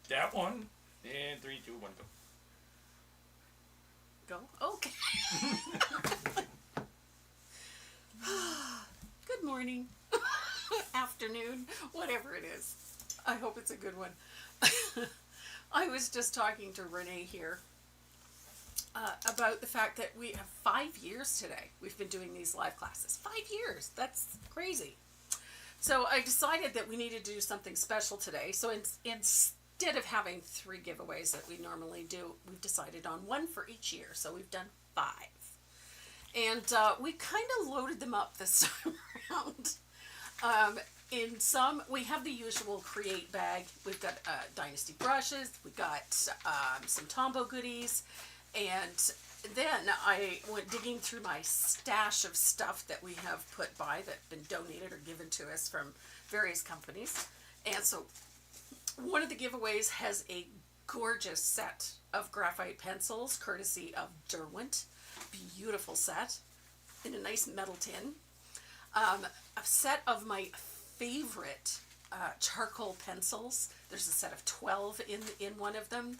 That one. And 3, 2, 1, Go. Okay. Good morning, afternoon, whatever it is. I hope it's a good one. I was just talking to Renee here about the fact that we have 5 years today. We've been doing these live classes. 5 years. That's crazy. So I decided that we needed to do something special today. So instead of having 3 giveaways that we normally do, we've decided on 1 for each year. So we've done 5. And we kind of loaded them up this time around. In some, we have the usual create bag. We've got Dynasty brushes. We've got some Tombow goodies. And then I went digging through my stash of stuff that we have put by that's been donated or given to us from various companies. And so one of the giveaways has a gorgeous set of graphite pencils, courtesy of Derwent. Beautiful set in a nice metal tin. A set of my favorite charcoal pencils. There's a set of 12 in one of them.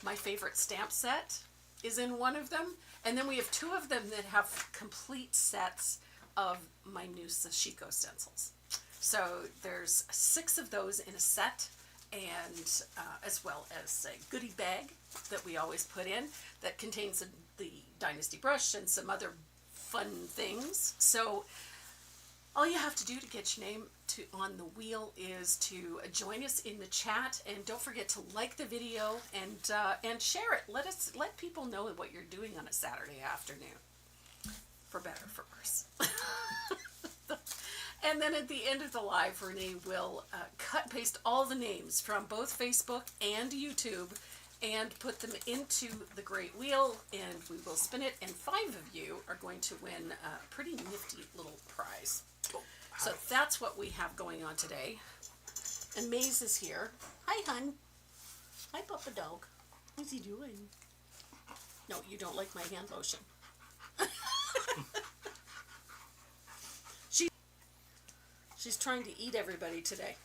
My favorite stamp set is in one of them. And then we have 2 of them that have complete sets of my new Sashiko stencils. So there's 6 of those in a set, and as well as a goodie bag that we always put in that contains the Dynasty brush and some other fun things. So all you have to do to get your name on the wheel is to join us in the chat, and don't forget to like the video and share it. Let people know what you're doing on a Saturday afternoon, for better, for worse. And then at the end of the live, Renee will cut and paste all the names from both Facebook and YouTube and put them into the great wheel, and we will spin it, and 5 of you are going to win a pretty nifty little prize. So that's what we have going on today. And Maze is here. Hi, hun. Hi, Papa Dog. What's he doing? No, you don't like my hand lotion. She's trying to eat everybody today.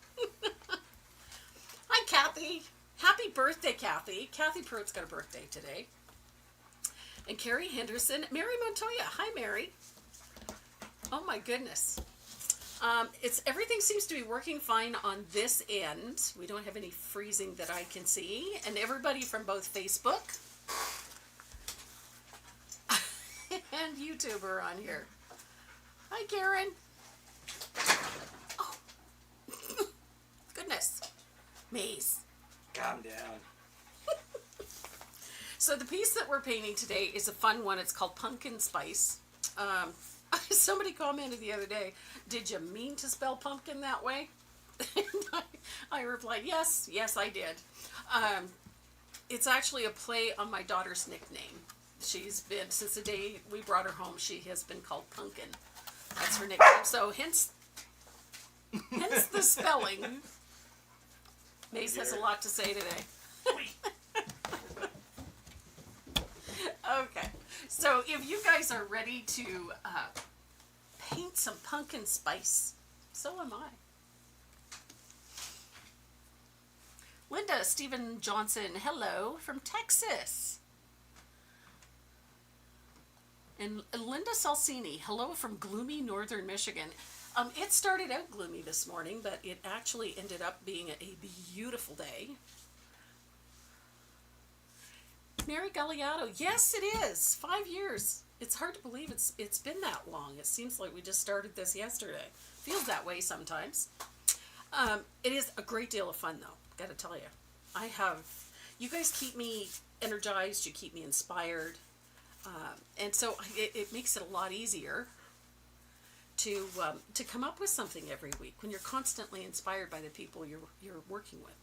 Hi, Kathy. Happy birthday, Kathy. Kathy Pruitt's got a birthday today. And Carrie Henderson. Mary Montoya. Hi, Mary. Oh, my goodness. Everything seems to be working fine on this end. We don't have any freezing that I can see. And everybody from both Facebook and YouTube are on here. Hi, Karen. Oh. Goodness. Maze. Calm down. So the piece that we're painting today is a fun one. It's called Pumpkin Spice. Somebody commented the other day, did you mean to spell pumpkin that way? And I replied, yes, I did. It's actually a play on my daughter's nickname. She's been, since the day we brought her home, she has been called Pumpkin. That's her nickname. So hence the spelling. Maze has a lot to say today. Okay, so if you guys are ready to paint some pumpkin spice, so am I. Linda Stephen Johnson, hello from Texas. And Linda Salsini, hello from gloomy northern Michigan. It started out gloomy this morning, but it actually ended up being a beautiful day. Mary Galliato, yes it is, 5 years. It's hard to believe it's been that long. It seems like we just started this yesterday. Feels that way sometimes. It is a great deal of fun though, gotta tell you. You guys keep me energized, you keep me inspired. And so it makes it a lot easier to come up with something every week when you're constantly inspired by the people you're working with.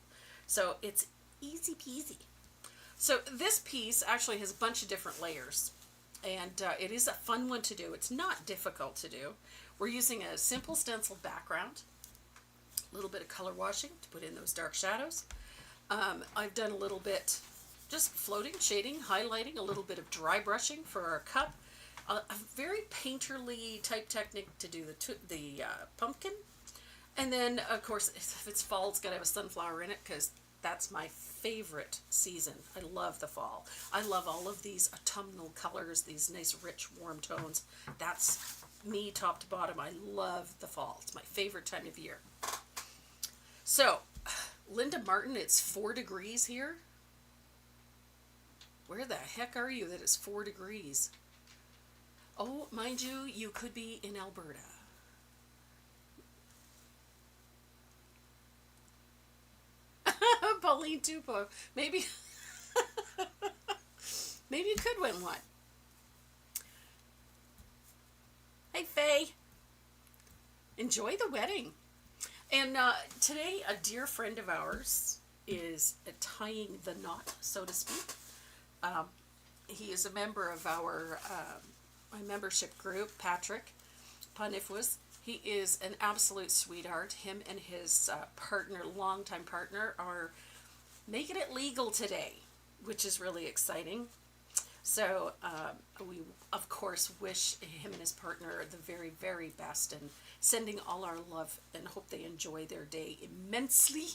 So it's easy peasy. So this piece actually has a bunch of different layers, and it is a fun one to do. It's not difficult to do. We're using a simple stencil background, a little bit of color washing to put in those dark shadows. I've done a little bit just floating, shading, highlighting, a little bit of dry brushing for our cup. A very painterly type technique to do the pumpkin. And then, of course, if it's fall, it's got to have a sunflower in it because That's my favorite season. I love the fall. I love all of these autumnal colors, these nice rich warm tones. That's me top to bottom. I love the fall. It's my favorite time of year. So, Linda Martin, it's 4 degrees here. Where the heck are you that it's 4 degrees? Oh, mind you, you could be in Alberta. Pauline Tupou. Maybe maybe you could win one. Hey, Faye. Enjoy the wedding. And today, a dear friend of ours is tying the knot, so to speak. He is a member of our my membership group, Patrick Panifwas. He is an absolute sweetheart. Him and his partner, longtime partner, are making it legal today, which is really exciting. So we, of course, wish him and his partner the very, very best, and sending all our love, and hope they enjoy their day immensely.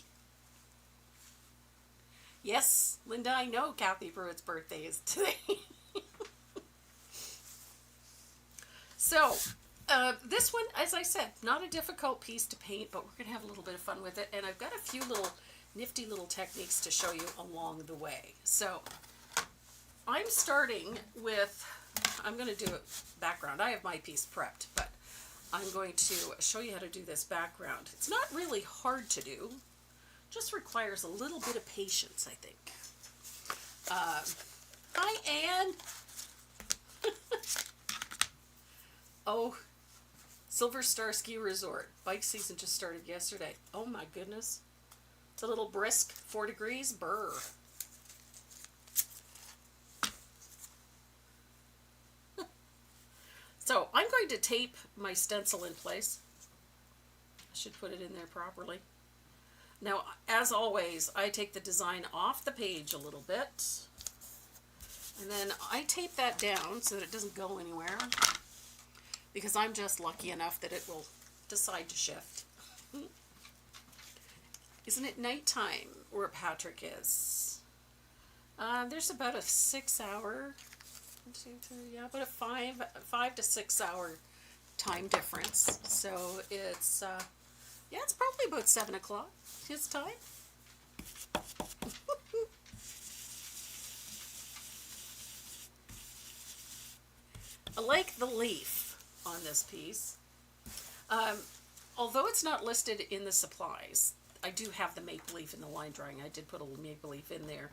Yes, Linda, I know Kathy Pruitt's birthday is today. So, this one, as I said, not a difficult piece to paint, but we're going to have a little bit of fun with it. And I've got a few little nifty little techniques to show you along the way. So, I'm starting with, I'm going to do a background. I have my piece prepped, but I'm going to show you how to do this background. It's not really hard to do. Just requires a little bit of patience, I think. Hi, Anne. Oh, Silver Star Ski Resort. Bike season just started yesterday. Oh my goodness. It's a little brisk, 4 degrees, brr. So I'm going to tape my stencil in place. I should put it in there properly. Now, as always, I take the design off the page a little bit. And then I tape that down so that it doesn't go anywhere. Because I'm just lucky enough that it will decide to shift. Isn't it nighttime where Patrick is? There's about a 6 hour, 1, 2, 3, yeah, about a 5 to 6 hour time difference. So it's, yeah, it's probably about 7 o'clock his time. I like the leaf on this piece. Although it's not listed in the supplies, I do have the maple leaf in the line drawing. I did put a little maple leaf in there.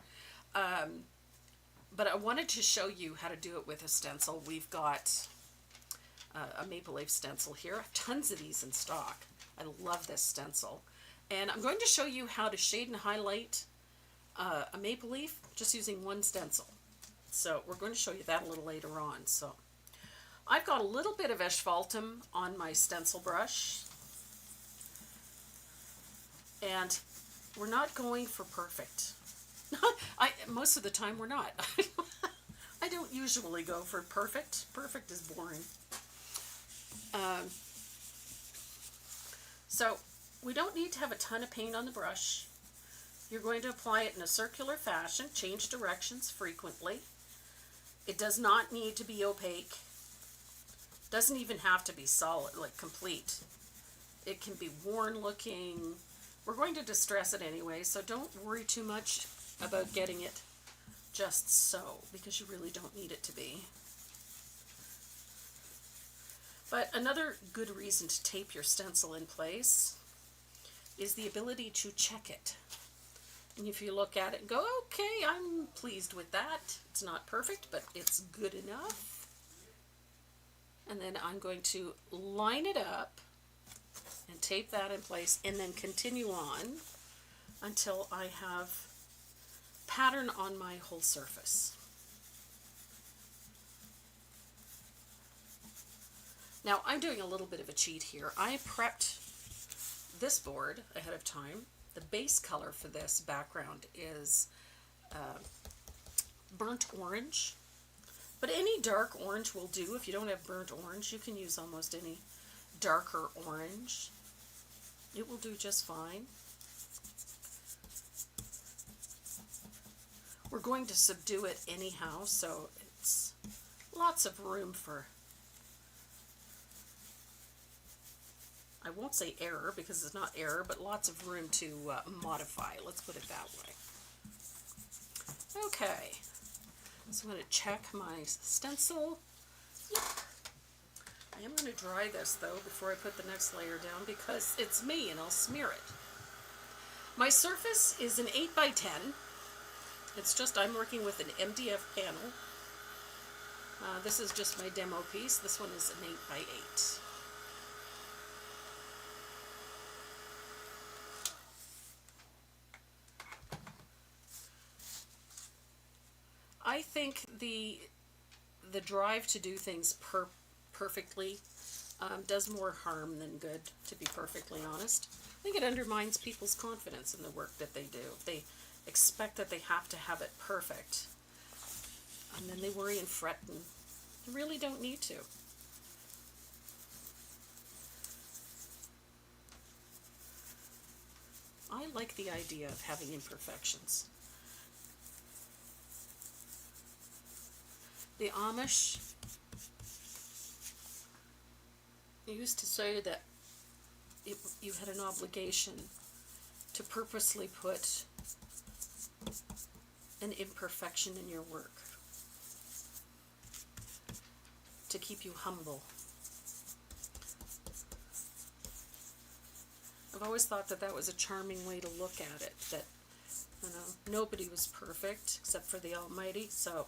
But I wanted to show you how to do it with a stencil. We've got a maple leaf stencil here. I have tons of these in stock. I love this stencil. And I'm going to show you how to shade and highlight a maple leaf just using one stencil. So we're going to show you that a little later on. So I've got a little bit of asphaltum on my stencil brush. And we're not going for perfect. Most of the time we're not. I don't usually go for perfect. Perfect is boring. So we don't need to have a ton of paint on the brush. You're going to apply it in a circular fashion. Change directions frequently. It does not need to be opaque. Doesn't even have to be solid, like complete. It can be worn looking. We're going to distress it anyway, so don't worry too much about getting it just so, because you really don't need it to be. But another good reason to tape your stencil in place is the ability to check it. And if you look at it and go, okay, I'm pleased with that. It's not perfect, but it's good enough. And then I'm going to line it up and tape that in place, and then continue on until I have pattern on my whole surface. Now I'm doing a little bit of a cheat here. I prepped this board ahead of time. The base color for this background is burnt orange, but any dark orange will do. If you don't have burnt orange, you can use almost any darker orange. It will do just fine. we're going to subdue it anyhow, so it's lots of room for, I won't say error because it's not error, but lots of room to modify. Let's put it that way. Okay, so I'm going to check my stencil. Yep. I am going to dry this though before I put the next layer down because it's me and I'll smear it. My surface is an 8 by 10. It's just I'm working with an MDF panel. This is just my demo piece. This one is an 8 by 8. I think the drive to do things perfectly does more harm than good, to be perfectly honest. I think it undermines people's confidence in the work that they do. If they expect that they have to have it perfect, and then they worry and fret, and they really don't need to. I like the idea of having imperfections. The Amish used to say that you had an obligation to purposely put an imperfection in your work to keep you humble. I've always thought that that was a charming way to look at it, that, you know, nobody was perfect except for the Almighty, so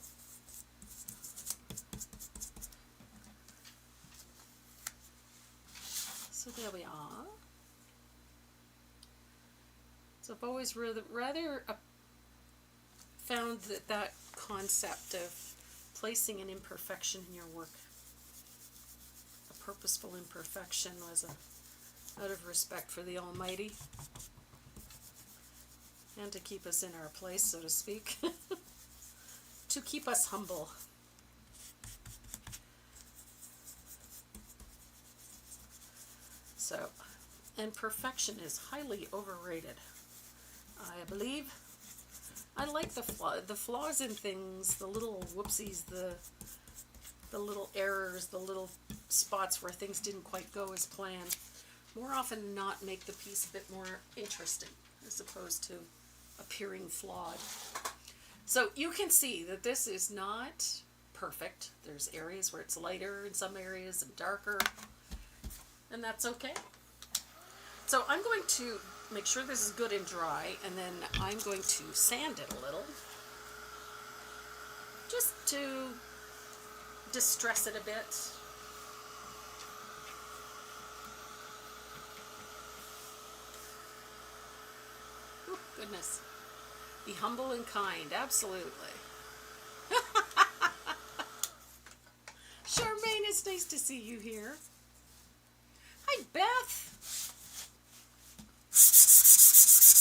there we are. So I've always rather found that concept of placing an imperfection in your work, a purposeful imperfection, was out of respect for the Almighty and to keep us in our place, so to speak, to keep us humble. So, and perfection is highly overrated, I believe. I like the flaws in things, the little whoopsies, the little errors, the little spots where things didn't quite go as planned. More often than not, make the piece a bit more interesting as opposed to appearing flawed. So you can see that this is not perfect. There's areas where it's lighter in some areas and darker, and that's okay. So I'm going to make sure this is good and dry, and then I'm going to sand it a little, just to distress it a bit. Oh, goodness. Be humble and kind, absolutely. Charmaine, it's nice to see you here. Hi, Beth.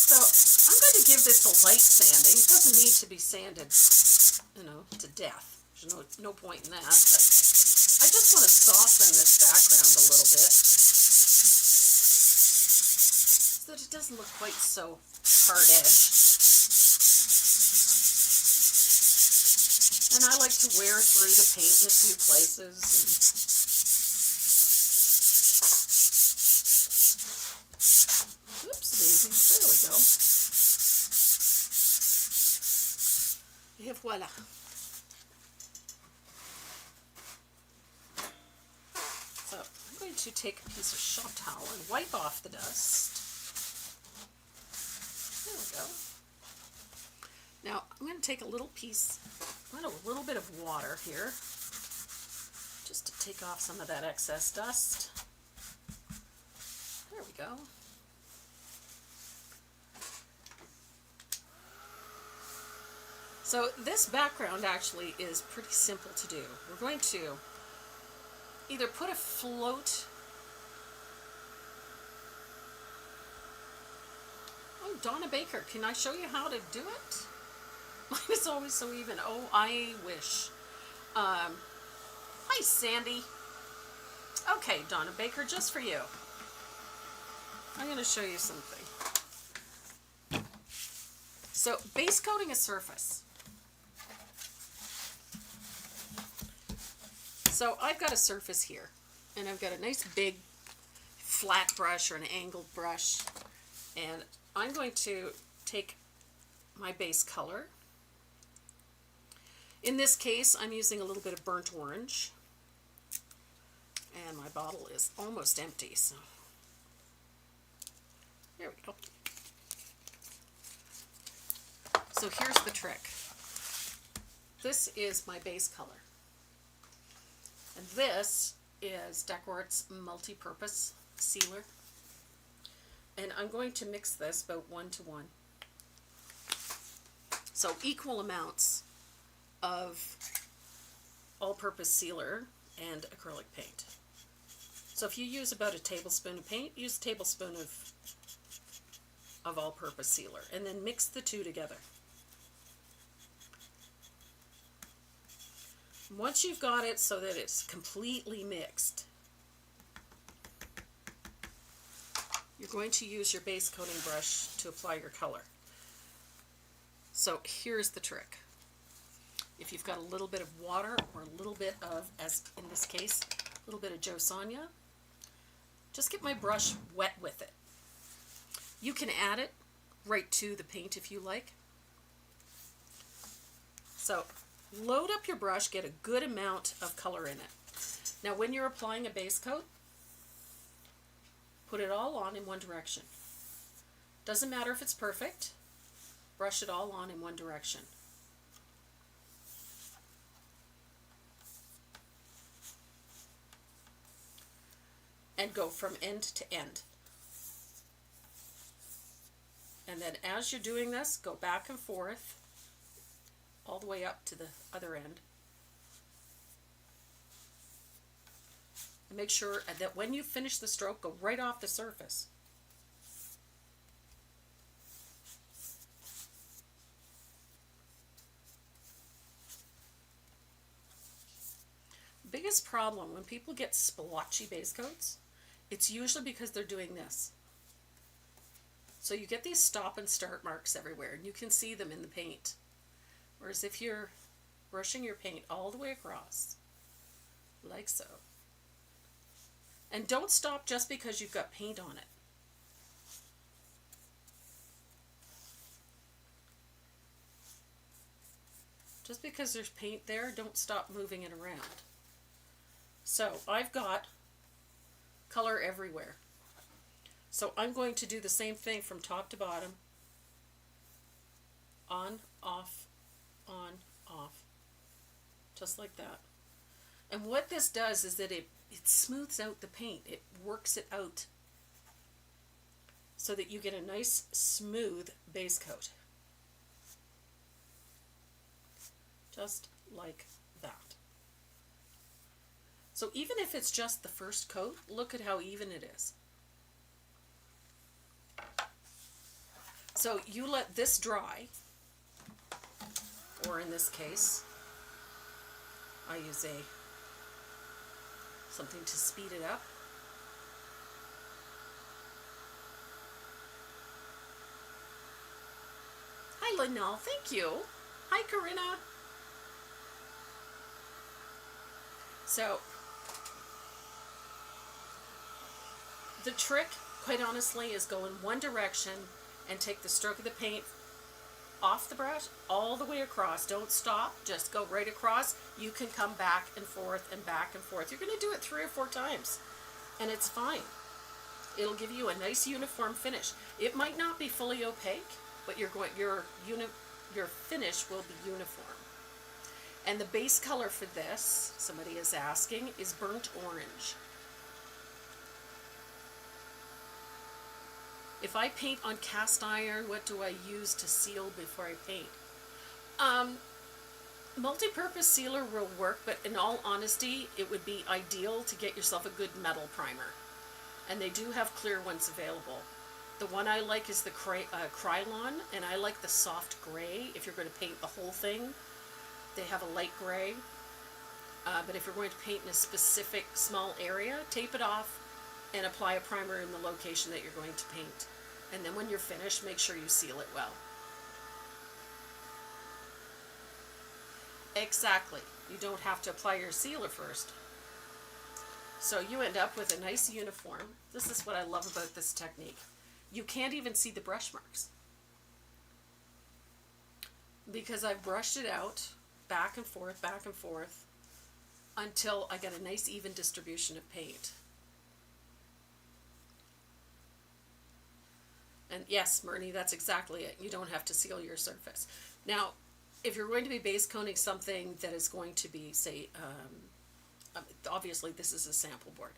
So I'm going to give this a light sanding. It doesn't need to be sanded, you know, to death. There's no point in that. But I just want to soften this background a little bit so that it doesn't look quite so hard-edged. And I like to wear through the paint in a few places. Oops, daisy. There we go. Et voila. So I'm going to take a piece of shop towel and wipe off the dust. There we go. Now I'm going to take a little piece, a little bit of water here, just to take off some of that excess dust. There we go. So this background actually is pretty simple to do. We're going to either put a float. Oh, Donna Baker, can I show you how to do it? Mine is always so even. Oh, I wish. Hi, Sandy. Okay, Donna Baker, just for you. I'm going to show you something. So, base coating a surface. So I've got a surface here, and I've got a nice big flat brush or an angled brush, and I'm going to take my base color. In this case, I'm using a little bit of burnt orange, and my bottle is almost empty, so there we go. So here's the trick. This is my base color. And this is Decort's multi-purpose sealer. And I'm going to mix this about 1 to 1. So equal amounts of all-purpose sealer and acrylic paint. So if you use about a tablespoon of paint, use a tablespoon of all-purpose sealer, and then mix the two together. Once you've got it so that it's completely mixed, you're going to use your base coating brush to apply your color. So here's the trick. If you've got a little bit of water or a little bit of, as in this case, a little bit of Joe Sonia, just get my brush wet with it. You can add it right to the paint if you like. So load up your brush, get a good amount of color in it. Now when you're applying a base coat, put it all on in one direction. Doesn't matter if it's perfect, brush it all on in one direction. And go from end to end. And then as you're doing this, go back and forth all the way up to the other end. And make sure that when you finish the stroke, go right off the surface. Biggest problem when people get splotchy base coats, it's usually because they're doing this. So you get these stop and start marks everywhere, and you can see them in the paint. Whereas if you're brushing your paint all the way across, like so, and don't stop just because you've got paint on it. Just because there's paint there, don't stop moving it around. So I've got color everywhere. So I'm going to do the same thing from top to bottom. On, off, just like that. And what this does is that it smooths out the paint. It works it out so that you get a nice smooth base coat. Just like that. So even if it's just the first coat, look at how even it is. So you let this dry, or in this case, I use something to speed it up. Hi Linnell, thank you. Hi Corinna. So the trick, quite honestly, is go in one direction and take the stroke of the paint off the brush all the way across. Don't stop, just go right across. You can come back and forth and back and forth. You're going to do it 3 or 4 times and it's fine. It'll give you a nice uniform finish. It might not be fully opaque, but your finish will be uniform. And the base color for this, somebody is asking, is burnt orange. If I paint on cast iron, what do I use to seal before I paint? Multi-purpose sealer will work, but in all honesty, it would be ideal to get yourself a good metal primer. And they do have clear ones available. The one I like is the Krylon, and I like the soft gray. If you're going to paint the whole thing, they have a light gray. But if you're going to paint in a specific small area, tape it off and apply a primer in the location that you're going to paint. And then when you're finished, make sure you seal it well. Exactly. You don't have to apply your sealer first. So you end up with a nice uniform. This is what I love about this technique. You can't even see the brush marks, because I've brushed it out back and forth until I get a nice even distribution of paint. And yes, Myrnie, that's exactly it. You don't have to seal your surface. Now, if you're going to be base coating something that is going to be, say, obviously this is a sample board,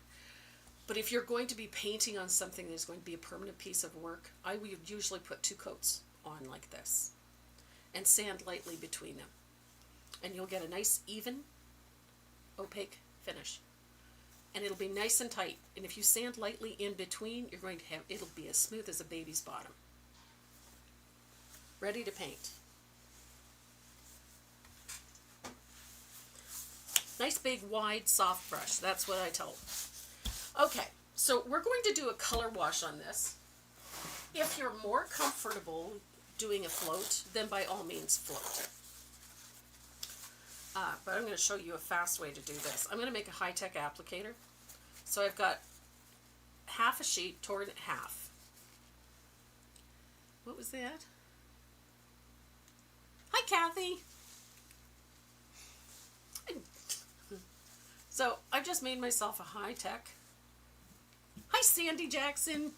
but if you're going to be painting on something that is going to be a permanent piece of work, I would usually put 2 coats on like this and sand lightly between them. And you'll get a nice, even, opaque finish. And it'll be nice and tight. And if you sand lightly in between, you're going to have, it'll be as smooth as a baby's bottom. Ready to paint. Nice big wide soft brush. That's what I tell them. Okay, so we're going to do a color wash on this. If you're more comfortable doing a float, then by all means float. But I'm going to show you a fast way to do this. I'm going to make a high-tech applicator. So I've got half a sheet torn in half. What was that? Hi, Kathy. So I've just made myself a high-tech. Hi, Sandy Jackson.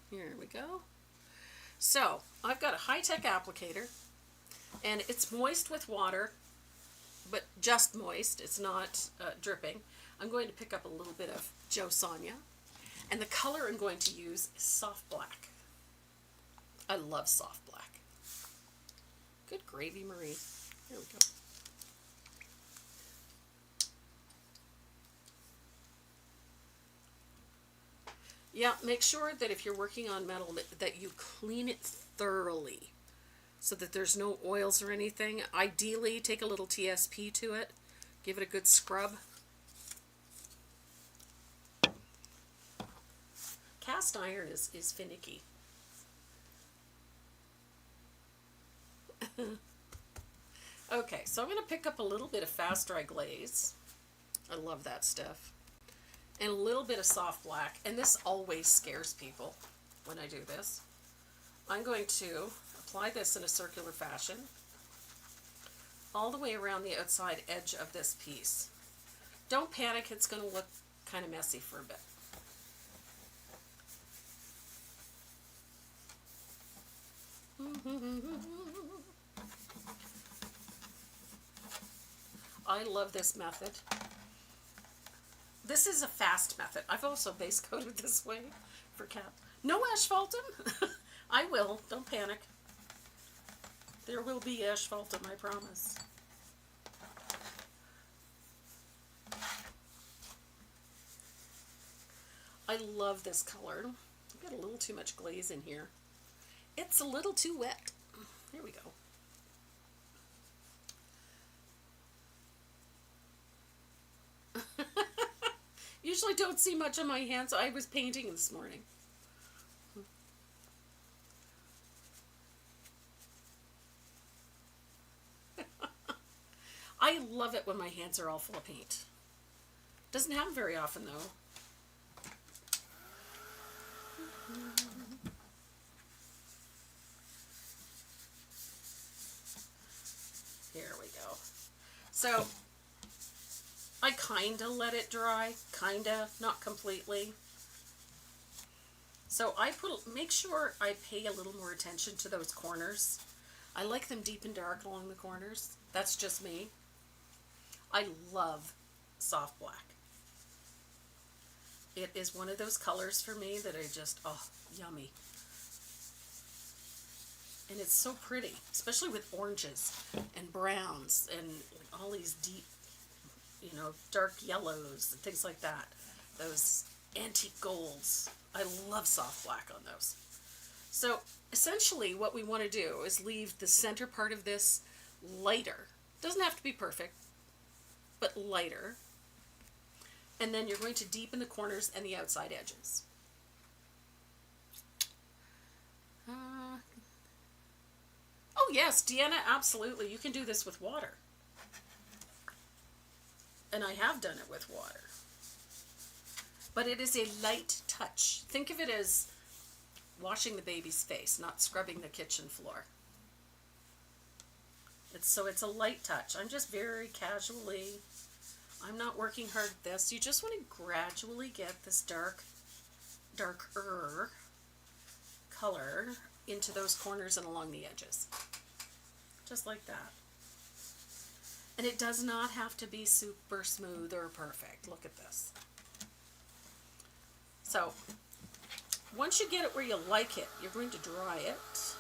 Here we go. So I've got a high-tech applicator, and it's moist with water, but just moist. It's not dripping. I'm going to pick up a little bit of Joe Sonia, and the color I'm going to use is soft black. I love soft black. Good gravy, Marie. Here we go. Yeah, make sure that if you're working on metal that you clean it thoroughly so that there's no oils or anything. Ideally, take a little TSP to it. Give it a good scrub. Cast iron is finicky. Okay, so I'm going to pick up a little bit of fast dry glaze. I love that stuff. And a little bit of soft black. And this always scares people when I do this. I'm going to apply this in a circular fashion all the way around the outside edge of this piece. Don't panic, it's going to look kind of messy for a bit. I love this method. This is a fast method. I've also base coated this way for cap. No asphaltum? I will. Don't panic. There will be asphaltum, I promise. I love this color. I've got a little too much glaze in here. It's a little too wet. Here we go. Usually don't see much on my hands. I was painting this morning. I love it when my hands are all full of paint. Doesn't happen very often though. Here we go. So I kinda let it dry, kinda, not completely. So I make sure I pay a little more attention to those corners. I like them deep and dark along the corners. That's just me. I love soft black. It is one of those colors for me that are just, oh, yummy. And it's so pretty, especially with oranges and browns and all these deep, you know, dark yellows and things like that. Those antique golds. I love soft black on those. So essentially what we want to do is leave the center part of this lighter. Doesn't have to be perfect, but lighter. And then you're going to deepen the corners and the outside edges. Oh yes, Deanna, absolutely. You can do this with water. and I have done it with water. But it is a light touch. Think of it as washing the baby's face, not scrubbing the kitchen floor. It's a light touch. I'm just very casually, I'm not working hard at this. You just want to gradually get this darker color into those corners and along the edges. Just like that. And it does not have to be super smooth or perfect. Look at this. So, once you get it where you like it, you're going to dry it.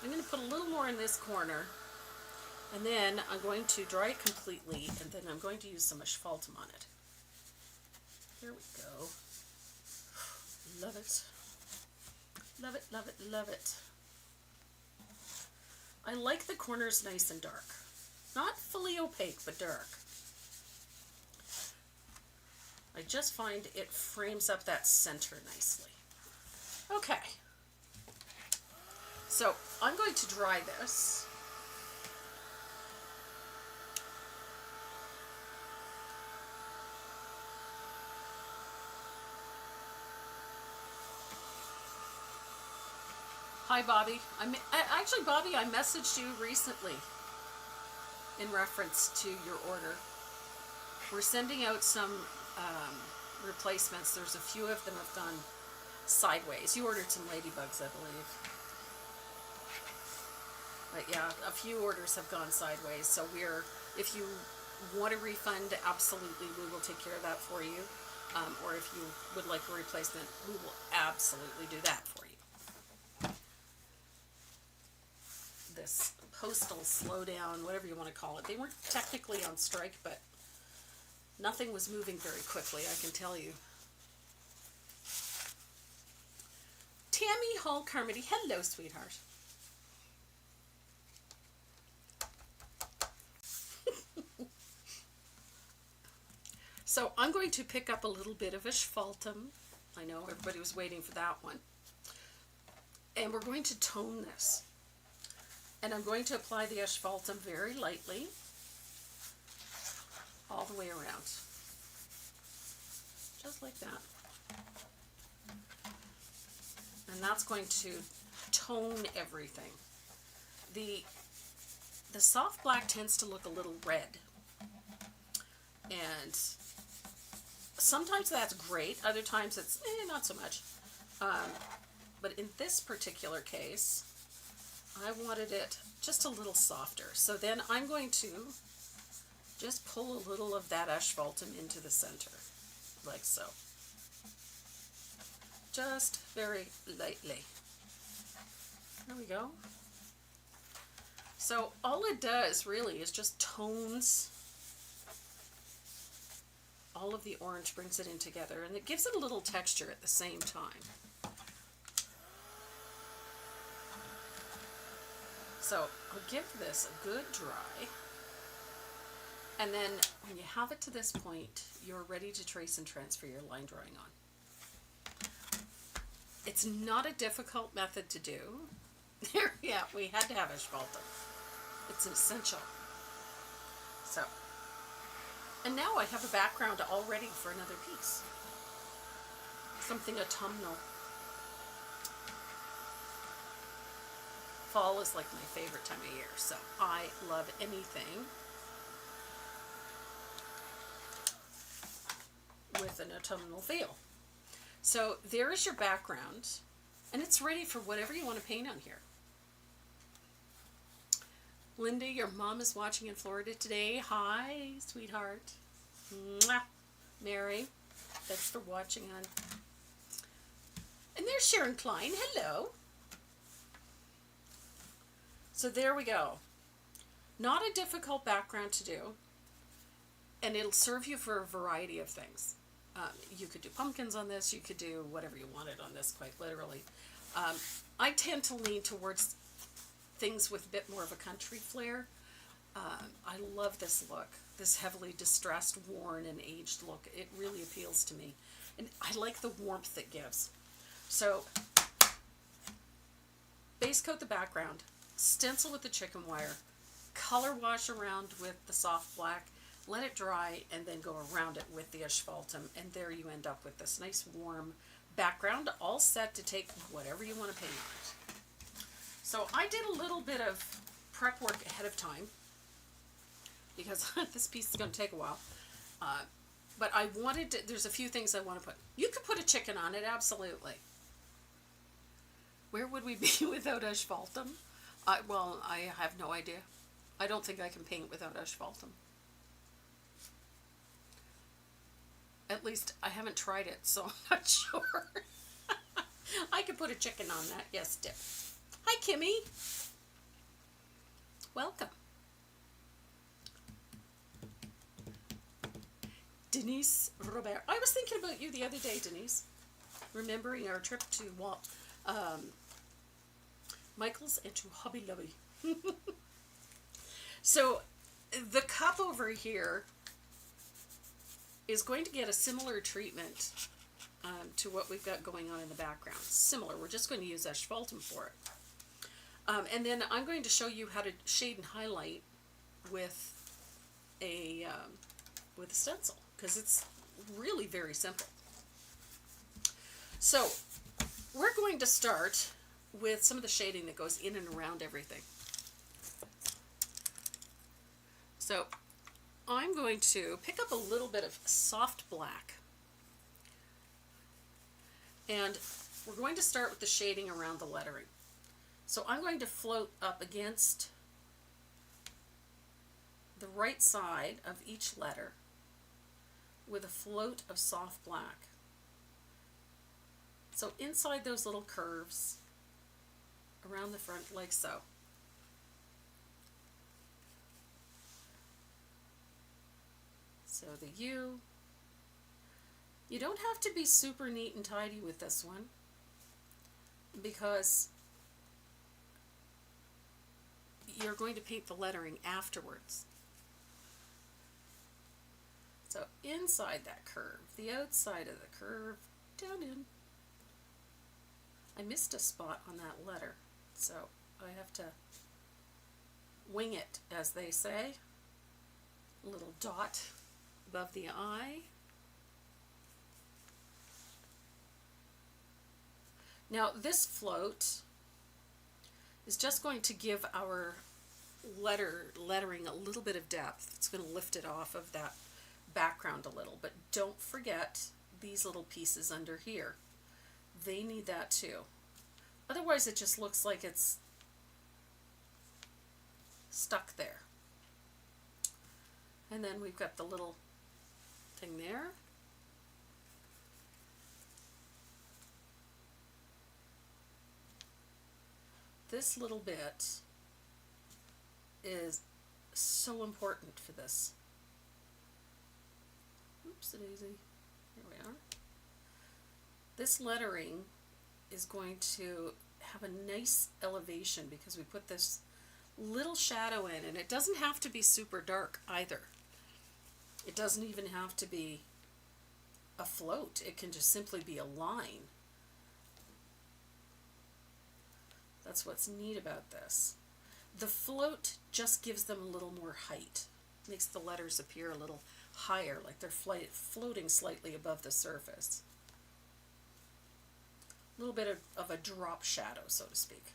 I'm going to put a little more in this corner, and then I'm going to dry it completely, and then I'm going to use some asphaltum on it. Here we go. Love it. Love it, love it, love it. I like the corners nice and dark. Not fully opaque, but dark. I just find it frames up that center nicely. Okay. So I'm going to dry this. Hi, Bobby. Actually, Bobby, I messaged you recently in reference to your order. We're sending out some replacements. There's a few of them have gone sideways. You ordered some ladybugs, I believe. But yeah, a few orders have gone sideways. So if you want a refund, absolutely, we will take care of that for you. Or if you would like a replacement, we will absolutely do that for you. This postal slowdown, whatever you want to call it. They weren't technically on strike, but nothing was moving very quickly, I can tell you. Tammy Hall Carmody, hello, sweetheart. So I'm going to pick up a little bit of asphaltum. I know everybody was waiting for that one. And we're going to tone this. And I'm going to apply the asphaltum very lightly all the way around. Just like that. And that's going to tone everything. The soft black tends to look a little red. And sometimes that's great. Other times it's not so much. But in this particular case, I wanted it just a little softer. So then I'm going to just pull a little of that asphaltum into the center, like so. Just very lightly. There we go. So all it does really is just tones all of the orange, brings it in together, and it gives it a little texture at the same time. So I'll give this a good dry, and then when you have it to this point, you're ready to trace and transfer your line drawing on. It's not a difficult method to do. Yeah, we had to have asphaltum. It's essential. So, and now I have a background all ready for another piece. Something autumnal. Fall is like my favorite time of year, so I love anything with an autumnal feel. So there is your background, and it's ready for whatever you want to paint on here. Linda, your mom is watching in Florida today. Hi, sweetheart. Mwah. Mary, thanks for watching, hon. And there's Sharon Klein. Hello. So there we go. Not a difficult background to do, and it'll serve you for a variety of things. You could do pumpkins on this, you could do whatever you wanted on this, quite literally. I tend to lean towards things with a bit more of a country flair. I love this look, this heavily distressed, worn, and aged look. It really appeals to me, and I like the warmth it gives. So, base coat the background, stencil with the chicken wire, color wash around with the soft black, let it dry, and then go around it with the asphaltum, and there you end up with this nice warm background, all set to take whatever you want to paint on it. So I did a little bit of prep work ahead of time because this piece is going to take a while. But I wanted to, there's a few things I want to put. You could put a chicken on it, absolutely. Where would we be without asphaltum? Well, I have no idea. I don't think I can paint without asphaltum. At least I haven't tried it, so I'm not sure. I could put a chicken on that. Yes, Dip. Hi, Kimmy. Welcome. Denise Robert. I was thinking about you the other day, Denise. Remembering our trip to Michael's and to Hobby Lobby. So, the cup over here is going to get a similar treatment to what we've got going on in the background. Similar. We're just going to use asphaltum for it. And then I'm going to show you how to shade and highlight with a stencil, because it's really very simple. So we're going to start with some of the shading that goes in and around everything. So I'm going to pick up a little bit of soft black, and we're going to start with the shading around the lettering. So I'm going to float up against the right side of each letter with a float of soft black. So inside those little curves around the front, like so. So the U. You don't have to be super neat and tidy with this one, because you're going to paint the lettering afterwards. So inside that curve, the outside of the curve, down in. I missed a spot on that letter, so I have to wing it, as they say. A little dot above the I. Now this float is just going to give our lettering a little bit of depth. It's going to lift it off of that background a little, but don't forget these little pieces under here. They need that too. Otherwise it just looks like it's stuck there. And then we've got the little thing there. This little bit is so important for this. Oops, daisy. Here we are. This lettering is going to have a nice elevation because we put this little shadow in, and it doesn't have to be super dark either. It doesn't even have to be a float. It can just simply be a line. That's what's neat about this. The float just gives them a little more height. Makes the letters appear a little higher, like they're floating slightly above the surface. A little bit of a drop shadow, so to speak.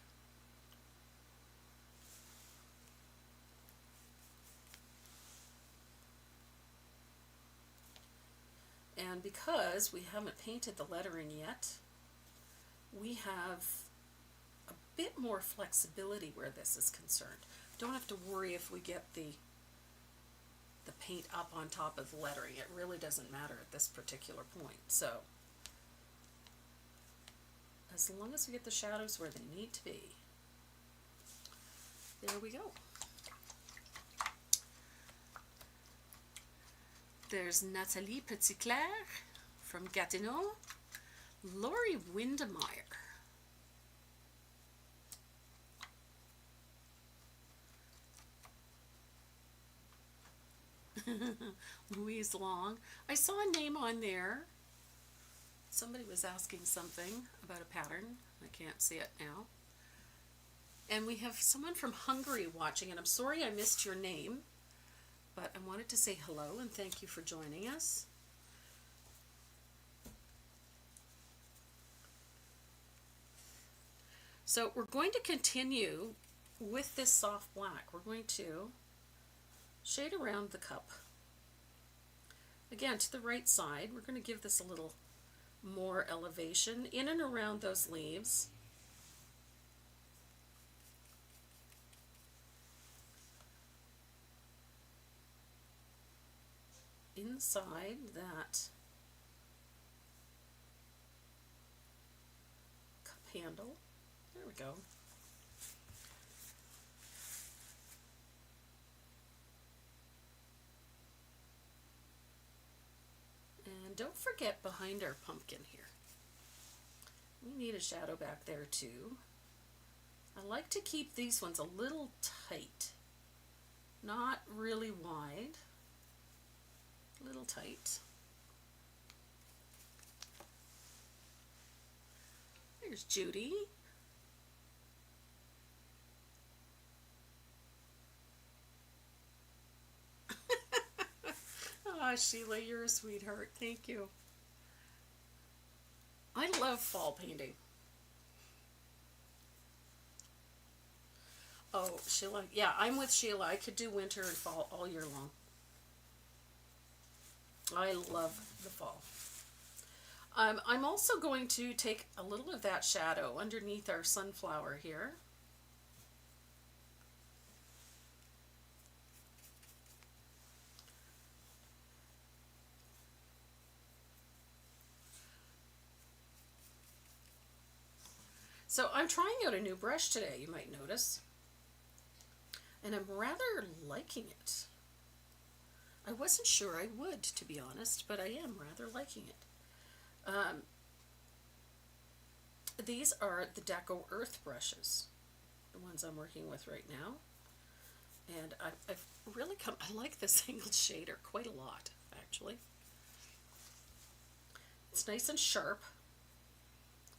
And because we haven't painted the lettering yet, we have a bit more flexibility where this is concerned. Don't have to worry if we get the paint up on top of the lettering. It really doesn't matter at this particular point. So as long as we get the shadows where they need to be, there we go. There's Nathalie Petitclerc from Gatineau, Lori Windemeyer. Louise Long. I saw a name on there. Somebody was asking something about a pattern. I can't see it now. And we have someone from Hungary watching, and I'm sorry I missed your name, but I wanted to say hello and thank you for joining us. So we're going to continue with this soft black. We're going to shade around the cup. Again, to the right side, we're going to give this a little more elevation in and around those leaves. Inside that cup handle. There we go. And don't forget behind our pumpkin here. We need a shadow back there too. I like to keep these ones a little tight. Not really wide. A little tight. There's Judy. Ah, Sheila, you're a sweetheart. Thank you. I love fall painting. Oh, Sheila. Yeah, I'm with Sheila. I could do winter and fall all year long. I love the fall. I'm also going to take a little of that shadow underneath our sunflower here. So I'm trying out a new brush today, you might notice. And I'm rather liking it. I wasn't sure I would, to be honest, but I am rather liking it. These are the Deco Earth brushes, the ones I'm working with right now. And I've really I like this single shader quite a lot, actually. It's nice and sharp,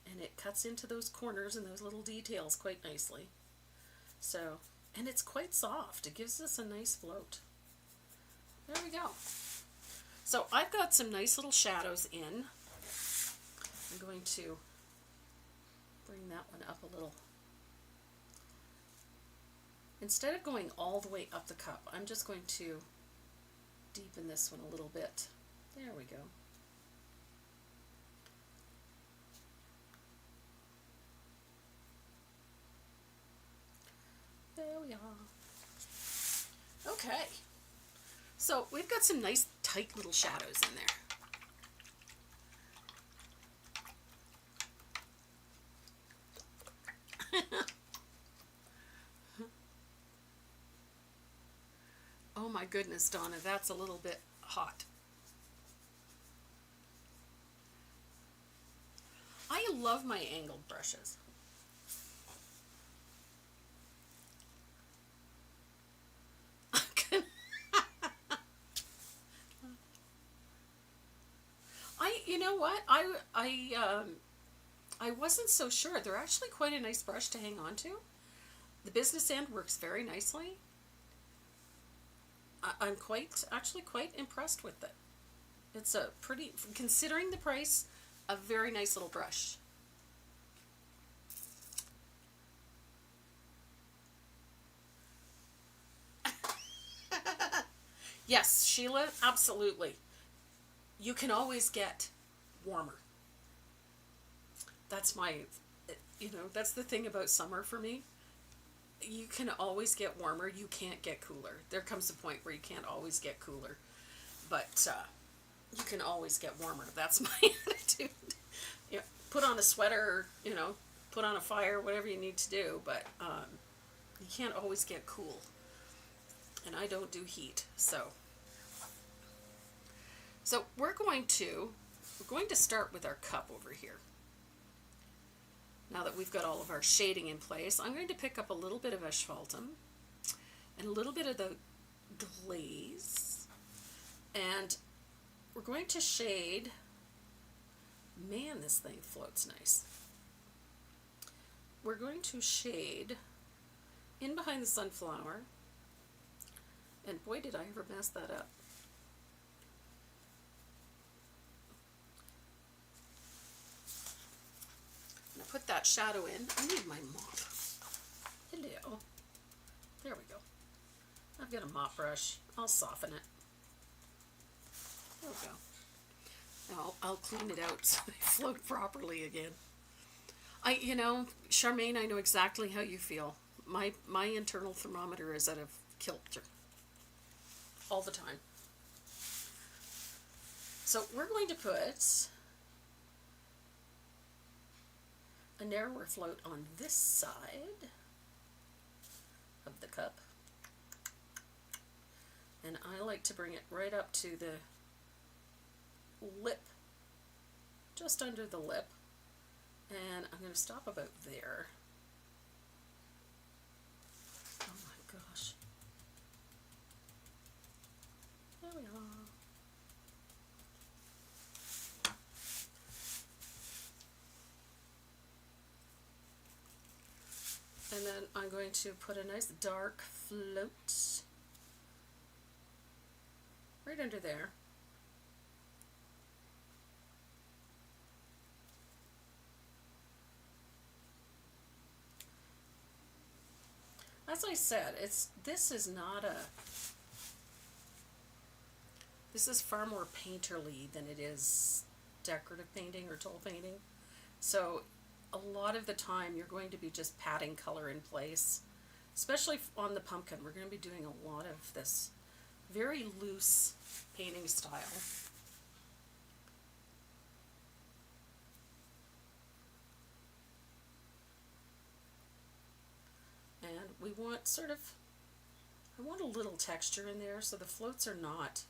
and it cuts into those corners and those little details quite nicely. So, and it's quite soft. It gives us a nice float. There we go. So I've got some nice little shadows in. I'm going to bring that one up a little. Instead of going all the way up the cup, I'm just going to deepen this one a little bit. There we go. There we are. Okay. So we've got some nice tight little shadows in there. Oh my goodness, Donna, that's a little bit hot. I love my angled brushes. You know what? I wasn't so sure. They're actually quite a nice brush to hang on to. The business end works very nicely. I'm actually quite impressed with it. It's a pretty, considering the price, a very nice little brush. Yes, Sheila, absolutely. You can always get warmer. That's that's the thing about summer for me. You can always get warmer. You can't get cooler. There comes a point where you can't always get cooler. But you can always get warmer. That's my attitude. Put on a sweater, put on a fire, whatever you need to do. But you can't always get cool. And I don't do heat, so we're going to start with our cup over here. Now that we've got all of our shading in place, I'm going to pick up a little bit of asphaltum and a little bit of the glaze, and we're going to shade. Man, this thing floats nice. We're going to shade in behind the sunflower. And boy, did I ever mess that up. Now put that shadow in. I need my mop. Hello. There we go. I've got a mop brush. I'll soften it. There we go. Now I'll clean it out so they float properly again. Charmaine, I know exactly how you feel. My internal thermometer is at a kilter. All the time. So we're going to put a narrower float on this side of the cup. And I like to bring it right up to the lip, just under the lip. And I'm going to stop about there. Oh my gosh. There we are. And then I'm going to put a nice dark float right under there. As I said, this is far more painterly than it is decorative painting or tool painting. So a lot of the time you're going to be just patting color in place, especially on the pumpkin. We're going to be doing a lot of this very loose painting style. And we want I want a little texture in there, so the floats are not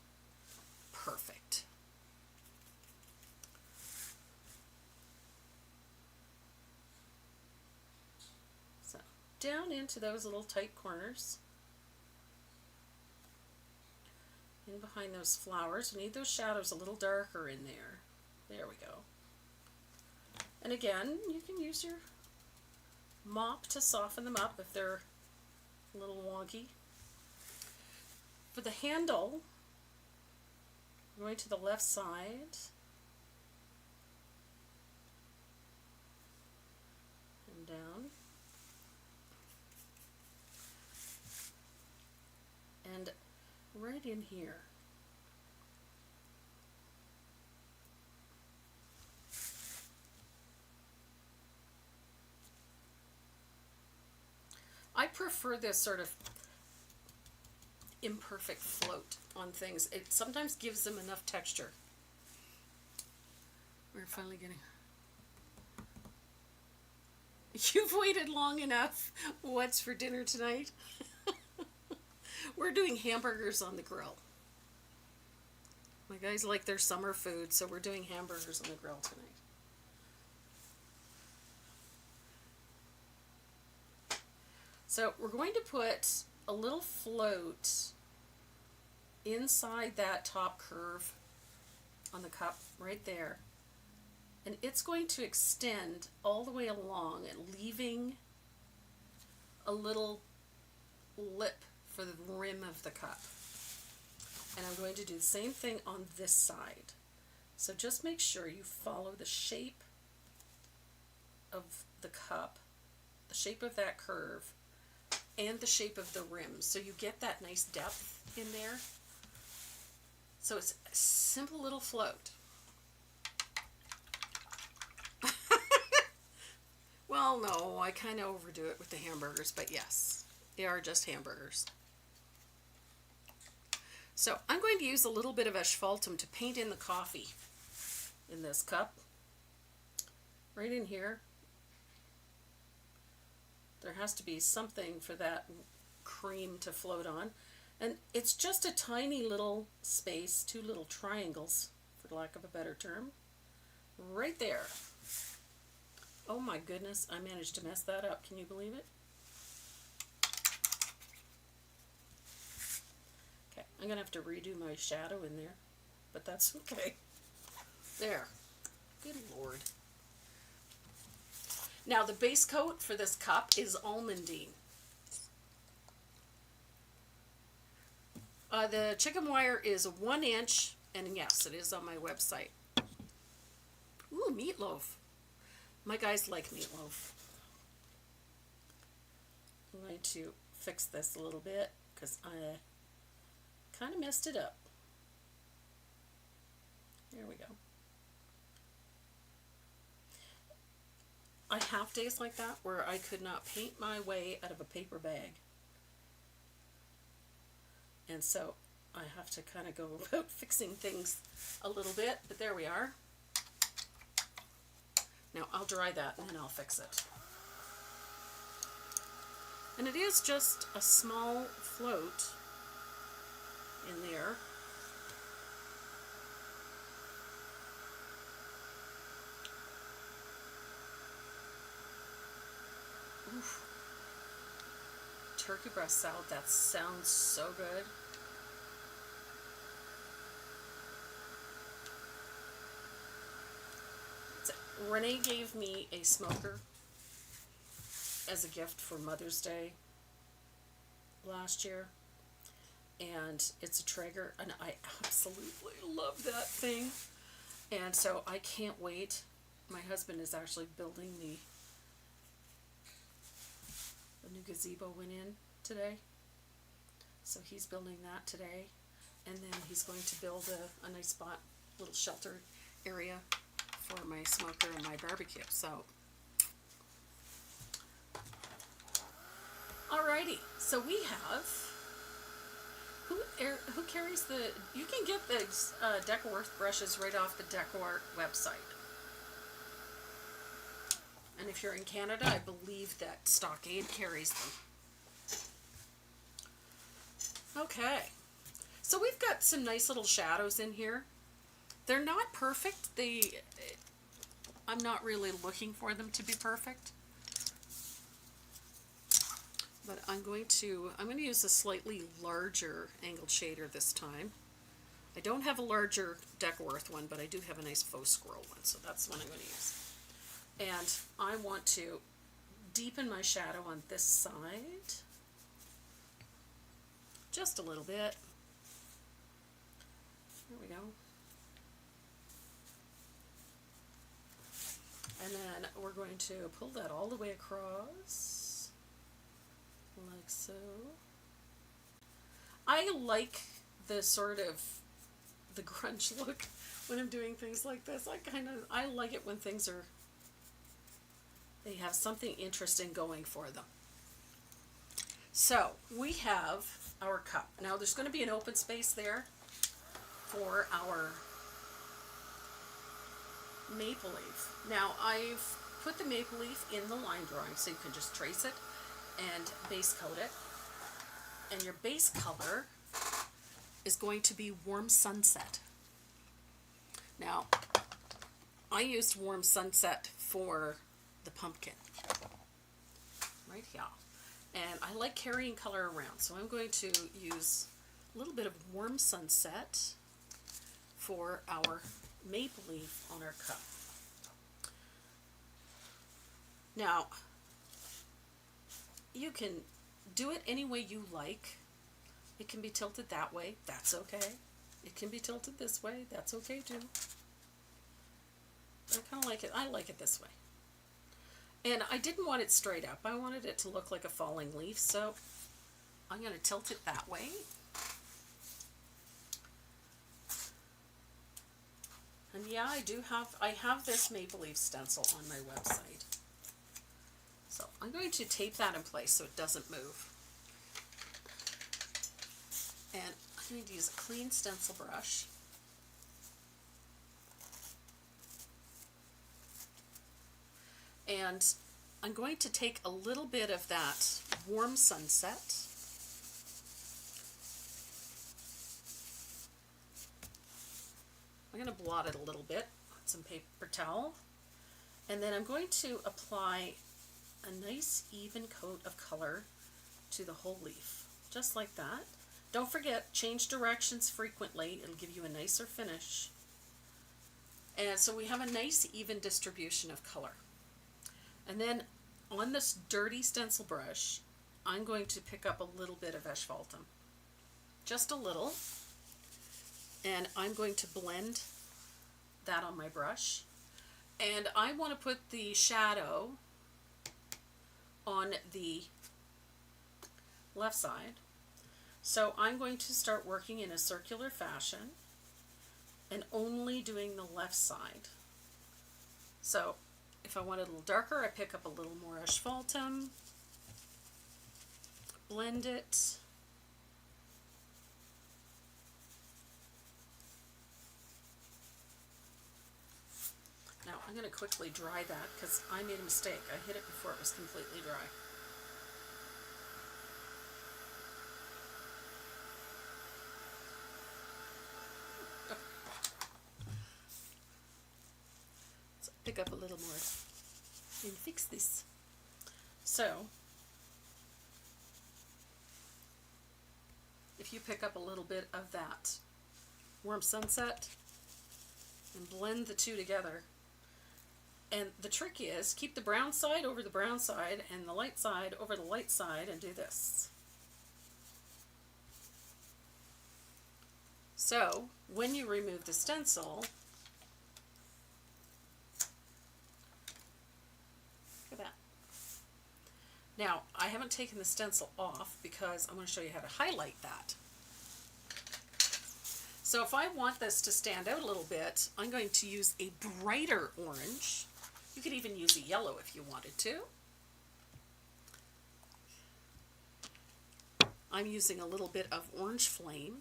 perfect. So down into those little tight corners. In behind those flowers, we need those shadows a little darker in there. There we go. And again, you can use your mop to soften them up if they're a little wonky. For the handle, going to the left side and down, and right in here. I prefer this sort of imperfect float on things. It sometimes gives them enough texture. We're finally getting... You've waited long enough. What's for dinner tonight? We're doing hamburgers on the grill. My guys like their summer food, so we're doing hamburgers on the grill tonight. So we're going to put a little float inside that top curve on the cup right there. And it's going to extend all the way along and leaving a little lip for the rim of the cup. And I'm going to do the same thing on this side. So just make sure you follow the shape of the cup, the shape of that curve, and the shape of the rim, so you get that nice depth in there. So it's a simple little float. Well, no, I kind of overdo it with the hamburgers, but yes, they are just hamburgers. So I'm going to use a little bit of asphaltum to paint in the coffee in this cup. Right in here. There has to be something for that cream to float on. And it's just a tiny little space, two little triangles, for lack of a better term, right there. Oh my goodness, I managed to mess that up. Can you believe it? Okay, I'm going to have to redo my shadow in there, but that's okay. There. Good Lord. Now the base coat for this cup is almondine. The chicken wire is 1 inch, and yes, it is on my website. Ooh, meatloaf. My guys like meatloaf. I'm going to fix this a little bit because I kind of messed it up. There we go. I have days like that where I could not paint my way out of a paper bag. And so I have to kind of go about fixing things a little bit, but there we are. Now I'll dry that and then I'll fix it. And it is just a small float in there. Oof. Turkey breast salad, that sounds so good. Renee gave me a smoker as a gift for Mother's Day last year, and it's a Traeger, and I absolutely love that thing, and so I can't wait. My husband is actually building the new gazebo went in today, so he's building that today, and then he's going to build a nice spot, little shelter area for my smoker and my barbecue. So alrighty, so we have who carries the, you can get the Decoworth brushes right off the Decoworth website, and if you're in Canada, I believe that Stockade carries them. Okay, so we've got some nice little shadows in here. They're not perfect. I'm not really looking for them to be perfect. But I'm going to use a slightly larger angled shader this time. I don't have a larger Decoworth one, but I do have a nice faux squirrel one, so that's the one I'm going to use. And I want to deepen my shadow on this side just a little bit. There we go. And then we're going to pull that all the way across, like so. I like the sort of the grunge look when I'm doing things like this. I like it when things are, they have something interesting going for them. So we have our cup. Now there's going to be an open space there for our maple leaf. Now I've put the maple leaf in the line drawing so you can just trace it and base coat it. And your base color is going to be Warm Sunset. Now I used Warm Sunset for the pumpkin right here, and I like carrying color around, so I'm going to use a little bit of Warm Sunset for our maple leaf on our cup. Now you can do it any way you like. It can be tilted that way, that's okay. It can be tilted this way, that's okay too. I kind of like it. I like it this way. And I didn't want it straight up. I wanted it to look like a falling leaf, so I'm going to tilt it that way. And yeah, I have this maple leaf stencil on my website. So I'm going to tape that in place so it doesn't move. And I'm going to use a clean stencil brush. And I'm going to take a little bit of that Warm Sunset I'm going to blot it a little bit on some paper towel, and then I'm going to apply a nice even coat of color to the whole leaf, just like that. Don't forget, change directions frequently. It'll give you a nicer finish. And so we have a nice even distribution of color. And then on this dirty stencil brush, I'm going to pick up a little bit of asphaltum. just a little, and I'm going to blend that on my brush. And I want to put the shadow on the left side. So I'm going to start working in a circular fashion and only doing the left side. So if I want it a little darker, I pick up a little more asphaltum, blend it. Now I'm going to quickly dry that because I made a mistake. I hit it before it was completely dry. So pick up a little more and fix this. So if you pick up a little bit of that warm sunset and blend the two together. And the trick is keep the brown side over the brown side and the light side over the light side and do this. So when you remove the stencil, look at that. Now I haven't taken the stencil off because I'm going to show you how to highlight that. So if I want this to stand out a little bit, I'm going to use a brighter orange. You could even use a yellow if you wanted to. I'm using a little bit of orange flame.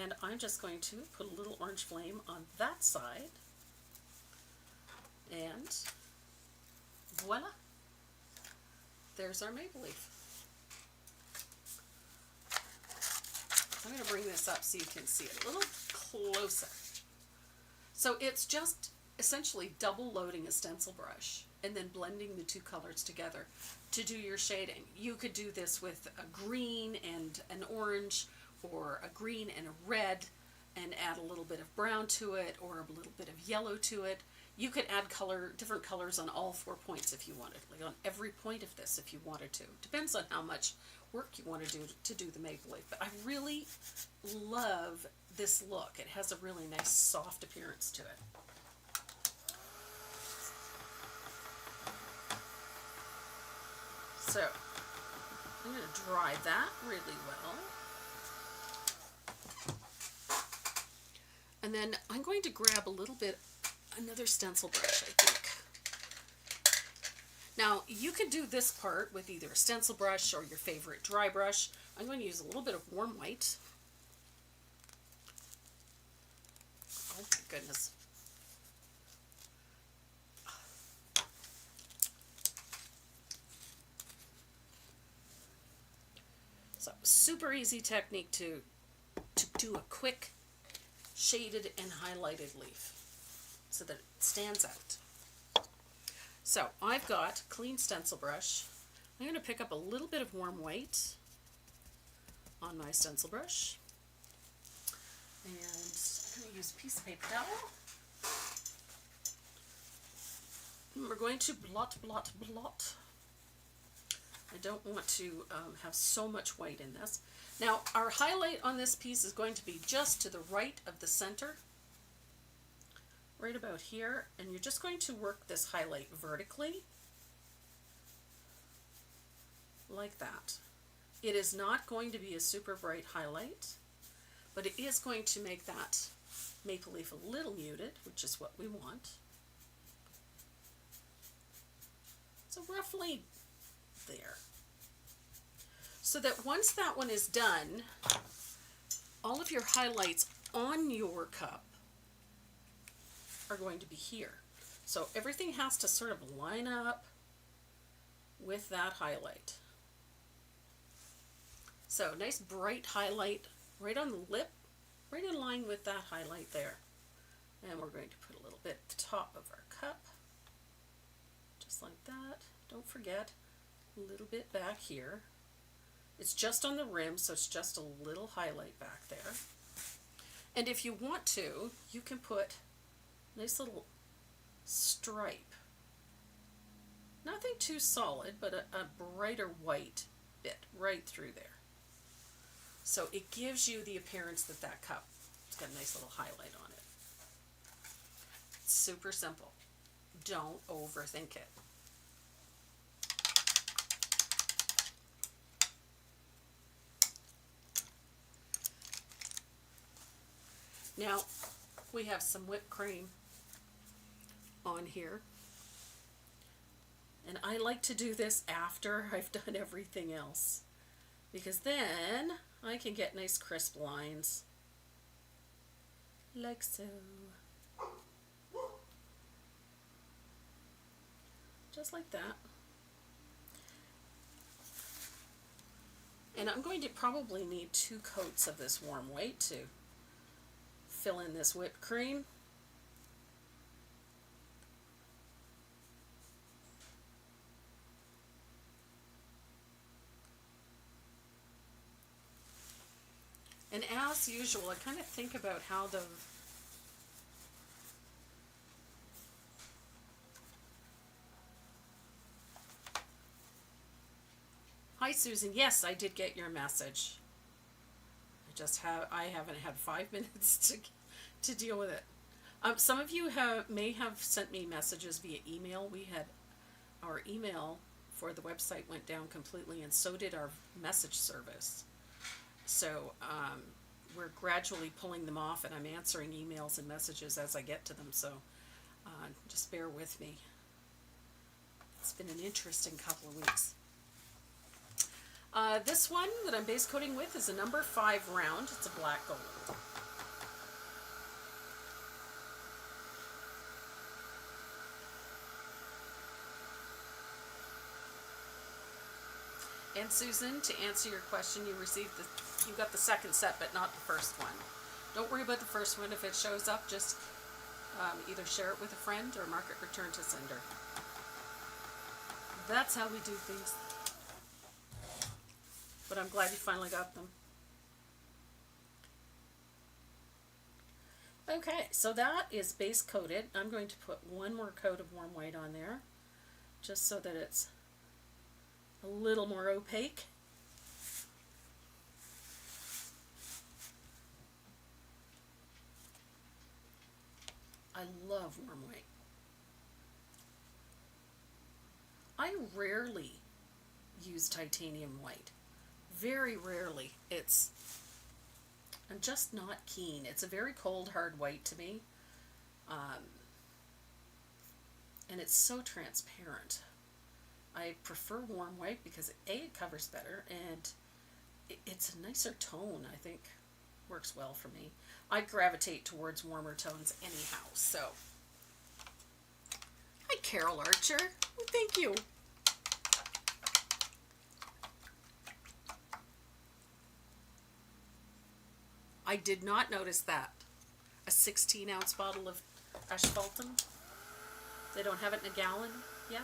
And I'm just going to put a little orange flame on that side. And voila! There's our maple leaf. I'm going to bring this up so you can see it a little closer. So it's just essentially double loading a stencil brush and then blending the two colors together to do your shading. You could do this with a green and an orange, or a green and a red, and add a little bit of brown to it, or a little bit of yellow to it. You could add different colors on all 4 points if you wanted, like on every point of this if you wanted to. Depends on how much work you want to do the maple leaf. But I really love this look. It has a really nice soft appearance to it. So I'm going to dry that really well. And then I'm going to grab a little bit, another stencil brush, I think. Now, you could do this part with either a stencil brush or your favorite dry brush. I'm going to use a little bit of warm white. Oh my goodness. So, super easy technique to do a quick shaded and highlighted leaf so that it stands out. So I've got a clean stencil brush. I'm going to pick up a little bit of warm white on my stencil brush, and I'm going to use a piece of paper towel. And we're going to blot, blot, blot. I don't want to have so much white in this. Now, our highlight on this piece is going to be just to the right of the center, right about here, and you're just going to work this highlight vertically, like that. It is not going to be a super bright highlight, but it is going to make that maple leaf a little muted, which is what we want. So roughly there. So that once that one is done, all of your highlights on your cup are going to be here. So everything has to sort of line up with that highlight. So nice bright highlight right on the lip, right in line with that highlight there. And we're going to put a little bit at the top of our cup, just like that. Don't forget, a little bit back here. It's just on the rim, so it's just a little highlight back there. And if you want to, you can put a nice little stripe Nothing too solid, but a brighter white bit right through there. So it gives you the appearance that that cup, it's got a nice little highlight on it. It's super simple. Don't overthink it. Now, we have some whipped cream on here. And I like to do this after I've done everything else, because then I can get nice crisp lines. Like so. Just like that. And I'm going to probably need 2 coats of this warm white to fill in this whipped cream. And as usual, I kind of think about how the Hi Susan, yes, I did get your message. I haven't had 5 minutes to deal with it. Some of you may have sent me messages via email. We had our email for the website went down completely, and so did our message service. So we're gradually pulling them off, and I'm answering emails and messages as I get to them. So just bear with me. It's been an interesting couple of weeks. This one that I'm base coating with is a number 5 round. It's a black gold. And Susan, to answer your question, you got the second set, but not the first one. Don't worry about the first one. If it shows up, just either share it with a friend or mark it return to sender. That's how we do things. But I'm glad you finally got them. Okay, so that is base coated. I'm going to put 1 more coat of warm white on there, just so that it's a little more opaque. I love warm white. I rarely use titanium white. Very rarely. I'm just not keen. It's a very cold, hard white to me. And it's so transparent. I prefer warm white because it covers better, and it's a nicer tone, I think. Works well for me. I gravitate towards warmer tones anyhow, so. Hi, Carol Archer. Thank you. I did not notice that. A 16-ounce bottle of asphaltum. They don't have it in a gallon yet.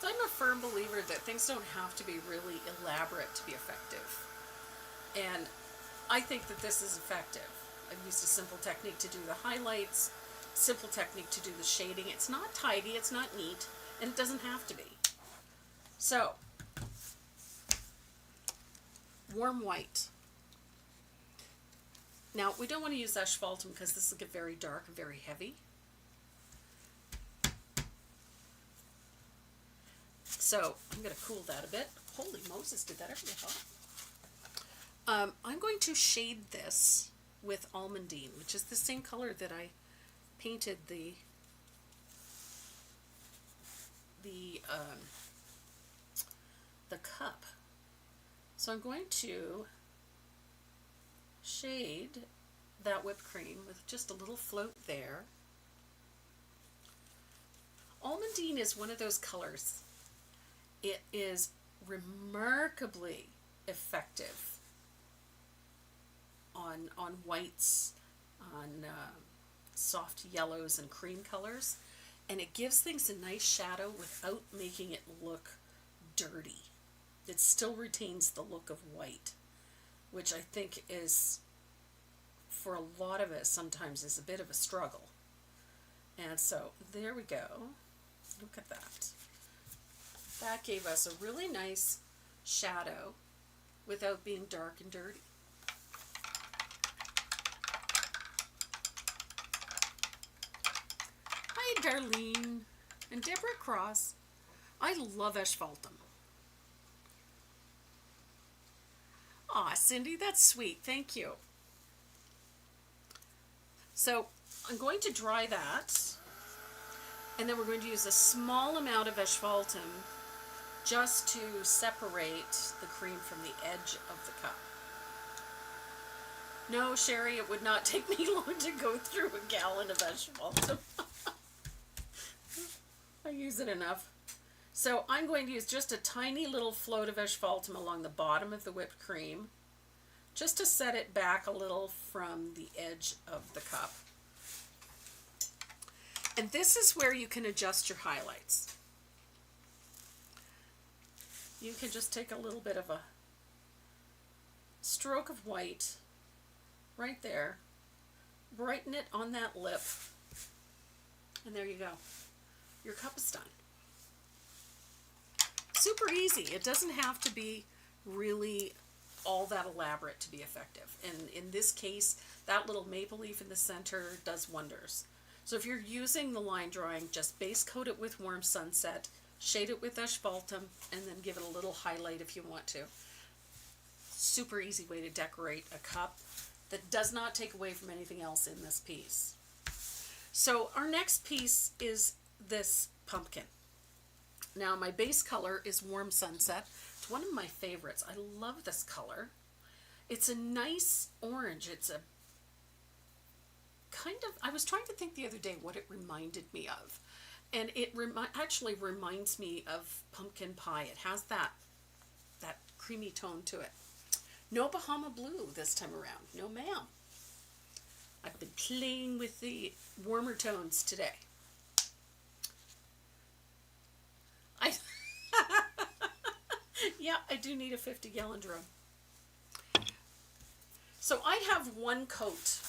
So I'm a firm believer that things don't have to be really elaborate to be effective. And I think that this is effective. I've used a simple technique to do the highlights, simple technique to do the shading. It's not tidy, it's not neat, and it doesn't have to be. So, warm white. Now, we don't want to use asphaltum because this will get very dark and very heavy. So, I'm going to cool that a bit. Holy Moses, did that ever get hot? I'm going to shade this with almandine, which is the same color that I painted the cup. So I'm going to shade that whipped cream with just a little float there. Almandine is one of those colors. It is remarkably effective on whites, on soft yellows and cream colors, and it gives things a nice shadow without making it look dirty. It still retains the look of white. which I think is, for a lot of us, sometimes is a bit of a struggle. And so there we go. Look at that. That gave us a really nice shadow without being dark and dirty. Hi, Darlene and Deborah Cross. I love asphaltum. Aw, Cindy, that's sweet. Thank you. So I'm going to dry that, and then we're going to use a small amount of asphaltum just to separate the cream from the edge of the cup. No, Sherry, it would not take me long to go through a gallon of asphaltum. I use it enough. So I'm going to use just a tiny little float of asphaltum along the bottom of the whipped cream, just to set it back a little from the edge of the cup. And this is where you can adjust your highlights. You can just take a little bit of a stroke of white right there, brighten it on that lip, and there you go. Your cup is done. Super easy. It doesn't have to be really all that elaborate to be effective. And in this case, that little maple leaf in the center does wonders. So if you're using the line drawing, just base coat it with Warm Sunset, shade it with asphaltum, and then give it a little highlight if you want to. Super easy way to decorate a cup that does not take away from anything else in this piece. So our next piece is this pumpkin. Now my base color is Warm Sunset. It's one of my favorites. I love this color. It's a nice orange. It's a kind of, I was trying to think the other day what it reminded me of. And it actually reminds me of pumpkin pie. It has that creamy tone to it. No Bahama Blue this time around. No ma'am. I've been playing with the warmer tones today. Yeah, I do need a 50-gallon drum. So I have one coat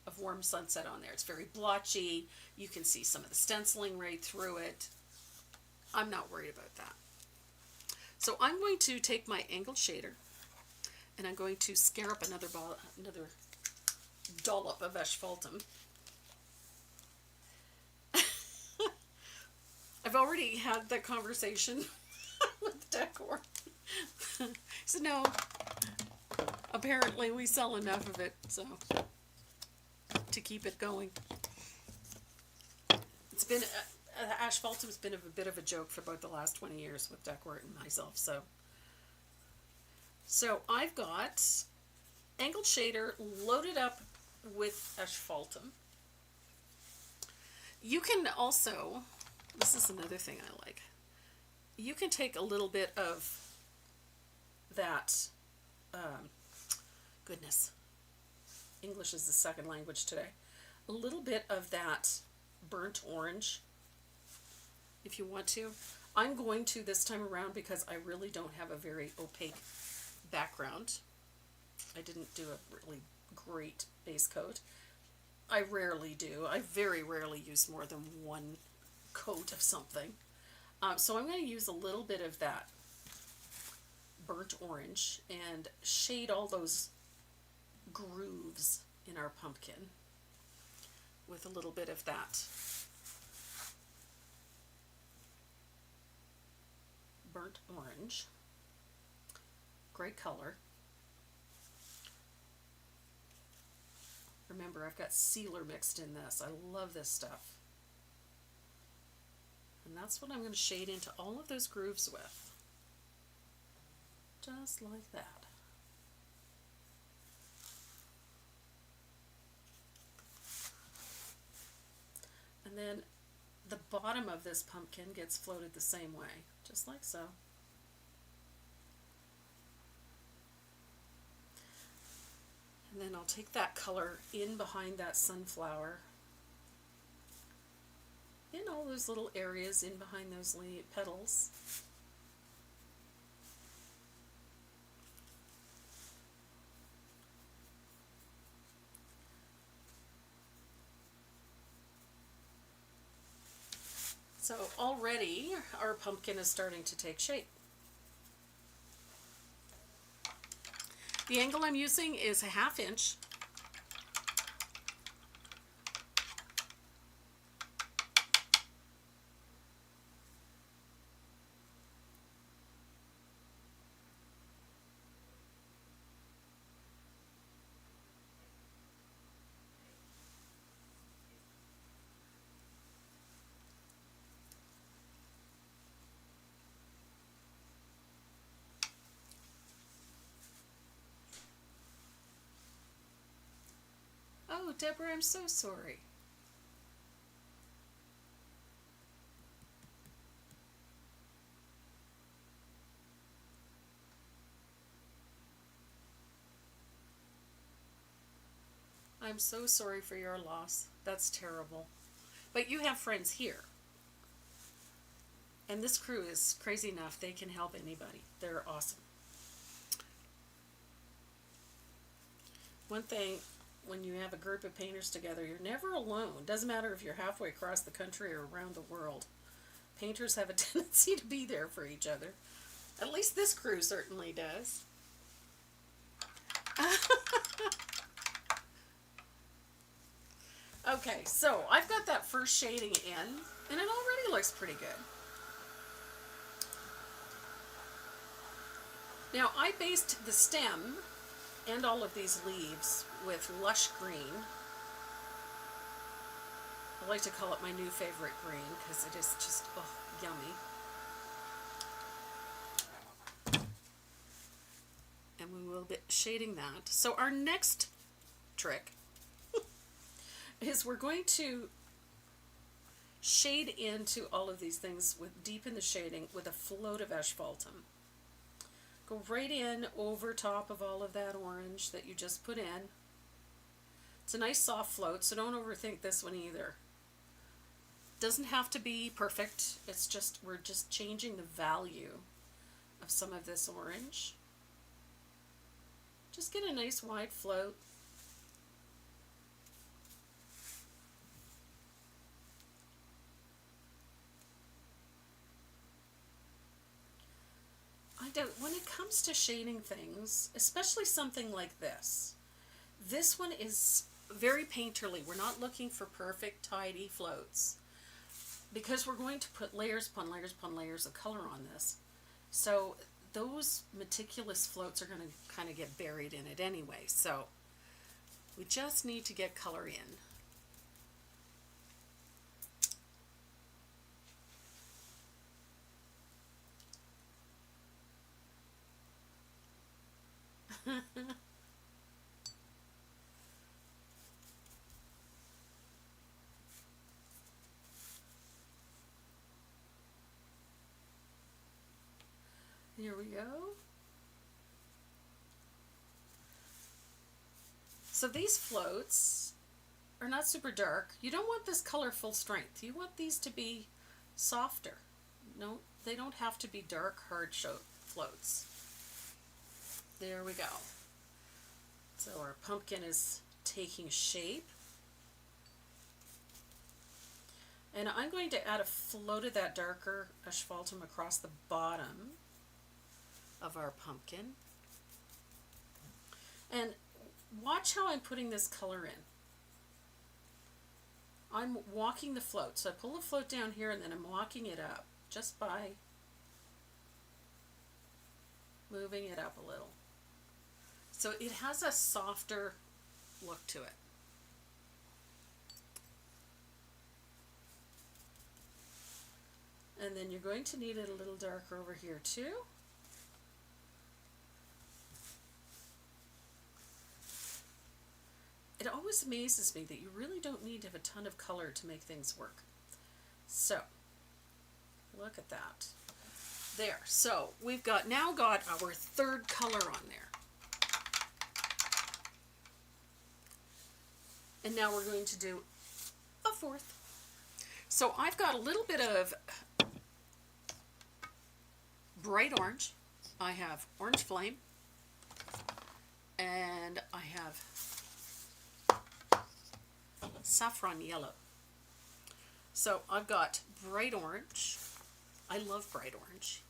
of Warm Sunset on there. It's very blotchy. You can see some of the stenciling right through it. I'm not worried about that. So I'm going to take my angled shader and I'm going to scare up another dollop of asphaltum. I've already had that conversation with the decor. So no, apparently we sell enough of it, so to keep it going. It's been asphaltum's been a bit of a joke for about the last 20 years with decor and myself. So I've got angled shader loaded up with asphaltum. You can also, this is another thing I like, you can take a little bit of that, goodness, English is the second language today, a little bit of that burnt orange if you want to. I'm going to this time around because I really don't have a very opaque background. I didn't do a really great base coat. I rarely do. I very rarely use more than one coat of something. So I'm going to use a little bit of that burnt orange and shade all those grooves in our pumpkin with a little bit of that burnt orange. Great color. Remember, I've got sealer mixed in this. I love this stuff. And that's what I'm going to shade into all of those grooves with. Just like that. And then the bottom of this pumpkin gets floated the same way, just like so. And then I'll take that color in behind that sunflower, in all those little areas in behind those petals. So already our pumpkin is starting to take shape. The angle I'm using is a 1/2 inch. Oh, Deborah, I'm so sorry. I'm so sorry for your loss. That's terrible. But you have friends here. And this crew is crazy enough. They can help anybody. They're awesome. One thing, when you have a group of painters together, you're never alone. Doesn't matter if you're halfway across the country or around the world. Painters have a tendency to be there for each other. At least this crew certainly does. Okay, so I've got that first shading in, and it already looks pretty good. Now, I based the stem and all of these leaves with lush green. I like to call it my new favorite green because it is just, oh, yummy. And we will be shading that. So our next trick is we're going to shade into all of these things with deepen the shading with a float of asphaltum. Go right in over top of all of that orange that you just put in. It's a nice soft float, so don't overthink this one either. Doesn't have to be perfect. It's just, we're just changing the value of some of this orange. Just get a nice wide float. When it comes to shading things, especially something like this one is very painterly. We're not looking for perfect, tidy floats because we're going to put layers upon layers upon layers of color on this. So those meticulous floats are going to kind of get buried in it anyway. So we just need to get color in. Here we go. So these floats are not super dark. You don't want this color full strength. You want these to be softer. No, they don't have to be dark, hard floats. There we go. So our pumpkin is taking shape. And I'm going to add a float of that darker asphaltum across the bottom of our pumpkin. And watch how I'm putting this color in. I'm walking the float. So I pull the float down here and then I'm walking it up just by moving it up a little. So it has a softer look to it. And then you're going to need it a little darker over here too. It always amazes me that you really don't need to have a ton of color to make things work. So, look at that. There. So, we've now got our third color on there. And now we're going to do a fourth. So, I've got a little bit of bright orange. I have orange flame. And I have saffron yellow. So I've got bright orange. I love bright orange.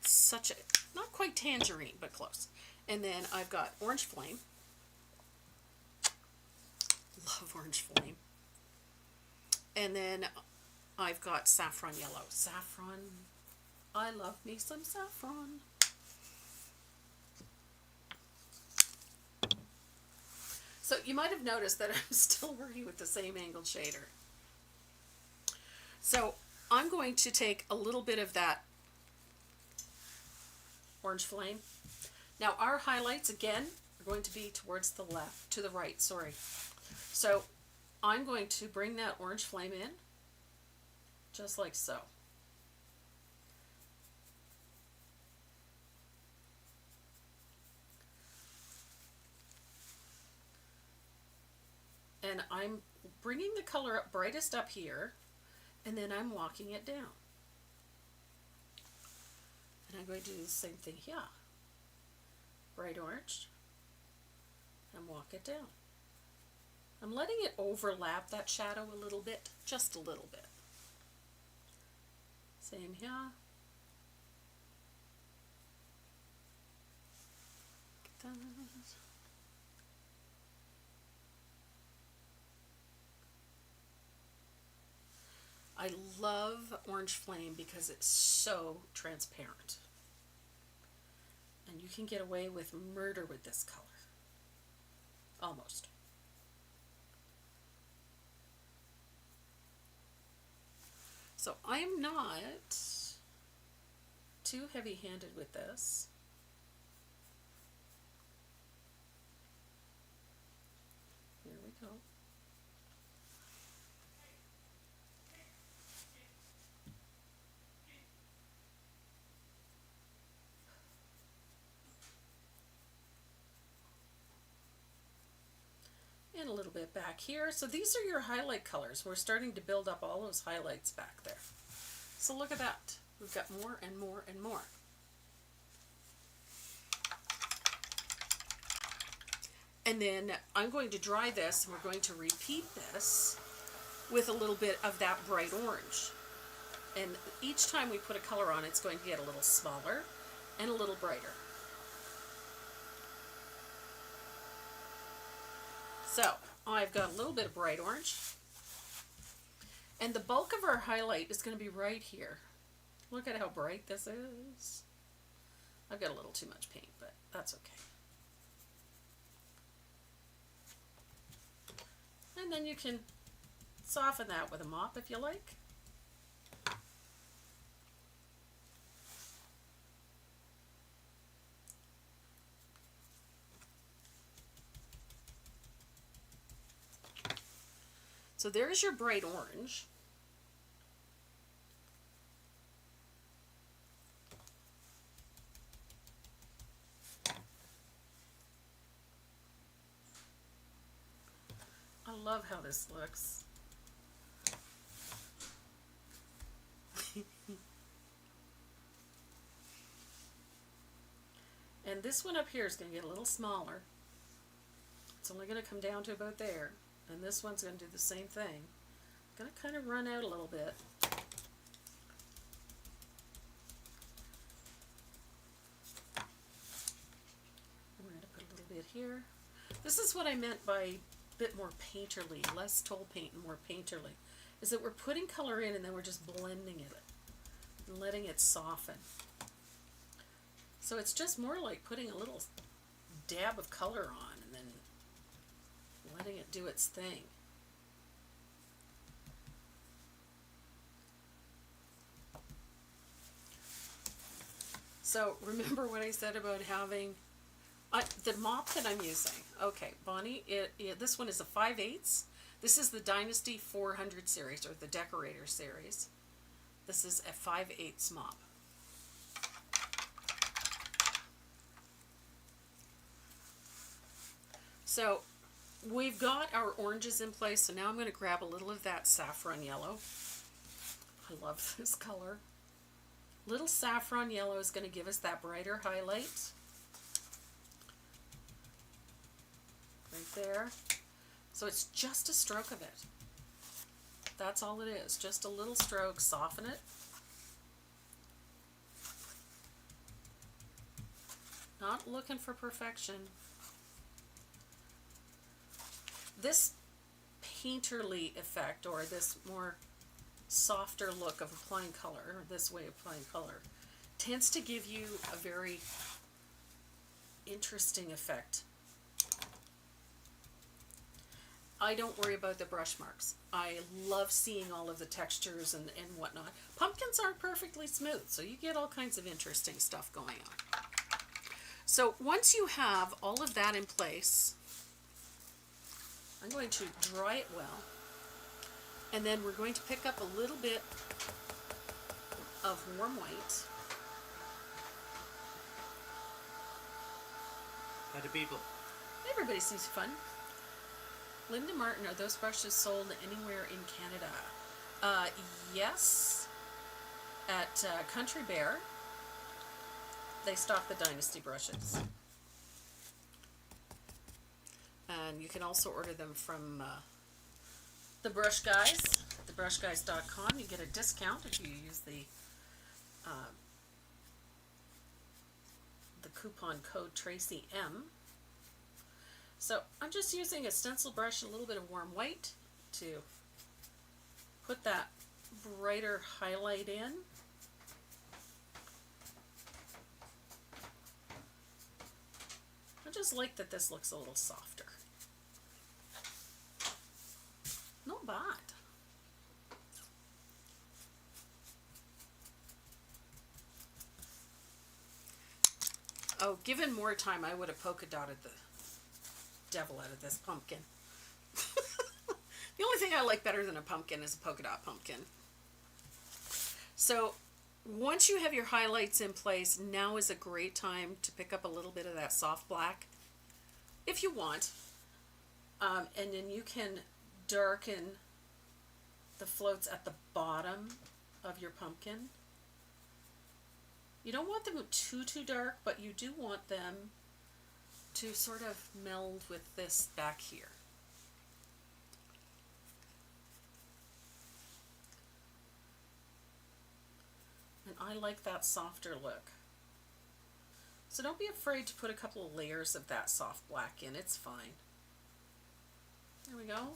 Such a, not quite tangerine, but close. And then I've got orange flame. Love orange flame. And then I've got saffron yellow. Saffron. I love me some saffron. So you might have noticed that I'm still working with the same angled shader. So I'm going to take a little bit of that orange flame. Now our highlights again are going to be towards the left, to the right, sorry. So I'm going to bring that orange flame in, just like so. And I'm bringing the color up brightest up here, and then I'm walking it down. And I'm going to do the same thing here. Bright orange, and walk it down. I'm letting it overlap that shadow a little bit, just a little bit. Same here. That. I love orange flame because it's so transparent. And you can get away with murder with this color. Almost. So I'm not too heavy-handed with this. Here we go. And a little bit back here. So these are your highlight colors. We're starting to build up all those highlights back there. So look at that. We've got more and more and more. And then I'm going to dry this, and we're going to repeat this with a little bit of that bright orange. And each time we put a color on, it's going to get a little smaller and a little brighter. So I've got a little bit of bright orange, and the bulk of our highlight is going to be right here. Look at how bright this is. I've got a little too much paint, but that's okay. And then you can soften that with a mop if you like. So there's your bright orange. I love how this looks. And this one up here is going to get a little smaller. It's only going to come down to about there. And this one's going to do the same thing. Going to kind of run out a little bit. I'm going to put a little bit here. This is what I meant by a bit more painterly, less Toll Paint and more painterly, is that we're putting color in and then we're just blending it and letting it soften. So it's just more like putting a little dab of color on and then letting it do its thing. So remember what I said about having the mop that I'm using. Okay, Bonnie, this one is a 5/8. This is the Dynasty 400 series, or the Decorator series. This is a 5/8 mop. So we've got our oranges in place, so now I'm going to grab a little of that saffron yellow. I love this color. Little saffron yellow is going to give us that brighter highlight. Right there. So it's just a stroke of it. That's all it is. Just a little stroke, soften it. Not looking for perfection. This painterly effect, or this more softer look of applying color, or this way of applying color, tends to give you a very interesting effect. I don't worry about the brush marks. I love seeing all of the textures and whatnot. Pumpkins aren't perfectly smooth, so you get all kinds of interesting stuff going on. So once you have all of that in place, I'm going to dry it well, and then we're going to pick up a little bit of warm white. How do people? Everybody seems fun. Linda Martin, are those brushes sold anywhere in Canada? Yes. At Country Bear, they stock the Dynasty brushes. And you can also order them from the Brush Guys, thebrushguys.com. You get a discount if you use the coupon code Tracy M. So I'm just using a stencil brush, a little bit of warm white to put that brighter highlight in. I just like that this looks a little softer. Not bad. Oh, given more time, I would have polka dotted the devil out of this pumpkin. The only thing I like better than a pumpkin is a polka dot pumpkin. So once you have your highlights in place, now is a great time to pick up a little bit of that soft black if you want, and then you can darken the floats at the bottom of your pumpkin. You don't want them too dark, but you do want them to sort of meld with this back here. And I like that softer look. So don't be afraid to put a couple of layers of that soft black in. It's fine. There we go.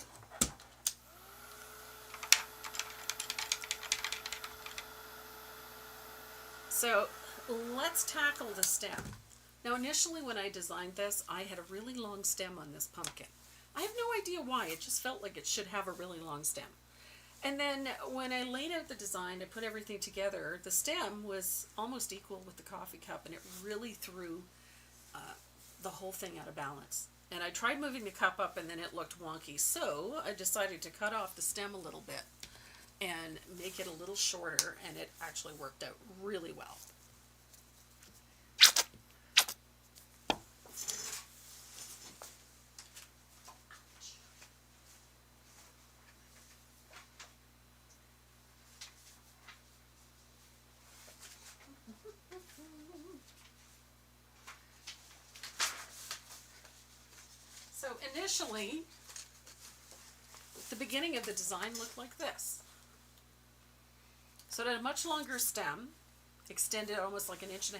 So let's tackle the stem. Now initially when I designed this, I had a really long stem on this pumpkin. I have no idea why, it just felt like it should have a really long stem. And then when I laid out the design, I put everything together, the stem was almost equal with the coffee cup, and it really threw the whole thing out of balance. And I tried moving the cup up and then it looked wonky, so I decided to cut off the stem a little bit and make it a little shorter, and it actually worked out really well. So initially, the beginning of the design looked like this. So it had a much longer stem, extended almost like 1.5 inches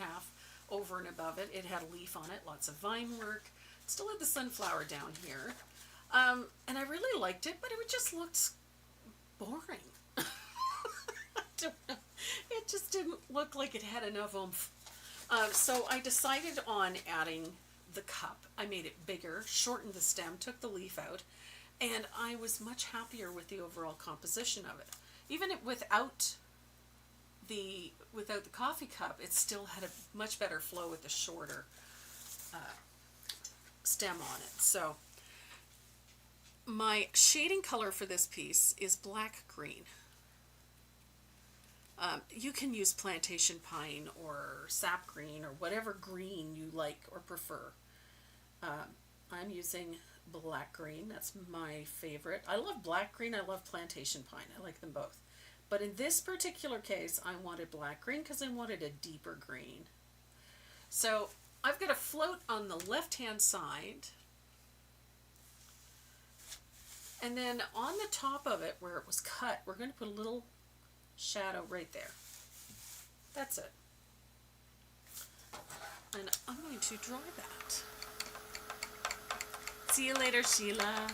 over and above it. It had a leaf on it, lots of vine work. Still had the sunflower down here. And I really liked it, but it just looked boring. I don't know. It just didn't look like it had enough oomph. So I decided on adding the cup. I made it bigger, shortened the stem, took the leaf out, and I was much happier with the overall composition of it. Even without the coffee cup, it still had a much better flow with the shorter stem on it. So my shading color for this piece is black green. You can use plantation pine or sap green or whatever green you like or prefer. I'm using black green. That's my favorite. I love black green. I love plantation pine. I like them both. But in this particular case, I wanted black green because I wanted a deeper green. So I've got a float on the left-hand side. And then on the top of it where it was cut, we're going to put a little shadow right there. That's it. And I'm going to draw that. See you later, Sheila.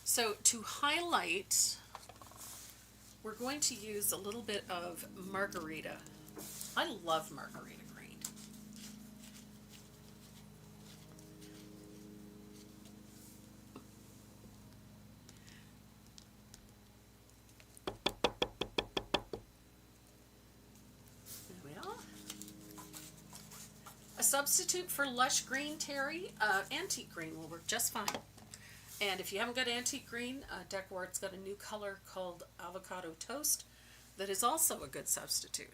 So to highlight, we're going to use a little bit of margarita. I love margarita green. There we are. A substitute for lush green, Terry, antique green will work just fine. And if you haven't got antique green, Decorart's got a new color called Avocado Toast that is also a good substitute.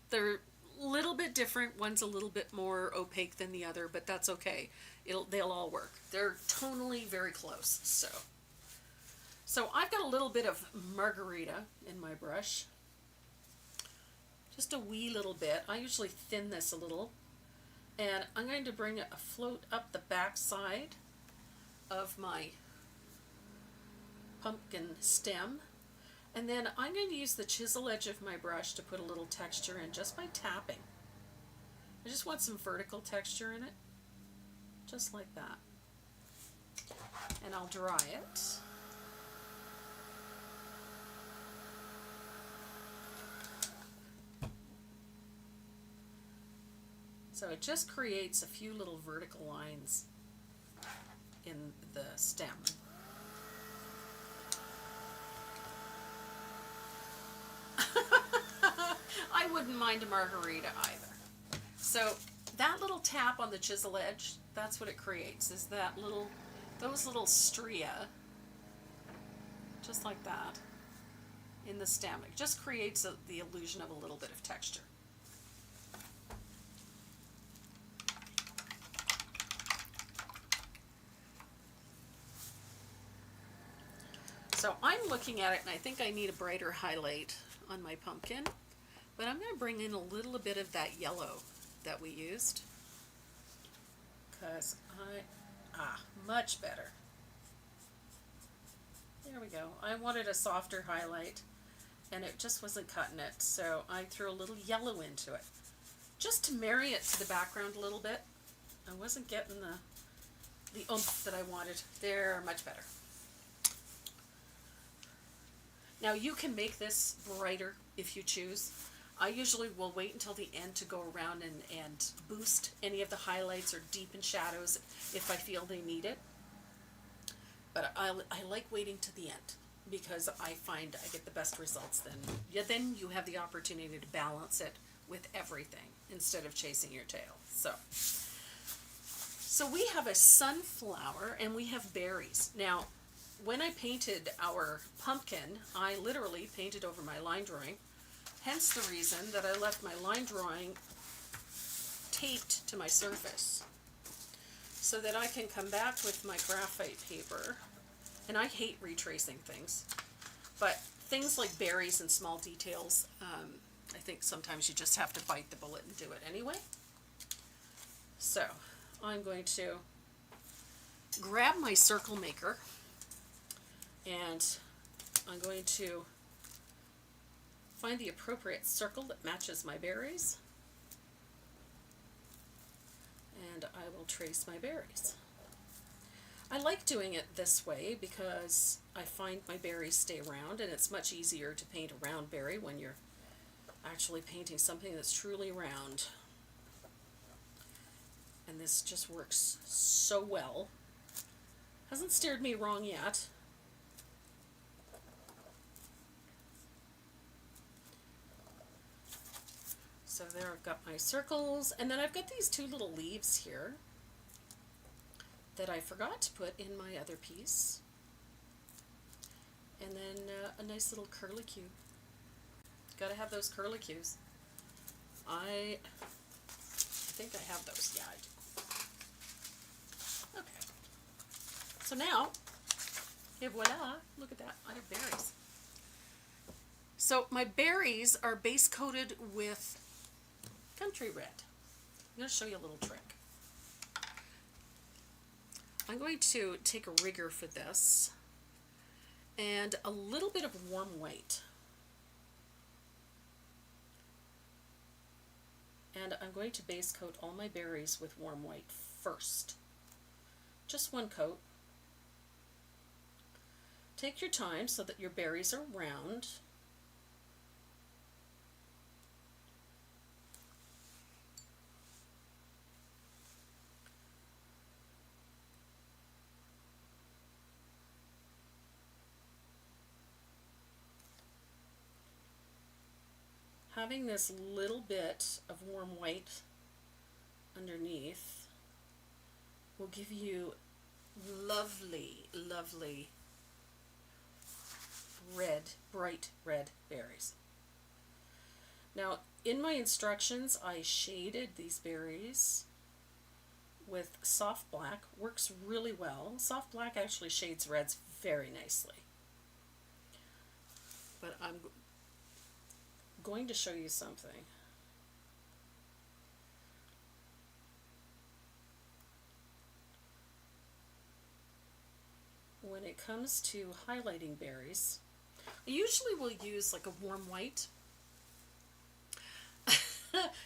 They're a little bit different. One's a little bit more opaque than the other, but that's okay. They'll all work. They're tonally very close. So I've got a little bit of margarita in my brush. Just a wee little bit. I usually thin this a little. And I'm going to bring a float up the back side of my pumpkin stem, and then I'm going to use the chisel edge of my brush to put a little texture in just by tapping. I just want some vertical texture in it, just like that, and I'll dry it. So it just creates a few little vertical lines in the stem. I wouldn't mind a margarita either. So that little tap on the chisel edge, that's what it creates, is those little stria, just like that, in the stem. It just creates the illusion of a little bit of texture. So I'm looking at it and I think I need a brighter highlight on my pumpkin, but I'm going to bring in a little bit of that yellow that we used, because much better. There we go. I wanted a softer highlight and it just wasn't cutting it, so I threw a little yellow into it just to marry it to the background a little bit. I wasn't getting the oomph that I wanted. There, much better. Now you can make this brighter if you choose. I usually will wait until the end to go around and boost any of the highlights or deepen shadows if I feel they need it. But I like waiting to the end because I find I get the best results then. Yeah, then you have the opportunity to balance it with everything instead of chasing your tail. So we have a sunflower and we have berries. Now, when I painted our pumpkin, I literally painted over my line drawing, hence the reason that I left my line drawing taped to my surface so that I can come back with my graphite paper. And I hate retracing things, but things like berries and small details, I think sometimes you just have to bite the bullet and do it anyway. So I'm going to grab my circle maker and I'm going to find the appropriate circle that matches my berries, and I will trace my berries. I like doing it this way because I find my berries stay round, and it's much easier to paint a round berry when you're actually painting something that's truly round. And this just works so well. Hasn't steered me wrong yet. So there I've got my circles, and then I've got these two little leaves here that I forgot to put in my other piece. And then a nice little curlicue. Gotta have those curlicues. I think I have those. Yeah, I do. Okay. So now Et voila, look at that, I have berries. So my berries are base coated with country red. I'm going to show you a little trick. I'm going to take a rigger for this and a little bit of warm white. And I'm going to base coat all my berries with warm white first. Just one coat. Take your time so that your berries are round. Having this little bit of warm white underneath will give you lovely, lovely red, bright red berries. Now, in my instructions, I shaded these berries with soft black. Works really well. Soft black actually shades reds very nicely. But I'm going to show you something. When it comes to highlighting berries, I usually will use like a warm white.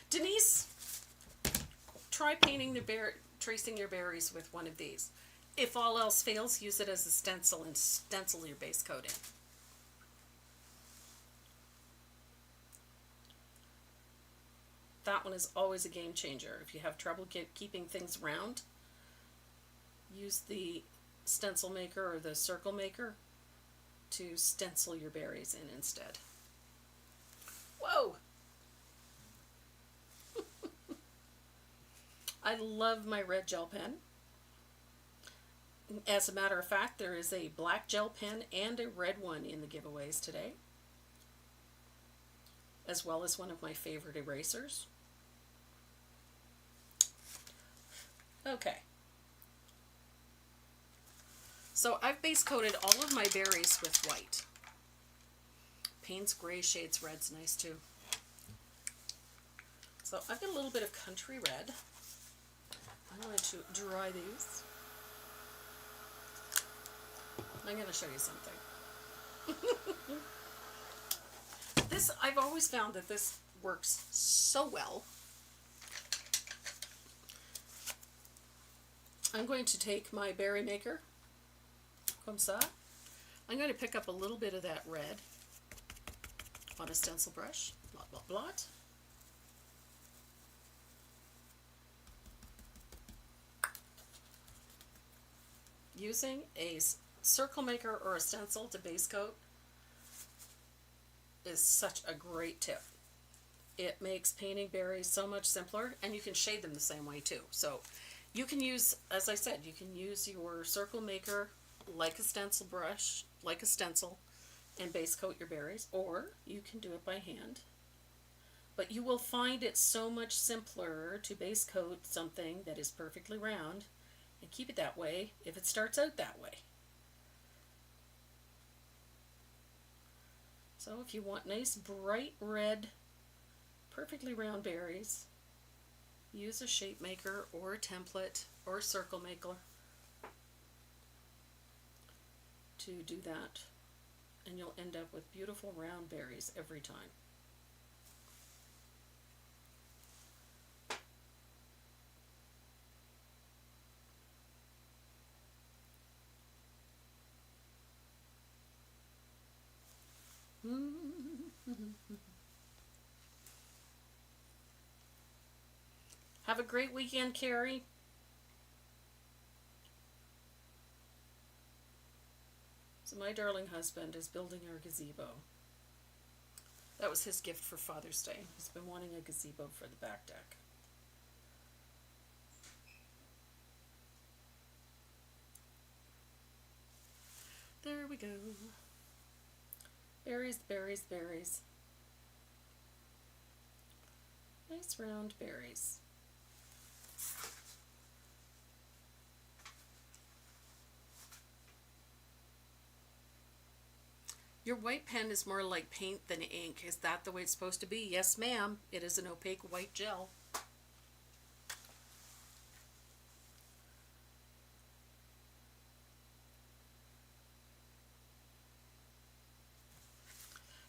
Denise, try painting tracing your berries with one of these. If all else fails, use it as a stencil and stencil your base coat in. That one is always a game changer. If you have trouble keeping things round, use the stencil maker or the circle maker to stencil your berries in instead. Whoa! I love my red gel pen. As a matter of fact, there is a black gel pen and a red one in the giveaways today, as well as one of my favorite erasers. Okay. So I've base coated all of my berries with white. Payne's Gray shades red's nice too. So I've got a little bit of country red. I'm going to dry these. I'm going to show you something. I've always found that this works so well. I'm going to take my berry maker, comme ça. I'm going to pick up a little bit of that red on a stencil brush, blot, blot, blot. Using a circle maker or a stencil to base coat is such a great tip. It makes painting berries so much simpler, and you can shade them the same way too. So you can use, as I said, you can use your circle maker like a stencil brush, like a stencil, and base coat your berries, or you can do it by hand. But you will find it so much simpler to base coat something that is perfectly round and keep it that way if it starts out that way. So if you want nice bright red, perfectly round berries, use a shape maker or a template or a circle maker to do that, and you'll end up with beautiful round berries every time. Have a great weekend, Carrie. So my darling husband is building our gazebo. That was his gift for Father's Day. He's been wanting a gazebo for the back deck. There we go. Berries, berries, berries. Nice round berries. Your white pen is more like paint than ink. Is that the way it's supposed to be? Yes, ma'am. It is an opaque white gel.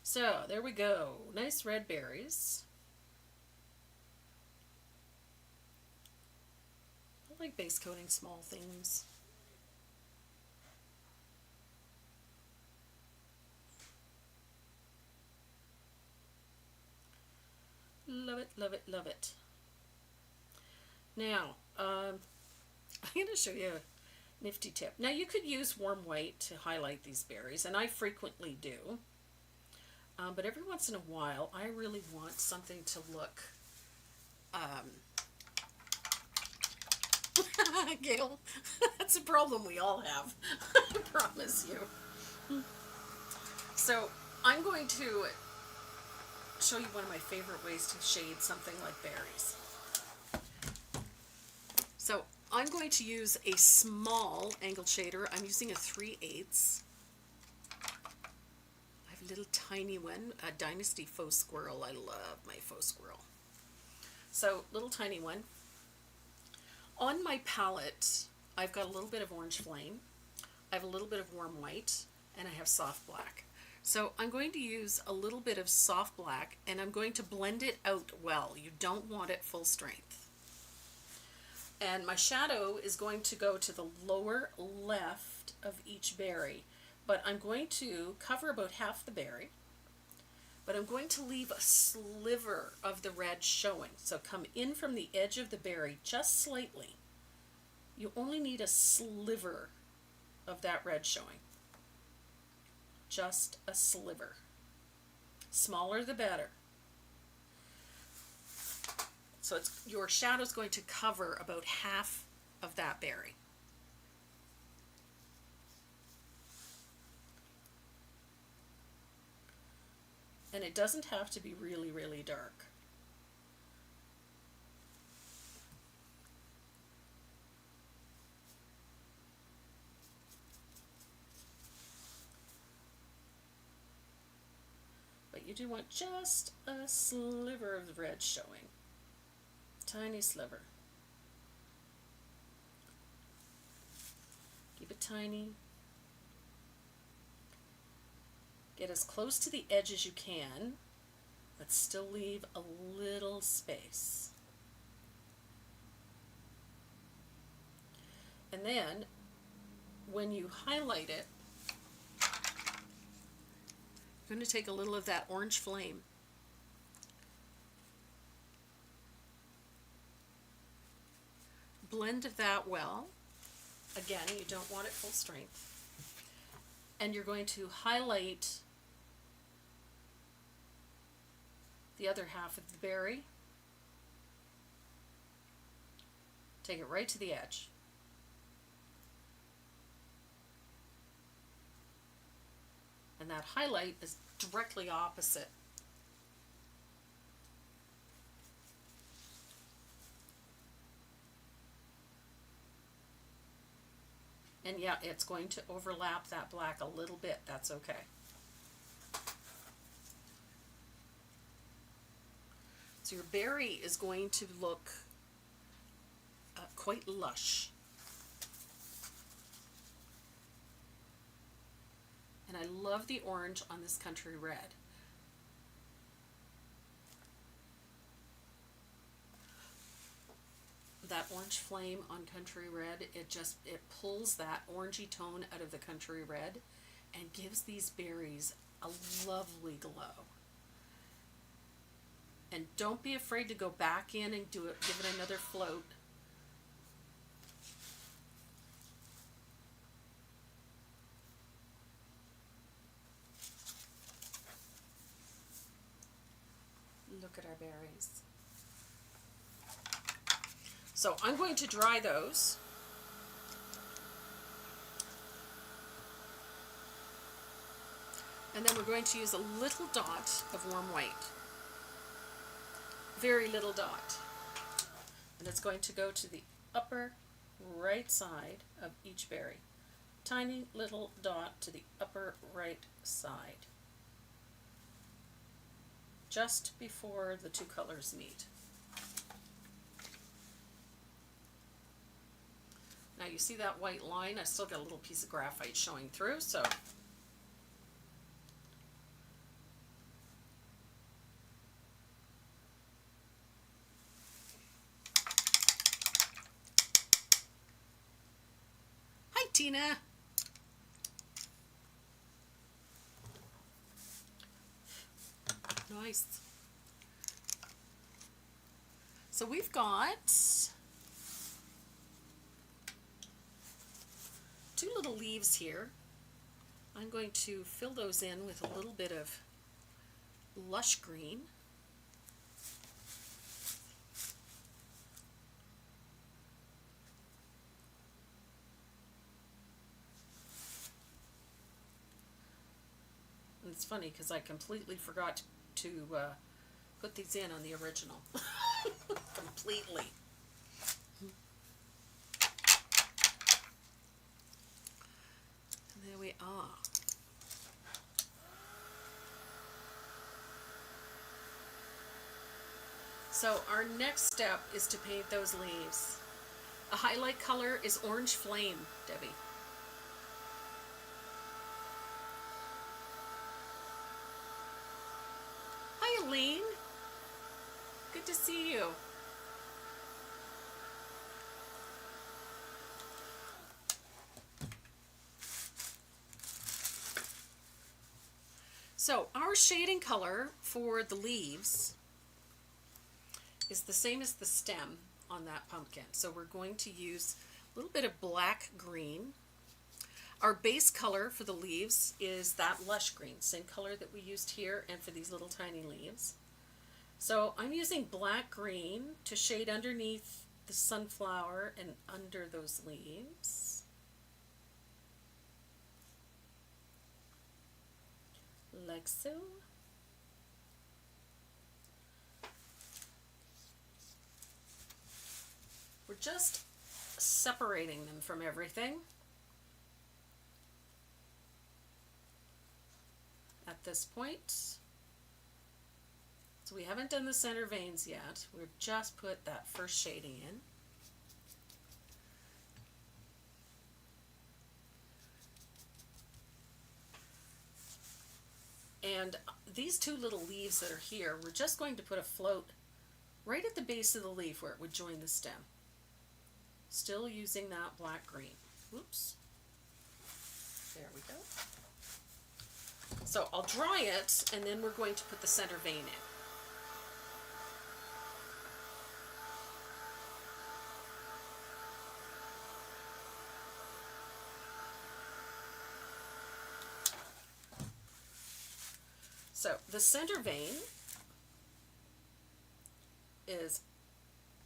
So, there we go. Nice red berries. I like base coating small things. Love it, love it, love it. Now, I'm going to show you a nifty tip. Now, you could use warm white to highlight these berries, and I frequently do. But every once in a while, I really want something to look... Gail, that's a problem we all have. I promise you. So, I'm going to show you one of my favorite ways to shade something like berries. So I'm going to use a small angled shader. I'm using a 3/8. I have a little tiny one, a Dynasty Faux Squirrel. I love my faux squirrel. So little tiny one. On my palette, I've got a little bit of orange flame. I have a little bit of warm white, and I have soft black. So I'm going to use a little bit of soft black, and I'm going to blend it out well. You don't want it full strength. And my shadow is going to go to the lower left of each berry, but I'm going to cover about half the berry, but I'm going to leave a sliver of the red showing. So come in from the edge of the berry just slightly. You only need a sliver of that red showing. Just a sliver. Smaller the better. So your shadow is going to cover about half of that berry. And it doesn't have to be really, really dark. But you do want just a sliver of the red showing. Tiny sliver. Keep it tiny. Get as close to the edge as you can, but still leave a little space. And then, when you highlight it, you're going to take a little of that orange flame. Blend that well. Again, you don't want it full strength. And you're going to highlight the other half of the berry. Take it right to the edge. And that highlight is directly opposite. And yeah, it's going to overlap that black a little bit. That's okay. So your berry is going to look quite lush. And I love the orange on this country red. That orange flame on country red, it pulls that orangey tone out of the country red and gives these berries a lovely glow. And don't be afraid to go back in and give it another float. Look at our berries. So I'm going to dry those. And then we're going to use a little dot of warm white. Very little dot. And it's going to go to the upper right side of each berry. tiny little dot to the upper right side, just before the two colors meet. Now you see that white line? I still got a little piece of graphite showing through, so hi Tina! Nice. So we've got two little leaves here. I'm going to fill those in with a little bit of lush green. And it's funny because I completely forgot to put these in on the original. Completely. And there we are. So our next step is to paint those leaves. A highlight color is Orange Flame, Debbie. Hi, Aline. Good to see you. So our shading color for the leaves is the same as the stem on that pumpkin. So we're going to use a little bit of black green. Our base color for the leaves is that lush green, same color that we used here and for these little tiny leaves. So I'm using black green to shade underneath the sunflower and under those leaves. Like so. We're just separating them from everything at this point. So we haven't done the center veins yet. We've just put that first shading in. And these two little leaves that are here, we're just going to put a float right at the base of the leaf where it would join the stem. Still using that black green. Whoops. There we go. So I'll dry it and then we're going to put the center vein in. So the center vein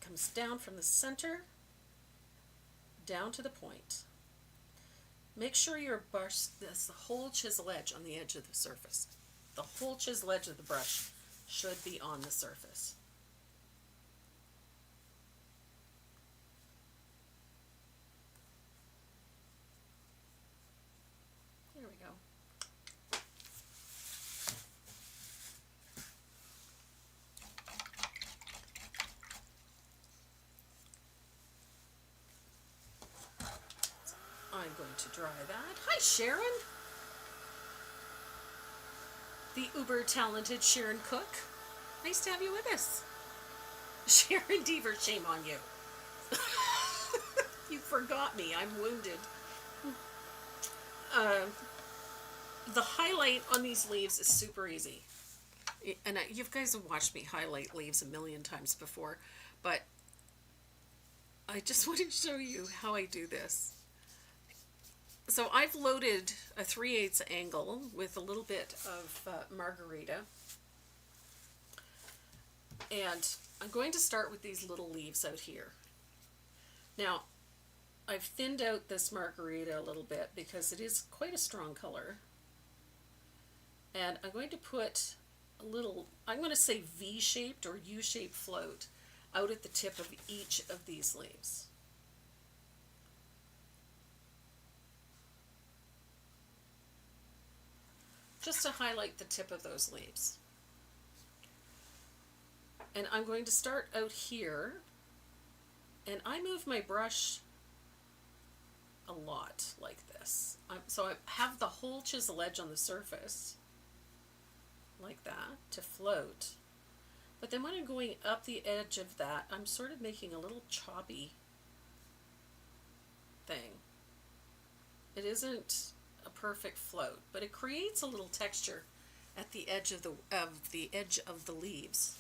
comes down from the center down to the point. Make sure your brush, that's the whole chisel edge on the edge of the surface. The whole chisel edge of the brush should be on the surface. There we go. I'm going to dry that. Hi, Sharon. The uber talented Sharon Cook. Nice to have you with us. Sharon Deaver, shame on you. You forgot me. I'm wounded. The highlight on these leaves is super easy. And you guys have watched me highlight leaves a million times before, but I just want to show you how I do this. So I've loaded a 3/8 angle with a little bit of margarita. And I'm going to start with these little leaves out here. Now, I've thinned out this margarita a little bit because it is quite a strong color. And I'm going to put a little, I'm going to say V-shaped or U-shaped float out at the tip of each of these leaves. just to highlight the tip of those leaves. And I'm going to start out here, and I move my brush a lot like this. So I have the whole chisel edge on the surface like that to float. But then when I'm going up the edge of that, I'm sort of making a little choppy thing. It isn't a perfect float, but it creates a little texture at the edge of the leaves.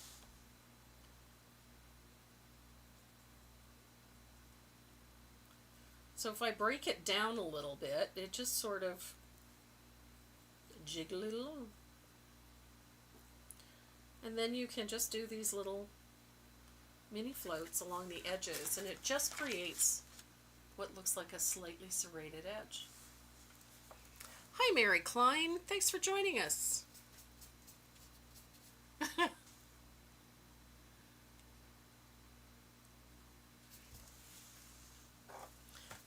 So if I break it down a little bit, it just sort of jiggle it along. And then you can just do these little mini floats along the edges, and it just creates what looks like a slightly serrated edge. Hi, Mary Klein. Thanks for joining us.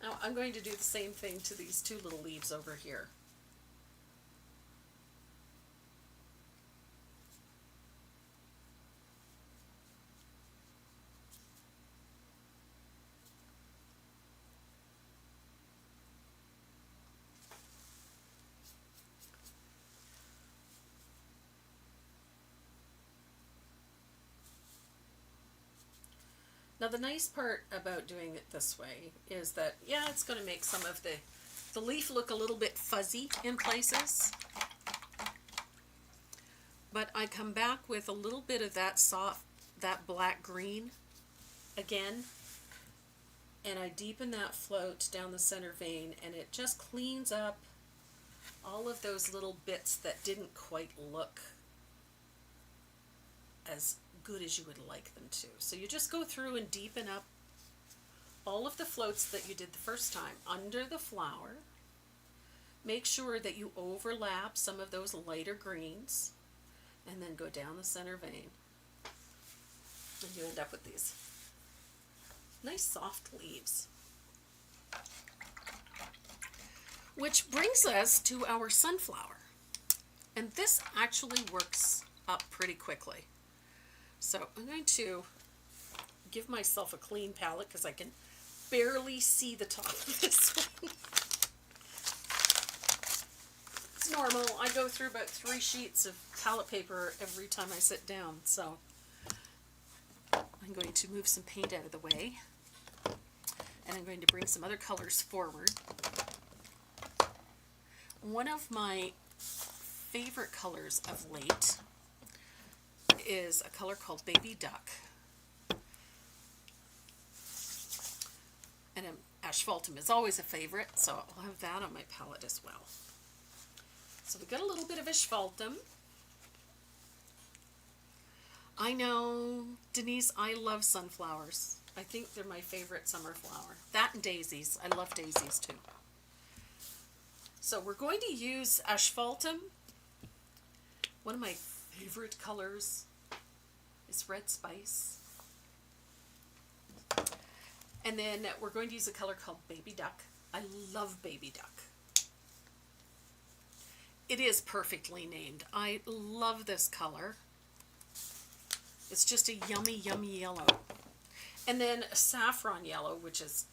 Now I'm going to do the same thing to these two little leaves over here. Now the nice part about doing it this way is that, yeah, it's going to make some of the leaf look a little bit fuzzy in places. But I come back with a little bit of that that black green again, and I deepen that float down the center vein, and it just cleans up all of those little bits that didn't quite look as good as you would like them to. So you just go through and deepen up all of the floats that you did the first time under the flower. Make sure that you overlap some of those lighter greens, and then go down the center vein, and you end up with these nice soft leaves. Which brings us to our sunflower, and this actually works up pretty quickly. So I'm going to give myself a clean palette because I can barely see the top of this one. It's normal. I go through about 3 sheets of palette paper every time I sit down. So I'm going to move some paint out of the way, and I'm going to bring some other colors forward. One of my favorite colors of late is a color called Baby Duck. And asphaltum is always a favorite, so I'll have that on my palette as well. So we got a little bit of asphaltum. I know, Denise, I love sunflowers. I think they're my favorite summer flower. That and daisies. I love daisies too. So we're going to use asphaltum. One of my favorite colors is red spice. And then we're going to use a color called Baby Duck. I love Baby Duck. It is perfectly named. I love this color. It's just a yummy, yummy yellow. And then saffron yellow, which is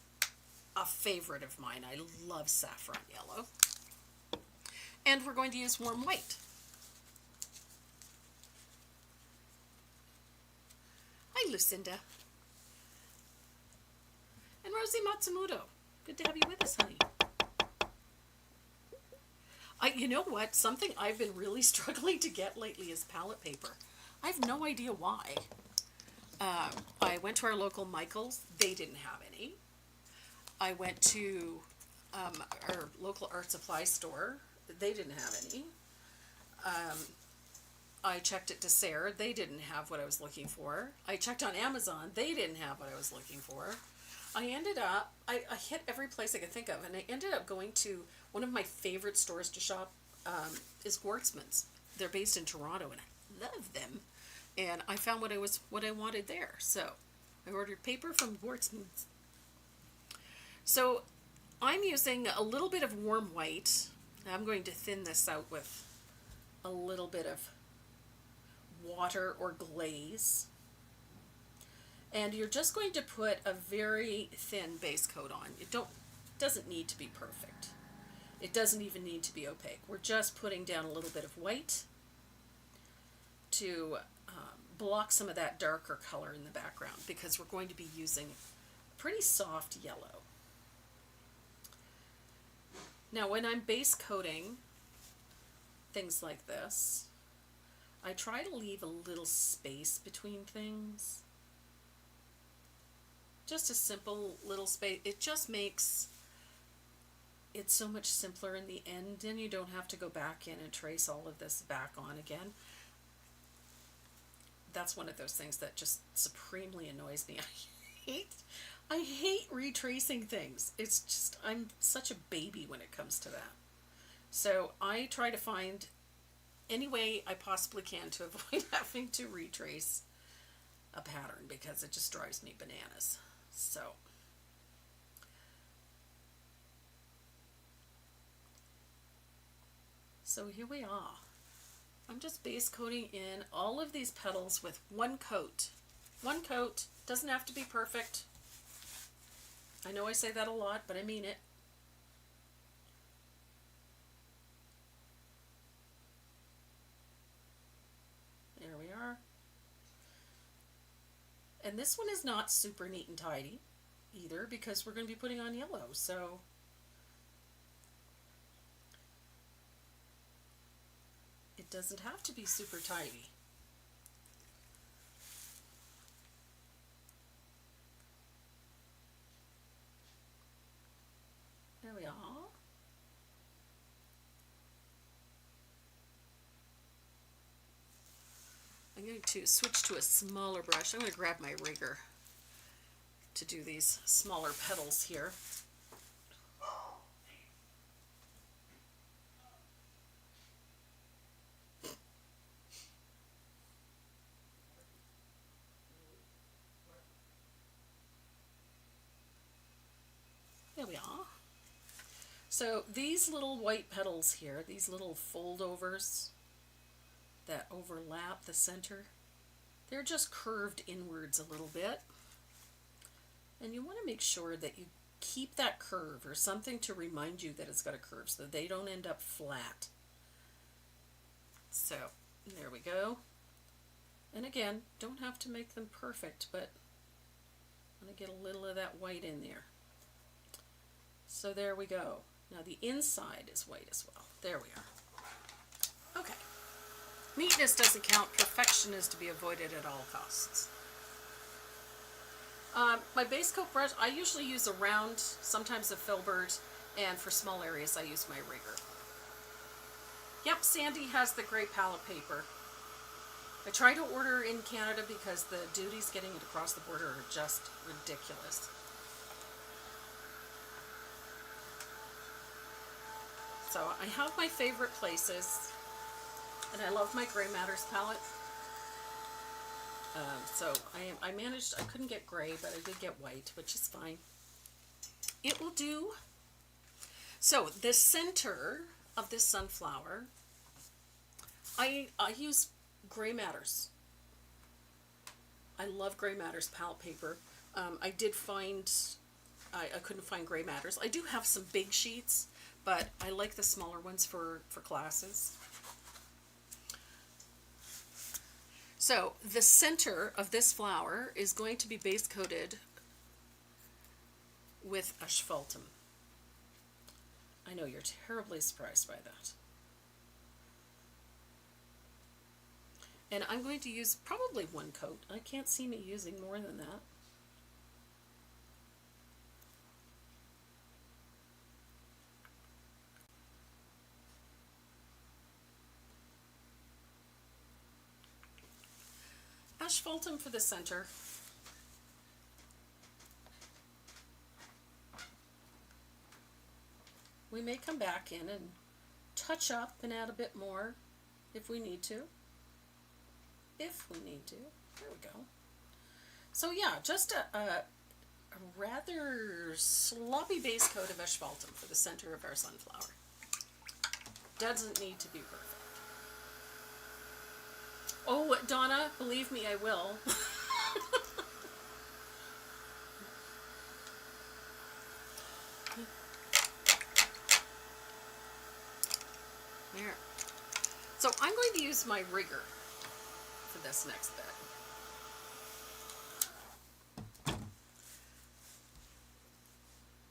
a favorite of mine. I love saffron yellow. And we're going to use warm white. Hi, Lucinda. And Rosie Matsumoto. Good to have you with us, honey. You know what? Something I've been really struggling to get lately is palette paper. I have no idea why. I went to our local Michael's. They didn't have any. I went to our local art supply store. They didn't have any. I checked at Dessert. They didn't have what I was looking for. I checked on Amazon. They didn't have what I was looking for. I ended up, I hit every place I could think of, and I ended up going to one of my favorite stores to shop is Gwartzman's. They're based in Toronto, and I love them. And I found what I wanted there. So I ordered paper from Gwartzman's. So I'm using a little bit of warm white. I'm going to thin this out with a little bit of water or glaze. And you're just going to put a very thin base coat on. Doesn't need to be perfect. It doesn't even need to be opaque. We're just putting down a little bit of white to block some of that darker color in the background, because we're going to be using a pretty soft yellow. Now when I'm base coating things like this, I try to leave a little space between things. Just a simple little space. It just makes it so much simpler in the end, and you don't have to go back in and trace all of this back on again. That's one of those things that just supremely annoys me. I hate retracing things. It's just, I'm such a baby when it comes to that. So I try to find any way I possibly can to avoid having to retrace a pattern, because it just drives me bananas. So here we are. I'm just base coating in all of these petals with one coat. One coat. Doesn't have to be perfect. I know I say that a lot, but I mean it. There we are. And this one is not super neat and tidy either, because we're going to be putting on yellow, so it doesn't have to be super tidy. There we are. I'm going to switch to a smaller brush. I'm going to grab my rigger to do these smaller petals here. There we are. So these little white petals here, these little foldovers that overlap the center, they're just curved inwards a little bit. And you want to make sure that you keep that curve, or something to remind you that it's got a curve, so they don't end up flat. So there we go. And again, don't have to make them perfect, but I'm going to get a little of that white in there. So there we go. Now the inside is white as well. There we are. Okay. Neatness doesn't count. Perfection is to be avoided at all costs. My base coat brush, I usually use a round, sometimes a filbert, and for small areas I use my rigger. Yep, Sandy has the great palette paper. I try to order in Canada because the duties getting it across the border are just ridiculous. So I have my favorite places, and I love my Gray Matters palette. So I managed, I couldn't get gray, but I did get white, which is fine. It will do. So the center of this sunflower, I use Gray Matters. I love Gray Matters palette paper. I did find, I couldn't find Gray Matters. I do have some big sheets, but I like the smaller ones for classes. So the center of this flower is going to be base coated with asphaltum. I know you're terribly surprised by that. And I'm going to use probably one coat. I can't see me using more than that. Asphaltum for the center. We may come back in and touch up and add a bit more if we need to. If we need to. There we go. So yeah, just a rather sloppy base coat of asphaltum for the center of our sunflower. Doesn't need to be perfect. Oh, Donna, believe me, I will. There. So I'm going to use my rigger for this next bit.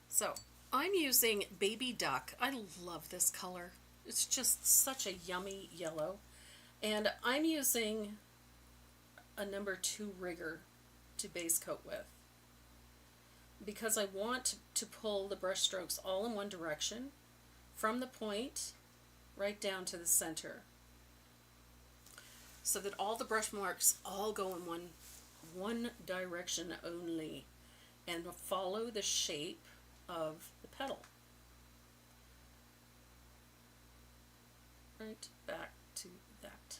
So I'm using Baby Duck. I love this color. It's just such a yummy yellow. And I'm using a number 2 rigger to base coat with, because I want to pull the brush strokes all in one direction from the point right down to the center, so that all the brush marks all go in one direction only and follow the shape of the petal. Right back to that.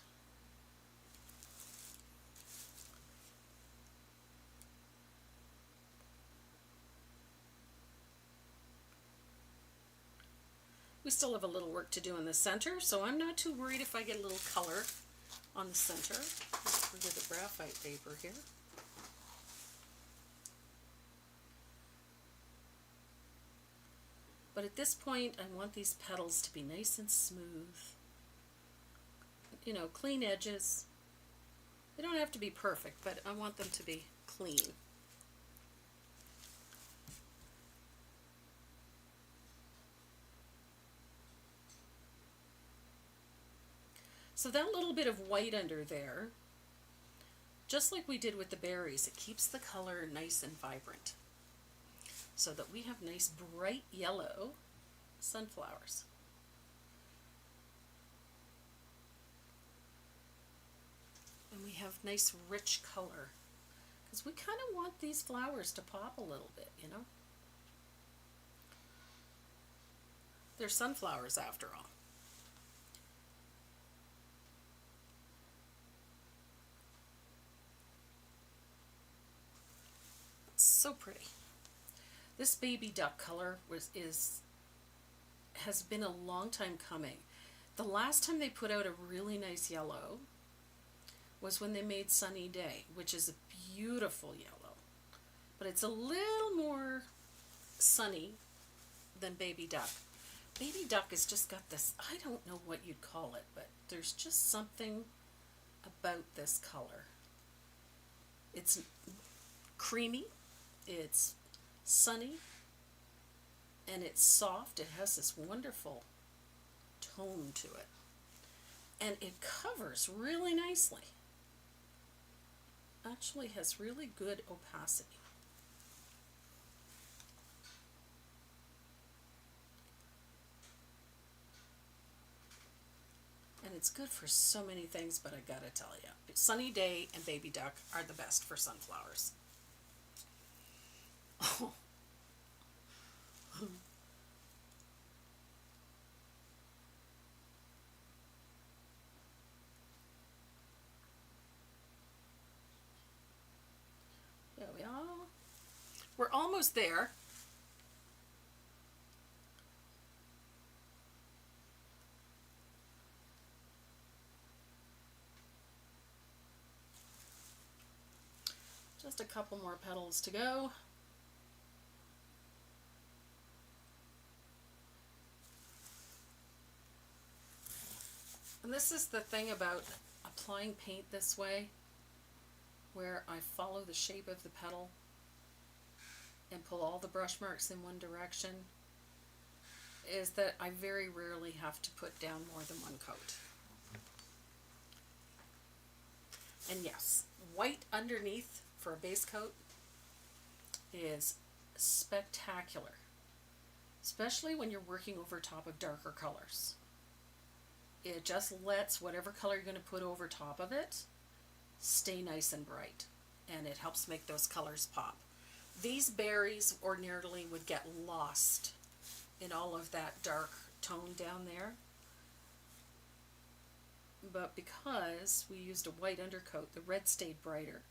We still have a little work to do in the center, so I'm not too worried if I get a little color on the center. Let's look at the graphite paper here. But at this point, I want these petals to be nice and smooth. You know, clean edges. They don't have to be perfect, but I want them to be clean. So that little bit of white under there, just like we did with the berries, it keeps the color nice and vibrant, so that we have nice bright yellow sunflowers. And we have nice rich color, because we kind of want these flowers to pop a little bit, you know. They're sunflowers after all. So pretty. This Baby Duck color has been a long time coming. The last time they put out a really nice yellow was when they made Sunny Day, which is a beautiful yellow, but it's a little more sunny than Baby Duck. Baby Duck has just got this, I don't know what you'd call it, but there's just something about this color. It's creamy, it's sunny, and it's soft. It has this wonderful tone to it, and it covers really nicely. Actually has really good opacity. And it's good for so many things, but I gotta tell you, Sunny Day and Baby Duck are the best for sunflowers. Oh. There we are. We're almost there. Just a couple more petals to go. And this is the thing about applying paint this way, where I follow the shape of the petal and pull all the brush marks in one direction, is that I very rarely have to put down more than one coat. And yes, white underneath for a base coat is spectacular, especially when you're working over top of darker colors. It just lets whatever color you're going to put over top of it stay nice and bright, and it helps make those colors pop. These berries ordinarily would get lost in all of that dark tone down there, but because we used a white undercoat, the red stayed brighter,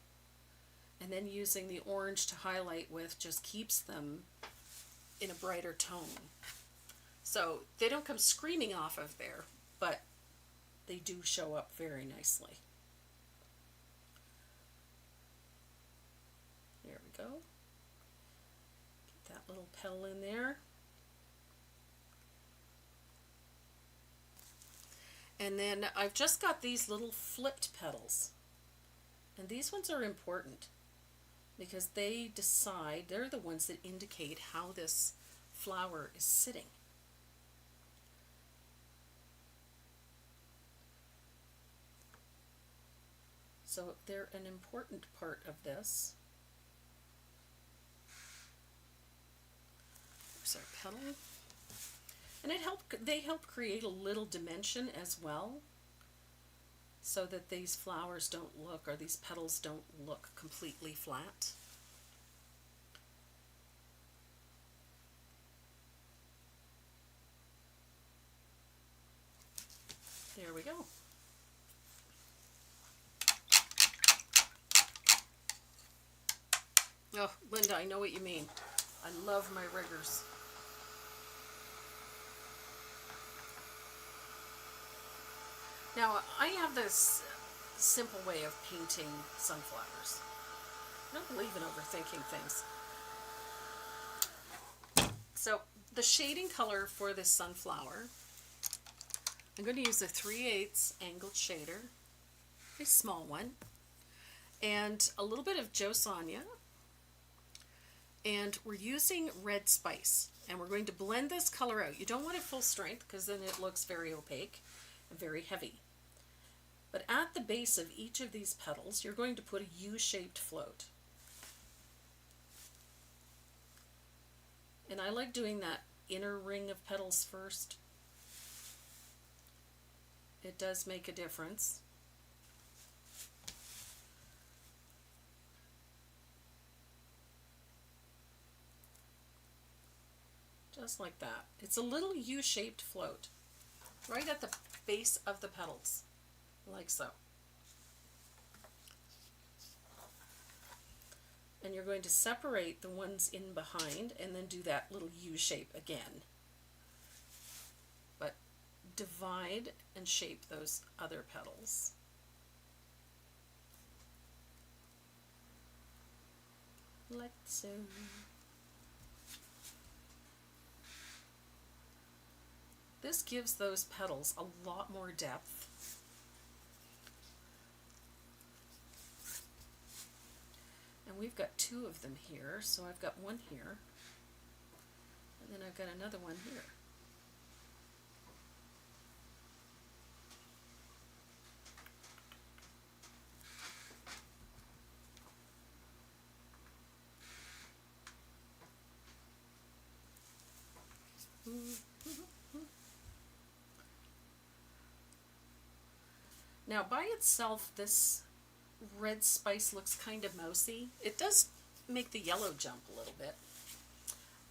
and then using the orange to highlight with just keeps them in a brighter tone. So they don't come screaming off of there, but they do show up very nicely. go. Get that little petal in there. And then I've just got these little flipped petals. And these ones are important because they're the ones that indicate how this flower is sitting. So they're an important part of this. There's our petal. And they help create a little dimension as well, so that these flowers don't look, or these petals don't look completely flat. There we go. Oh, Linda, I know what you mean. I love my riggers. Now, I have this simple way of painting sunflowers. I don't believe in overthinking things. So, the shading color for this sunflower, I'm going to use a 3/8 angled shader, a small one, and a little bit of Joe Sonia. And we're using red spice, and we're going to blend this color out. You don't want it full strength because then it looks very opaque and very heavy. But at the base of each of these petals, you're going to put a U-shaped float. And I like doing that inner ring of petals first. It does make a difference. Just like that. It's a little U-shaped float right at the base of the petals, like so. And you're going to separate the ones in behind and then do that little U shape again. But divide and shape those other petals. Like so. This gives those petals a lot more depth. And we've got two of them here, so I've got one here, and then I've got another one here. Now, by itself, this red spice looks kind of mousy. It does make the yellow jump a little bit,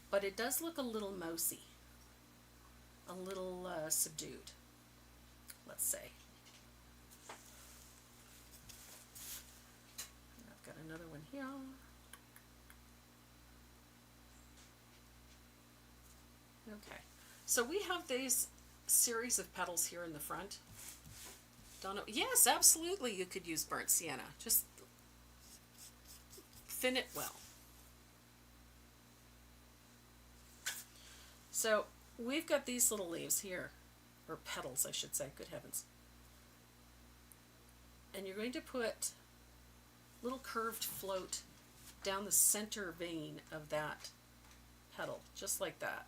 but it does look a little mousy, a little subdued, let's say. And I've got another one here. Okay, so we have these series of petals here in the front. Don't know. Yes, absolutely, you could use burnt sienna. Just thin it well. So we've got these little leaves here, or petals, I should say. Good heavens. And you're going to put a little curved float down the center vein of that petal, just like that.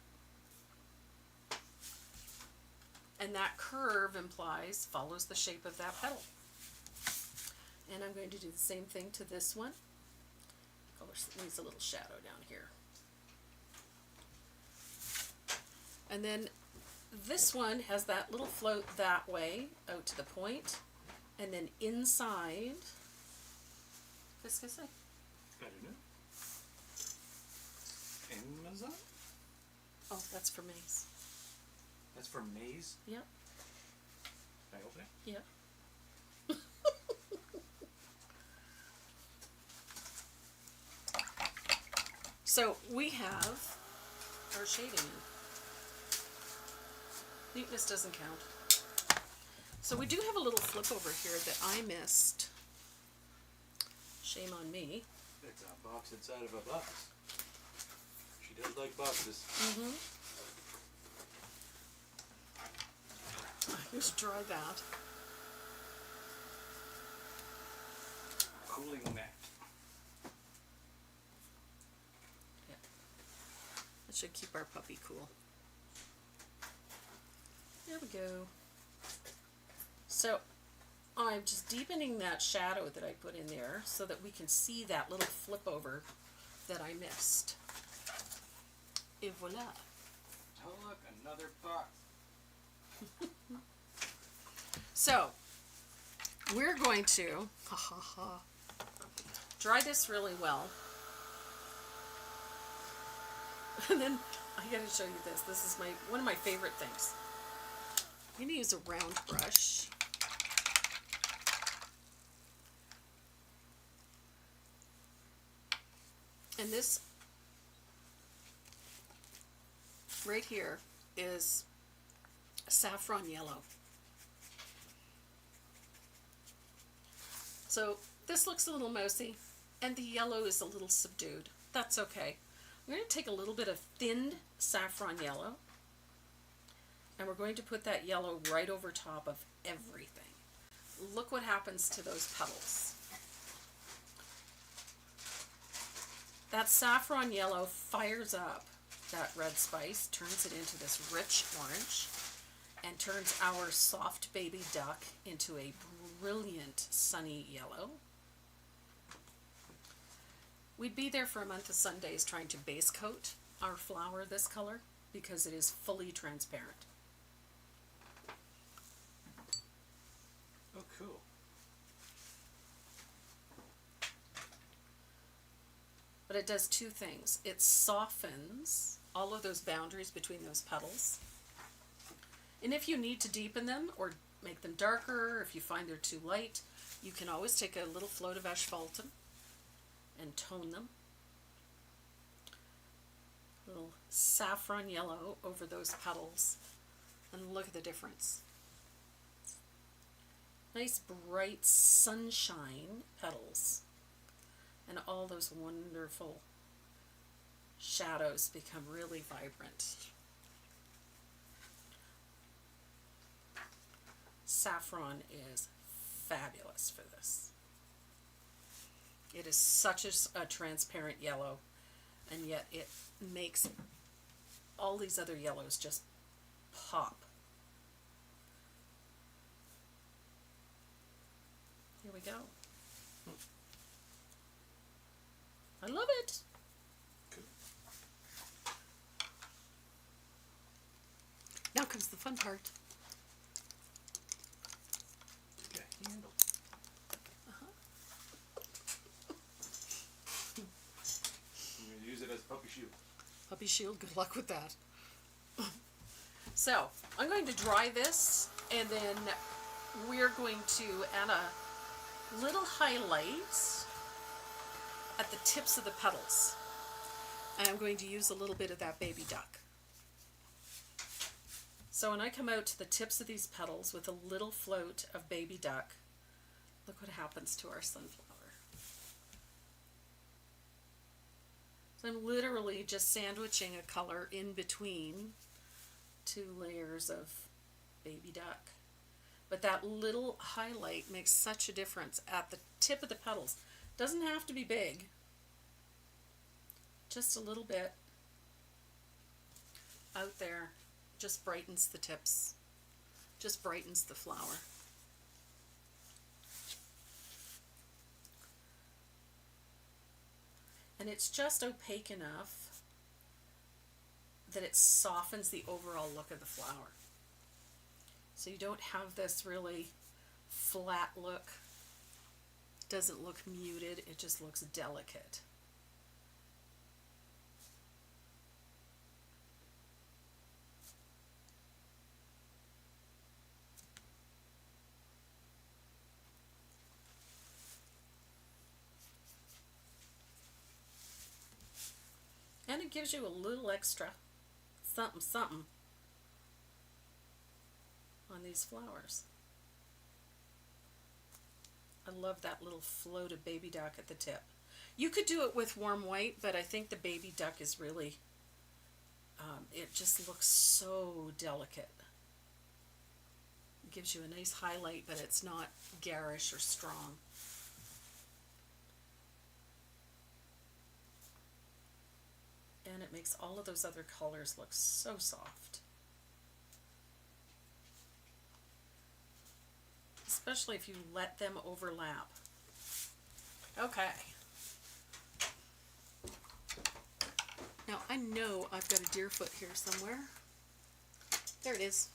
And that curve follows the shape of that petal. And I'm going to do the same thing to this one. Color needs a little shadow down here. And then this one has that little float that way out to the point, and then inside. Qu'est-ce que c'est? Amazon? Oh, that's for maize. That's for maize? Yep. Can I open it? Yep. So we have our shading. Neatness doesn't count. So we do have a little flip over here that I missed. Shame on me. It's a box inside of a box. She does like boxes. Mm-hmm. Just dry that. Cooling mat. Yeah. That should keep our puppy cool. There we go. So I'm just deepening that shadow that I put in there so that we can see that little flip over that I missed. Et voila. Oh look, another box. So we're going to dry this really well. And then I gotta show you this. This is one of my favorite things. I'm gonna use a round brush. And this right here is saffron yellow. So this looks a little mousy, and the yellow is a little subdued. That's okay. I'm going to take a little bit of thinned saffron yellow, and we're going to put that yellow right over top of everything. Look what happens to those petals. That saffron yellow fires up that red spice, turns it into this rich orange, and turns our soft baby duck into a brilliant sunny yellow. We'd be there for a month of Sundays trying to base coat our flower this color because it is fully transparent. Oh, cool. But it does two things. It softens all of those boundaries between those petals. And if you need to deepen them or make them darker, if you find they're too light, you can always take a little float of asphaltum and tone them. A little saffron yellow over those petals. And look at the difference. Nice bright sunshine petals. And all those wonderful shadows become really vibrant. Saffron is fabulous for this. It is such a transparent yellow, and yet it makes all these other yellows just pop. Here we go. I love it. Cool. Now comes the fun part. Get a handle. I'm going to use it as a puppy shield. Puppy shield, good luck with that. So, I'm going to dry this, and then we're going to add a little highlight at the tips of the petals. And I'm going to use a little bit of that baby duck. So when I come out to the tips of these petals with a little float of baby duck, look what happens to our sunflower. So I'm literally just sandwiching a color in between two layers of baby duck. But that little highlight makes such a difference at the tip of the petals. Doesn't have to be big. Just a little bit out there just brightens the tips. Just brightens the flower. And it's just opaque enough that it softens the overall look of the flower. So you don't have this really flat look. It doesn't look muted, it just looks delicate. And it gives you a little extra something something on these flowers. I love that little float of baby duck at the tip. You could do it with warm white, but I think the baby duck is really, it just looks so delicate. It gives you a nice highlight, but it's not garish or strong. And it makes all of those other colors look so soft. Especially if you let them overlap. Okay. Now I know I've got a deer foot here somewhere. There it is.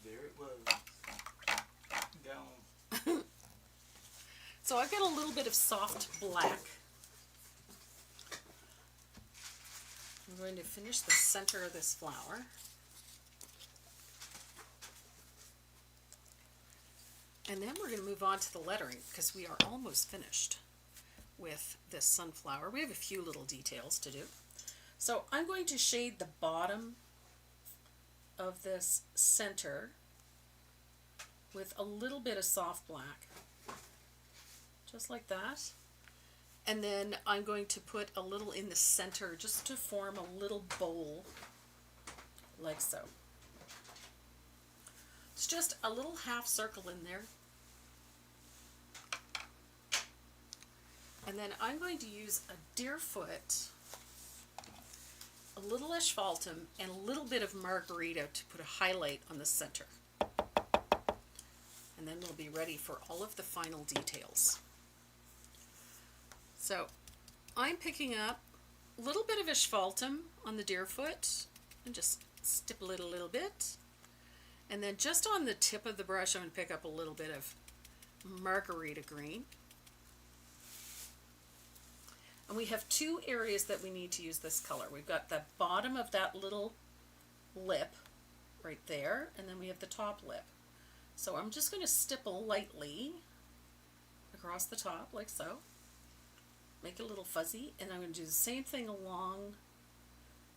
There it was. Gone. So I've got a little bit of soft black. I'm going to finish the center of this flower. And then we're going to move on to the lettering because we are almost finished with this sunflower. We have a few little details to do. So I'm going to shade the bottom of this center with a little bit of soft black. Just like that. And then I'm going to put a little in the center just to form a little bowl, like so. It's just a little half circle in there. And then I'm going to use a deer foot, a little asphaltum, and a little bit of margarita to put a highlight on the center. And then we'll be ready for all of the final details. So I'm picking up a little bit of asphaltum on the deer foot and just stipple it a little bit. And then just on the tip of the brush, I'm going to pick up a little bit of margarita green. And we have two areas that we need to use this color. We've got the bottom of that little lip right there, and then we have the top lip. So I'm just going to stipple lightly across the top, like so. Make it a little fuzzy, and I'm going to do the same thing along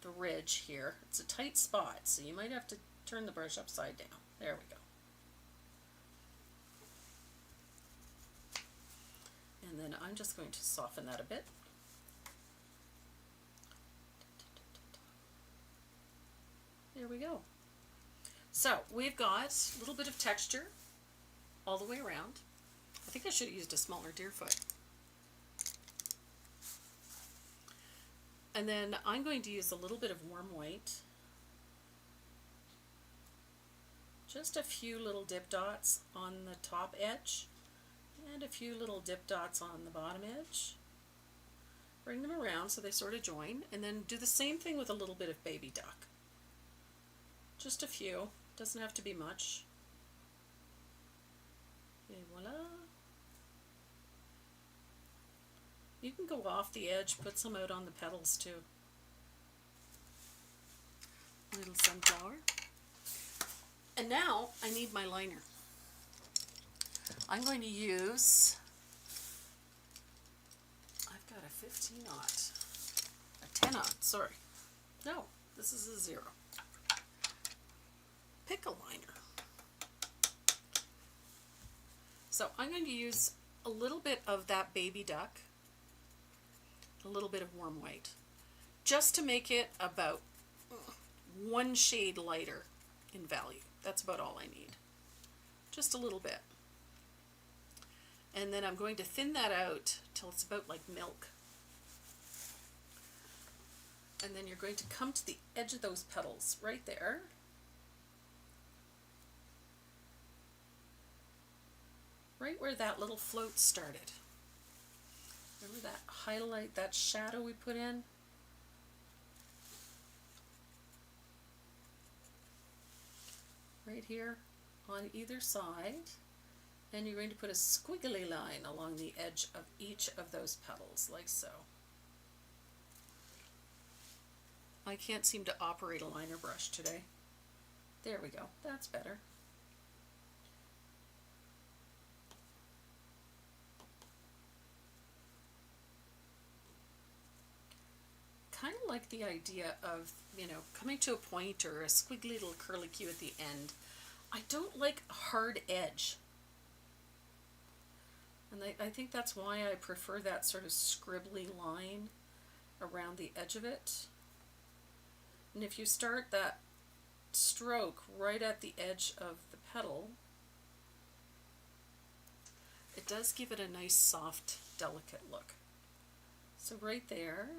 the ridge here. It's a tight spot, so you might have to turn the brush upside down. There we go. And then I'm just going to soften that a bit. There we go. So we've got a little bit of texture all the way around. I think I should have used a smaller deer foot. And then I'm going to use a little bit of warm white. Just a few little dip dots on the top edge and a few little dip dots on the bottom edge. Bring them around so they sort of join, and then do the same thing with a little bit of baby duck. Just a few, doesn't have to be much. Et voila. You can go off the edge, put some out on the petals too. Little sunflower. And now I need my liner. I'm going to use, I've got a 15-aught, a 10-aught, sorry. No, this is a 0. Pick a liner. So I'm going to use a little bit of that baby duck, a little bit of warm white, just to make it about 1 shade lighter in value. That's about all I need. Just a little bit. And then I'm going to thin that out till it's about like milk. And then you're going to come to the edge of those petals right there. Right where that little float started. Remember that highlight, that shadow we put in? Right here on either side. And you're going to put a squiggly line along the edge of each of those petals, like so. I can't seem to operate a liner brush today. There we go, that's better. Kind of like the idea of, you know, coming to a point or a squiggly little curlicue at the end. I don't like a hard edge. And I think that's why I prefer that sort of scribbly line around the edge of it. And if you start that stroke right at the edge of the petal, it does give it a nice, soft, delicate look. So right there.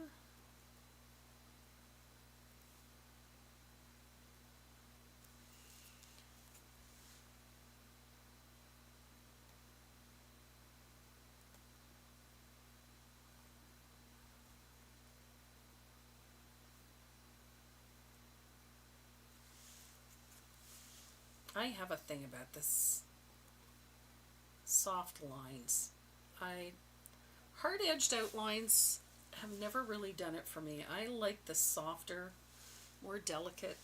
I have a thing about this soft lines. Hard-edged outlines have never really done it for me. I like the softer, more delicate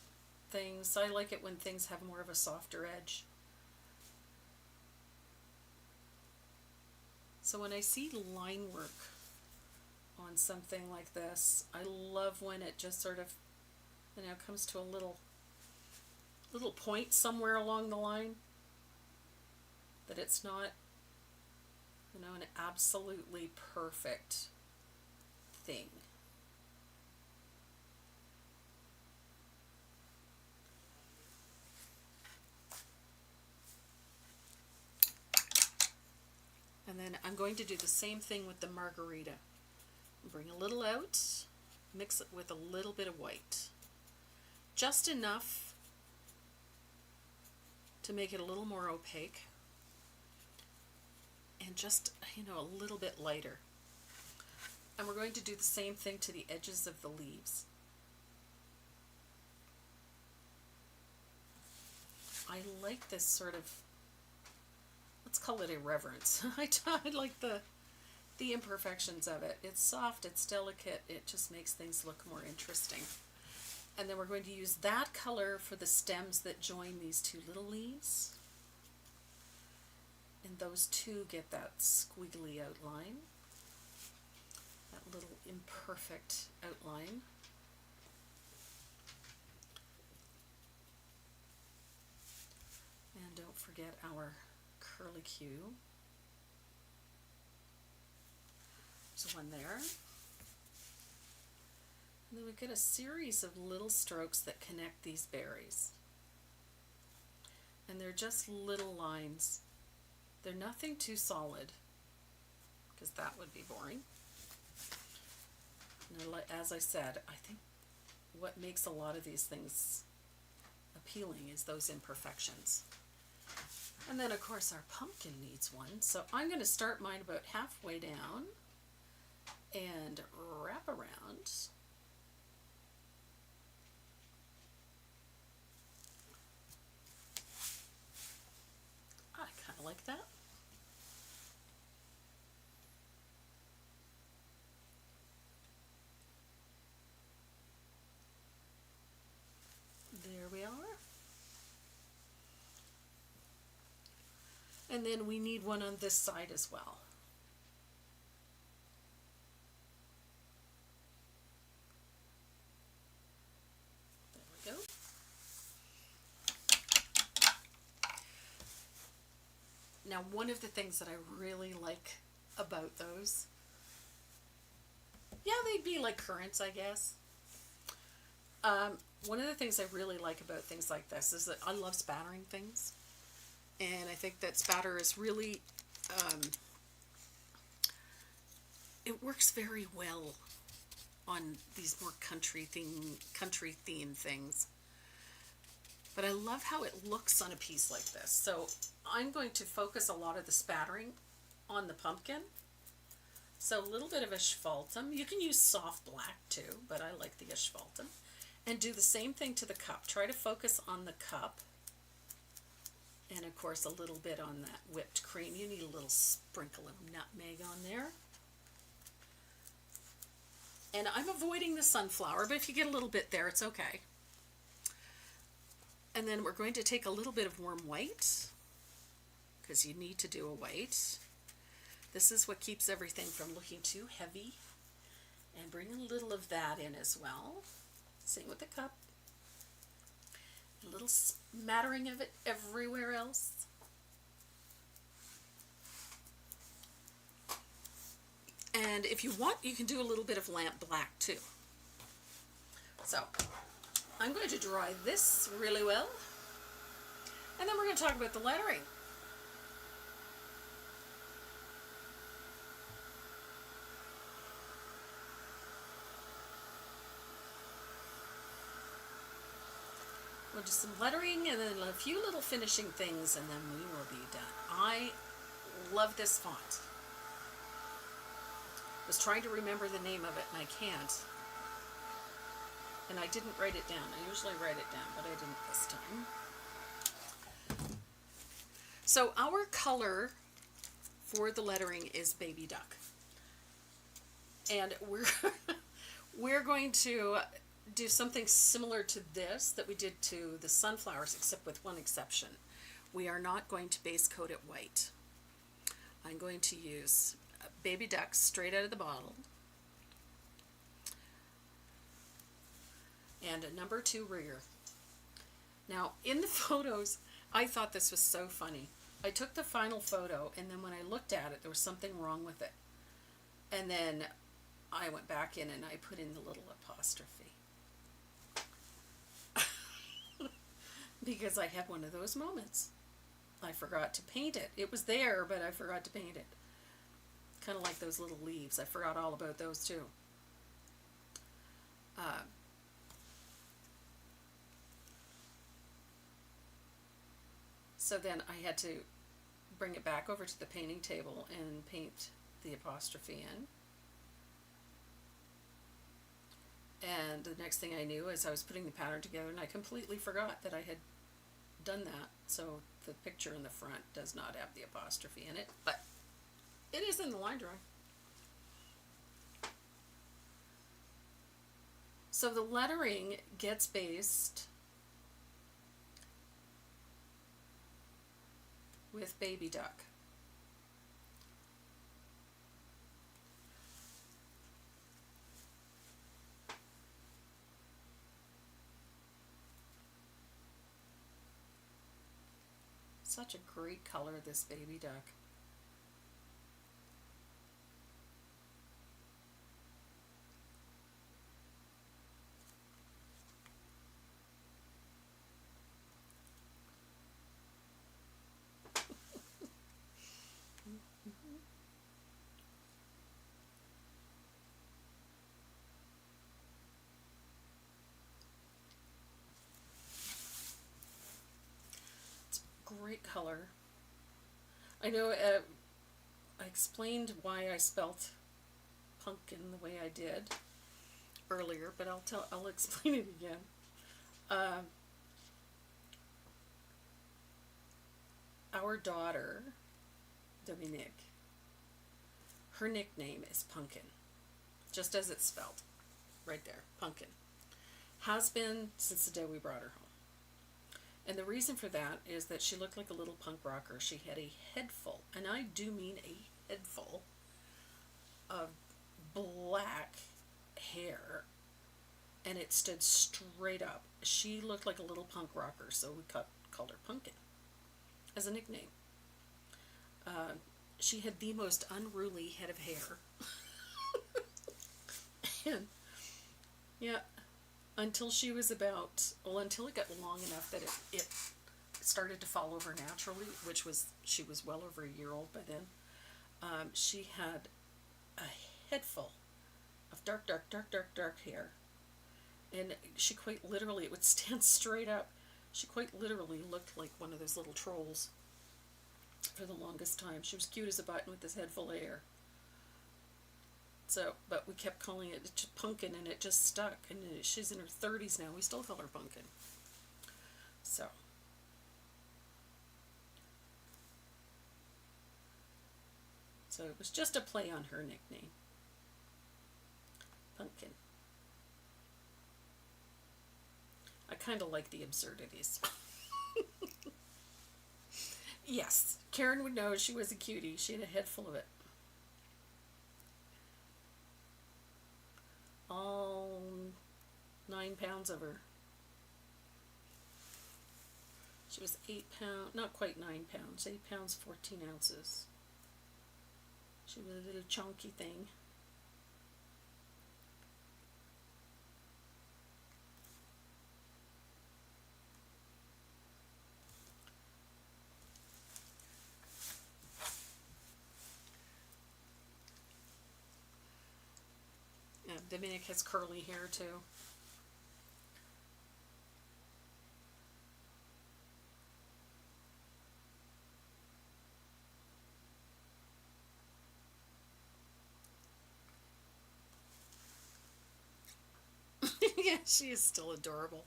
things. I like it when things have more of a softer edge. So when I see line work on something like this, I love when it just sort of, comes to a little point somewhere along the line, that it's not, an absolutely perfect thing. And then I'm going to do the same thing with the margarita. Bring a little out, mix it with a little bit of white. Just enough to make it a little more opaque. And just, a little bit lighter. And we're going to do the same thing to the edges of the leaves. I like this sort of, let's call it irreverence. I like the imperfections of it. It's soft, it's delicate, it just makes things look more interesting. And then we're going to use that color for the stems that join these two little leaves. And those two get that squiggly outline, that little imperfect outline. And don't forget our curlicue. There's one there. And then we get a series of little strokes that connect these berries. And they're just little lines. They're nothing too solid, because that would be boring. And as I said, I think what makes a lot of these things appealing is those imperfections. And then, of course, our pumpkin needs one. So I'm going to start mine about halfway down and wrap around. I kind of like that. There we are. And then we need one on this side as well. There we go. Now, one of the things that I really like about those, they'd be like currants, I guess. One of the things I really like about things like this is that I love spattering things. And I think that spatter is really, it works very well on these more country themed things. But I love how it looks on a piece like this. So I'm going to focus a lot of the spattering on the pumpkin. So a little bit of asphaltum. You can use soft black too, but I like the asphaltum. And do the same thing to the cup. Try to focus on the cup. And of course a little bit on that whipped cream. You need a little sprinkle of nutmeg on there. And I'm avoiding the sunflower, but if you get a little bit there, it's okay. And then we're going to take a little bit of warm white, because you need to do a white. This is what keeps everything from looking too heavy. And bring a little of that in as well. Same with the cup. A little smattering of it everywhere else. And if you want, you can do a little bit of lamp black too. So I'm going to dry this really well, and then we're going to talk about the lettering. We'll do some lettering and then a few little finishing things, and then we will be done. I love this font. I was trying to remember the name of it, and I can't. And I didn't write it down. I usually write it down, but I didn't this time. So our color for the lettering is baby duck. And we're going to do something similar to this that we did to the sunflowers, except with one exception. We are not going to base coat it white. I'm going to use baby duck straight out of the bottle and a number 2 rigger. Now in the photos, I thought this was so funny. I took the final photo, and then when I looked at it, there was something wrong with it. And then I went back in and I put in the little apostrophe. Because I had one of those moments. I forgot to paint it. It was there, but I forgot to paint it. Kind of like those little leaves. I forgot all about those too. So then I had to bring it back over to the painting table and paint the apostrophe in. And the next thing I knew is I was putting the pattern together, and I completely forgot that I had done that. So the picture in the front does not have the apostrophe in it, but it is in the line drawing. So the lettering gets based with baby duck. Such a great color, this baby duck. Great color. I know I explained why I spelt pumpkin the way I did earlier, but I'll explain it again. Our daughter, Dominique, her nickname is Pumpkin, just as it's spelled, right there, Pumpkin. Has been since the day we brought her home. And the reason for that is that she looked like a little punk rocker. She had a head full, and I do mean a head full, of black hair, and it stood straight up. She looked like a little punk rocker, so we called her Pumpkin as a nickname. She had the most unruly head of hair. And, yeah, until she was until it got long enough that it started to fall over naturally, she was well over a year old by then. She had a head full of dark hair. And she quite literally, it would stand straight up. She quite literally looked like one of those little trolls for the longest time. She was cute as a button with this head full of hair. So, but we kept calling it Pumpkin, and it just stuck. And she's in her 30s now. We still call her Pumpkin. So it was just a play on her nickname, Pumpkin. I kind of like the absurdities. Yes, Karen would know she was a cutie. She had a head full of it. All 9 pounds of her. She was 8 pounds, not quite 9 pounds, 8 pounds, 14 ounces. She was a little chunky thing. Yeah, Dominic has curly hair too. Yeah, she is still adorable.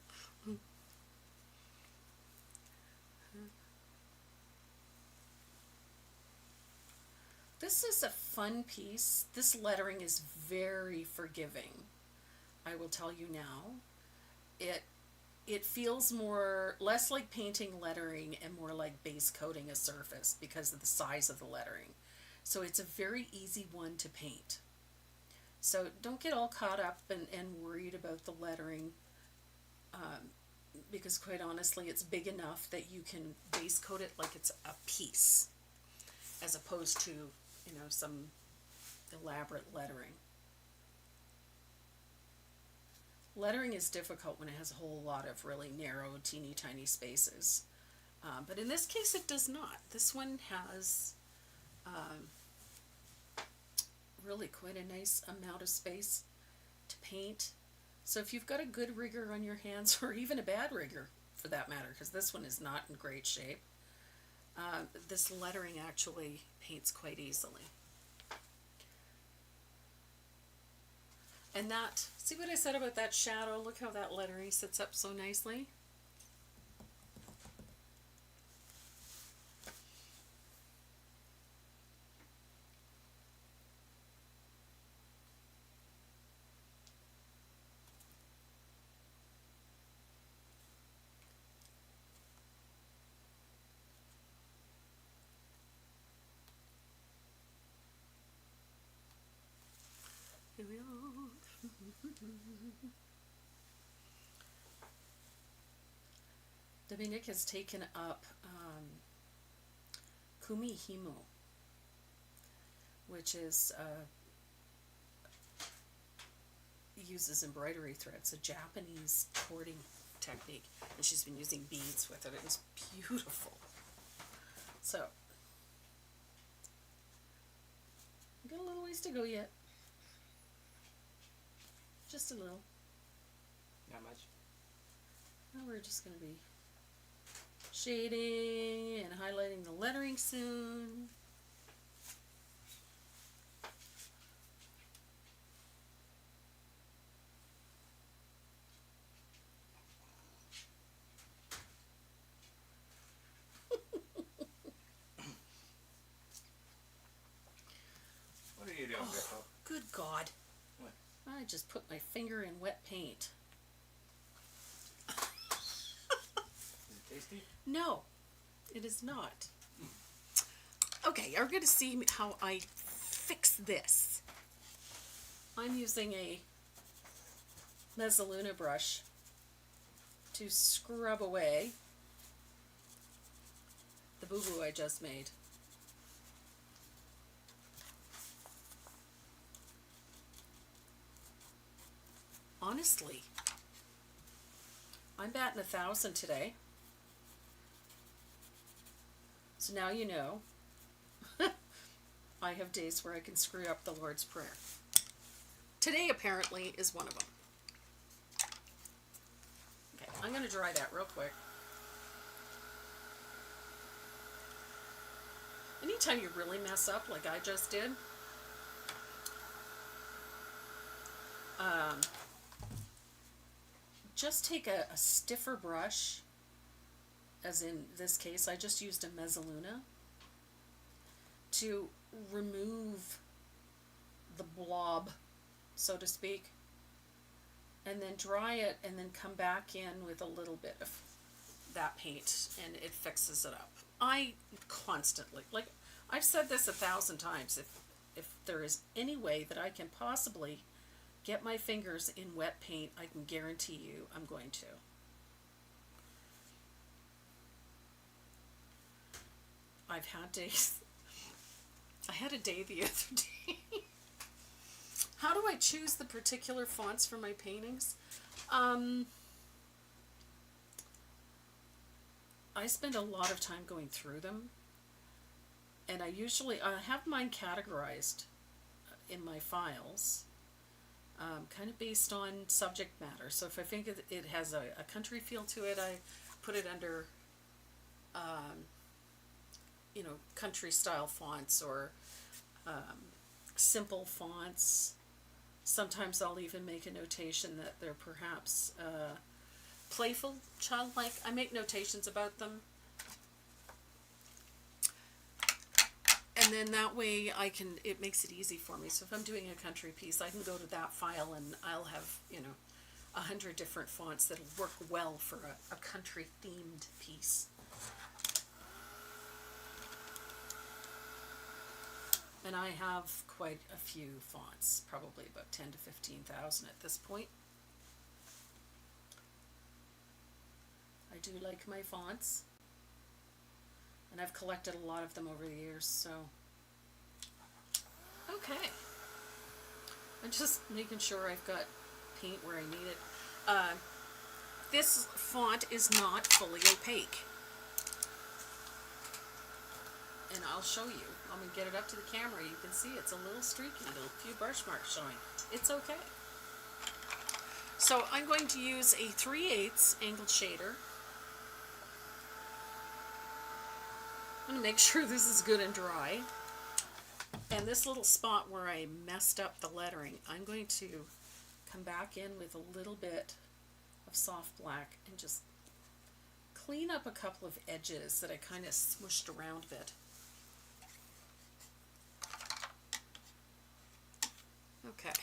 This is a fun piece. This lettering is very forgiving. I will tell you now. It feels less like painting lettering and more like base coating a surface because of the size of the lettering. So it's a very easy one to paint. So don't get all caught up and worried about the lettering, because quite honestly it's big enough that you can base coat it like it's a piece as opposed to, some elaborate lettering. Lettering is difficult when it has a whole lot of really narrow, teeny tiny spaces. But in this case it does not. This one has really quite a nice amount of space to paint. So if you've got a good rigger on your hands, or even a bad rigger for that matter, because this one is not in great shape, this lettering actually paints quite easily. And see what I said about that shadow? Look how that lettering sits up so nicely. Here we are. Dominic has taken up Kumi Himo, which is uses embroidery threads, a Japanese cording technique, and she's been using beads with it. It was beautiful. So, we've got a little ways to go yet. Just a little. Not much. Now we're just going to be shading and highlighting the lettering soon. What are you doing, Grandpa? Good God. What? I just put my finger in wet paint. Is it tasty? No, it is not. Okay, you're going to see how I fix this. I'm using a Mezzaluna brush to scrub away the boo-boo I just made. Honestly, I'm batting 1,000 today. So now you know. I have days where I can screw up the Lord's Prayer. Today apparently is one of them. Okay, I'm going to dry that real quick. Anytime you really mess up like I just did, just take a stiffer brush, as in this case I just used a Mezzaluna, to remove the blob, so to speak, and then dry it and then come back in with a little bit of that paint and it fixes it up. I constantly, like I've said this 1,000 times, if there is any way that I can possibly get my fingers in wet paint, I can guarantee you I'm going to. I've had days I had a day the other day. How do I choose the particular fonts for my paintings? I spend a lot of time going through them, and I have mine categorized in my files, kind of based on subject matter. So if I think it has a country feel to it, I put it under, country style fonts or simple fonts. Sometimes I'll even make a notation that they're perhaps playful, childlike. I make notations about them. And then that way it makes it easy for me. So if I'm doing a country piece, I can go to that file and I'll have, 100 different fonts that'll work well for a country themed piece. And I have quite a few fonts, probably about 10 to 15,000 at this point. I do like my fonts, and I've collected a lot of them over the years, so. Okay. I'm just making sure I've got paint where I need it. This font is not fully opaque. And I'll show you. I'm going to get it up to the camera. You can see it's a little streaky, a few brush marks showing. It's okay. So I'm going to use a 3/8 angled shader. I'm going to make sure this is good and dry. And this little spot where I messed up the lettering, I'm going to come back in with a little bit of soft black and just clean up a couple of edges that I kind of smushed around a bit. Okay,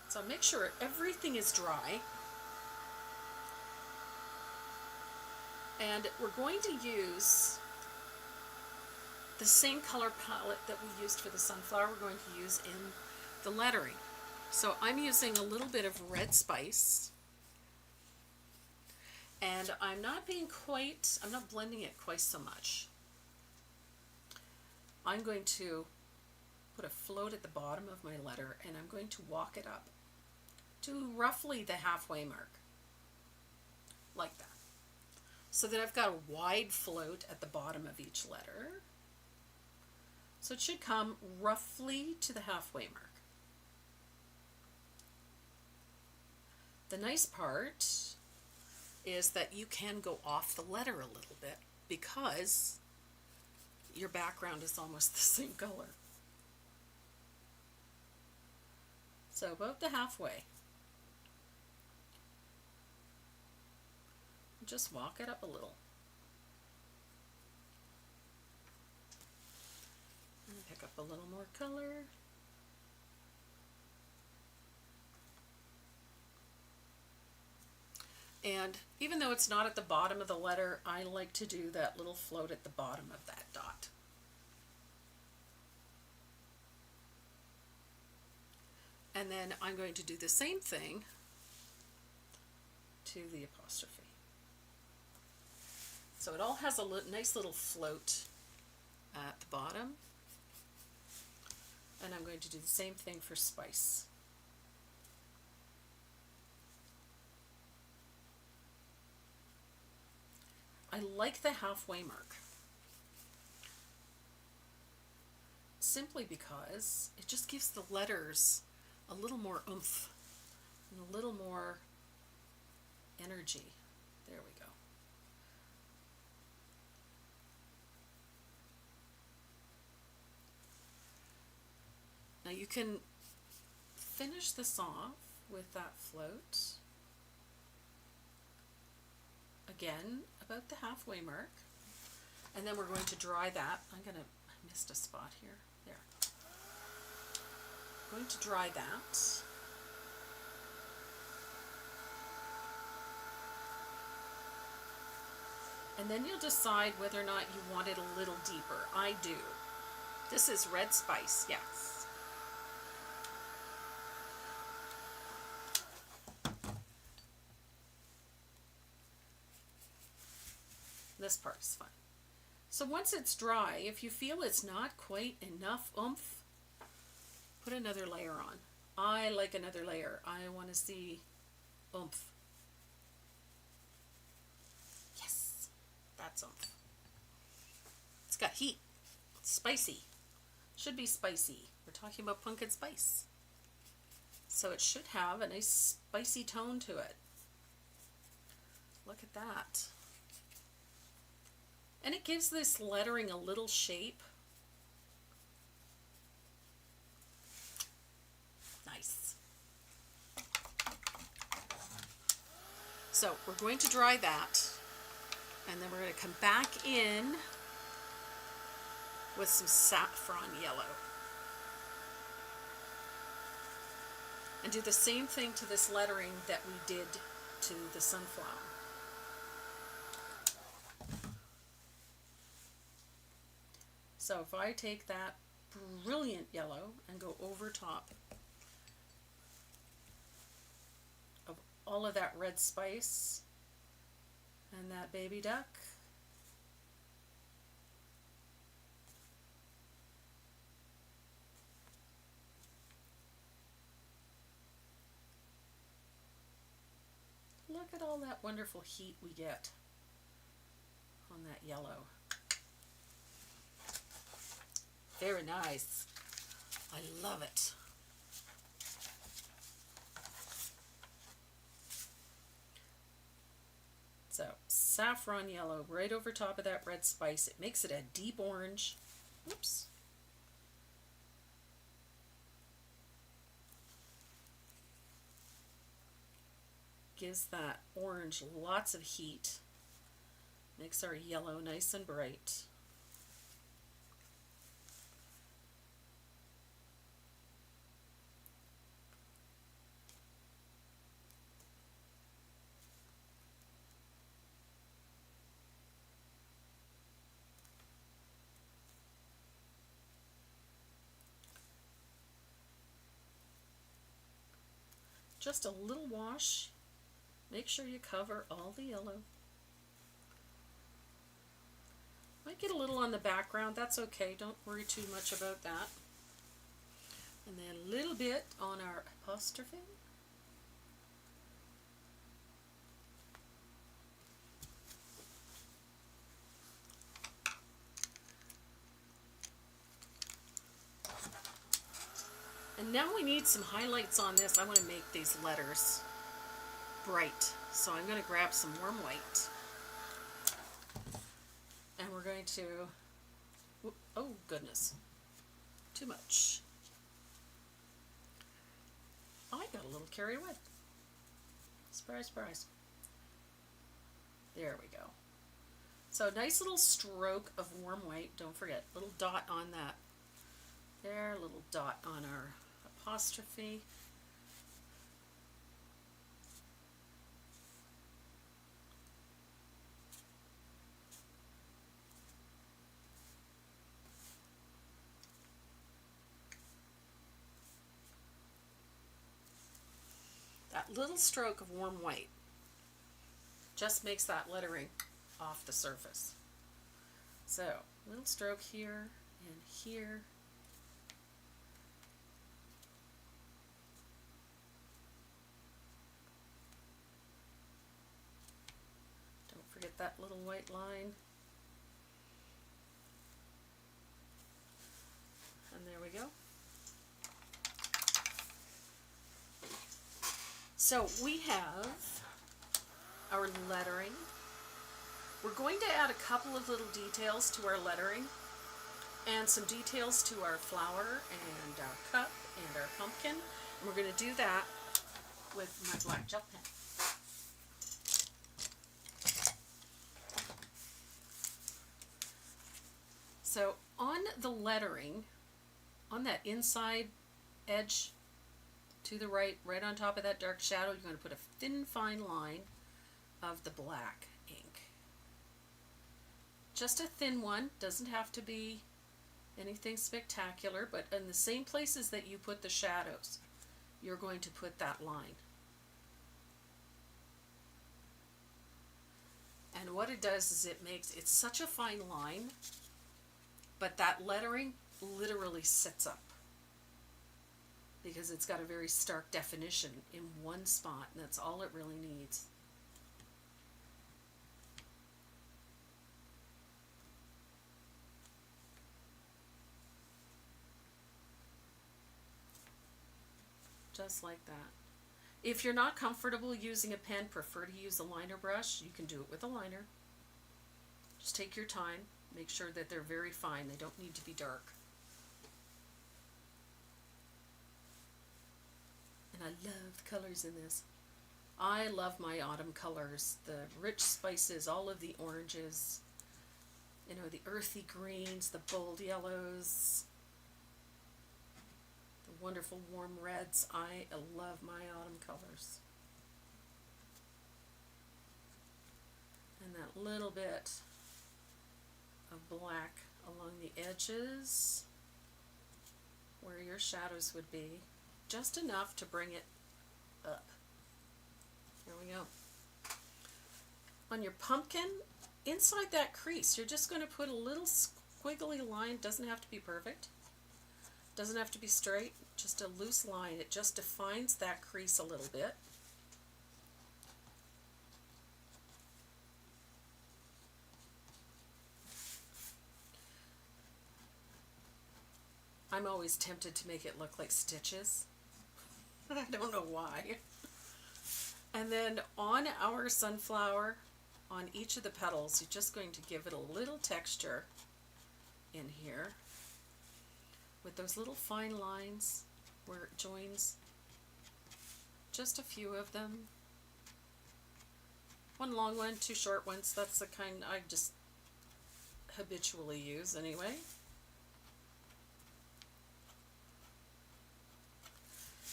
so make sure everything is dry, and we're going to use the same color palette that we used for the sunflower. We're going to use in the lettering. So I'm using a little bit of red spice, and I'm not blending it quite so much. I'm going to put a float at the bottom of my letter, and I'm going to walk it up to roughly the halfway mark, like that, so that I've got a wide float at the bottom of each letter. So it should come roughly to the halfway mark. The nice part is that you can go off the letter a little bit because your background is almost the same color. So about the halfway. Just walk it up a little. And pick up a little more color. And even though it's not at the bottom of the letter, I like to do that little float at the bottom of that dot. And then I'm going to do the same thing to the apostrophe. So it all has a nice little float at the bottom. And I'm going to do the same thing for spice. I like the halfway mark, simply because it just gives the letters a little more oomph and a little more energy. There we go. Now you can finish this off with that float. Again, about the halfway mark. And then we're going to dry that. I missed a spot here. There. Going to dry that. And then you'll decide whether or not you want it a little deeper. I do. This is red spice, yes. This part is fun. So once it's dry, if you feel it's not quite enough oomph, put another layer on. I like another layer. I want to see oomph. Yes, that's oomph. It's got heat. It's spicy. Should be spicy. We're talking about pumpkin spice. So it should have a nice spicy tone to it. Look at that. And it gives this lettering a little shape. Nice. So we're going to dry that, and then we're going to come back in with some saffron yellow. And do the same thing to this lettering that we did to the sunflower. So if I take that brilliant yellow and go over top of all of that red spice and that baby duck, look at all that wonderful heat we get on that yellow. Very nice. I love it. So saffron yellow right over top of that red spice. It makes it a deep orange. Oops. Gives that orange lots of heat. Makes our yellow nice and bright. Just a little wash. Make sure you cover all the yellow. Might get a little on the background, that's okay, don't worry too much about that. And then a little bit on our apostrophe. And now we need some highlights on this. I want to make these letters bright. So I'm going to grab some warm white. And we're going to, oh goodness, too much. I got a little carried away. Surprise, surprise. There we go. So nice little stroke of warm white. Don't forget, little dot on that. There, little dot on our apostrophe. That little stroke of warm white just makes that lettering off the surface. So, little stroke here and here. Don't forget that little white line. And there we go. So we have our lettering. We're going to add a couple of little details to our lettering and some details to our flower and our cup and our pumpkin. And we're going to do that with my black gel pen. So on the lettering, on that inside edge to the right, right on top of that dark shadow, you're going to put a thin, fine line of the black ink. Just a thin one, doesn't have to be anything spectacular, but in the same places that you put the shadows, you're going to put that line. And what it does is it's such a fine line, but that lettering literally sits up because it's got a very stark definition in one spot, and that's all it really needs. Just like that. If you're not comfortable using a pen, prefer to use a liner brush, you can do it with a liner. Just take your time. Make sure that they're very fine. They don't need to be dark. And I love the colors in this. I love my autumn colors. The rich spices, all of the oranges, you know, the earthy greens, the bold yellows, the wonderful warm reds. I love my autumn colors. And that little bit of black along the edges where your shadows would be, just enough to bring it up. There we go. On your pumpkin, inside that crease, you're just going to put a little squiggly line. Doesn't have to be perfect, doesn't have to be straight, just a loose line. It just defines that crease a little bit. I'm always tempted to make it look like stitches. I don't know why. And then on our sunflower, on each of the petals, you're just going to give it a little texture in here with those little fine lines where it joins. Just a few of them. One long one, two short ones. That's the kind I just habitually use anyway.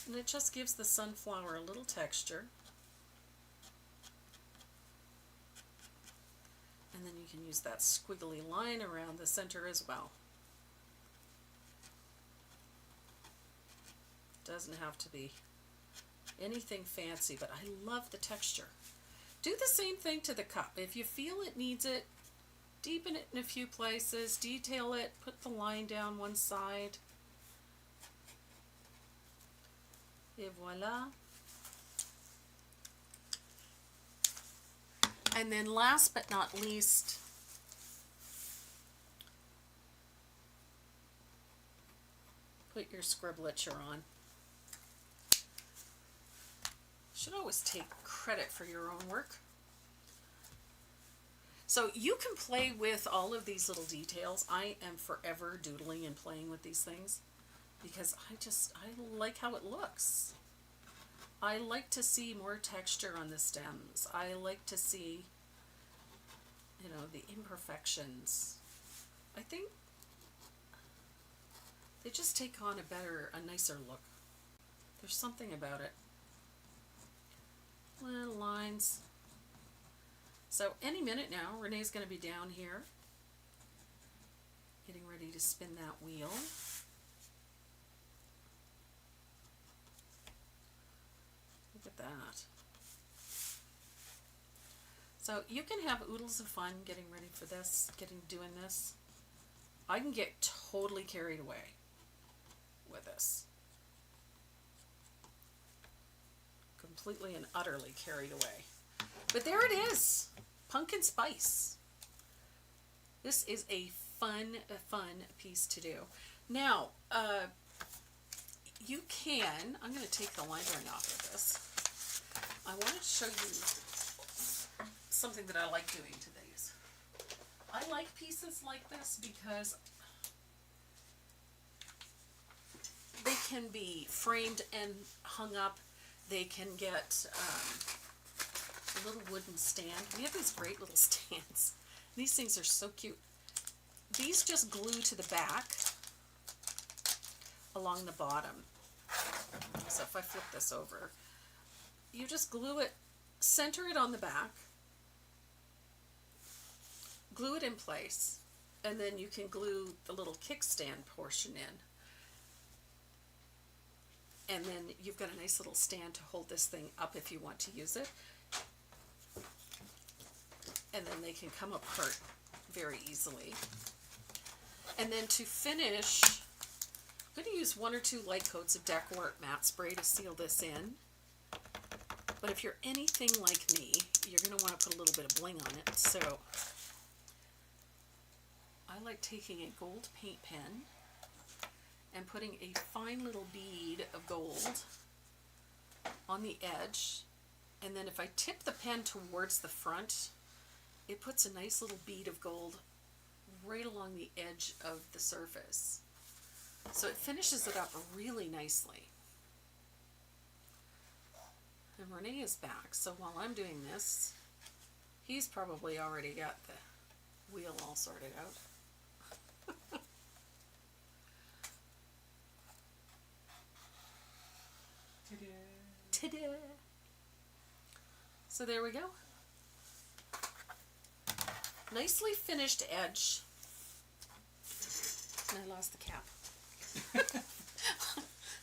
And it just gives the sunflower a little texture. And then you can use that squiggly line around the center as well. Doesn't have to be anything fancy, but I love the texture. Do the same thing to the cup. If you feel it needs it, deepen it in a few places, detail it, put the line down one side. Et voila. And then last but not least, put your scribblature on. Should always take credit for your own work. So you can play with all of these little details. I am forever doodling and playing with these things because I like how it looks. I like to see more texture on the stems. I like to see, you know, the imperfections. I think they just take on a nicer look. There's something about it. Little lines. So any minute now, Renee's going to be down here, getting ready to spin that wheel. Look at that. So you can have oodles of fun getting ready for this, doing this. I can get totally carried away with this. Completely and utterly carried away. But there it is. Pumpkin spice. This is a fun piece to do. Now, you can, I'm going to take the liner off of this. I wanted to show you something that I like doing to these. I like pieces like this because they can be framed and hung up. They can get a little wooden stand. We have these great little stands. These things are so cute. These just glue to the back along the bottom. So if I flip this over, you just glue it, center it on the back, glue it in place, and then you can glue the little kickstand portion in. And then you've got a nice little stand to hold this thing up if you want to use it. and then they can come apart very easily. And then to finish, I'm going to use 1 or 2 light coats of Decor matte spray to seal this in. But if you're anything like me, you're going to want to put a little bit of bling on it. So I like taking a gold paint pen and putting a fine little bead of gold on the edge. And then if I tip the pen towards the front, it puts a nice little bead of gold right along the edge of the surface. So it finishes it up really nicely. And Renee is back, so while I'm doing this, he's probably already got the wheel all sorted out. Ta-da! So there we go. Nicely finished edge. And I lost the cap.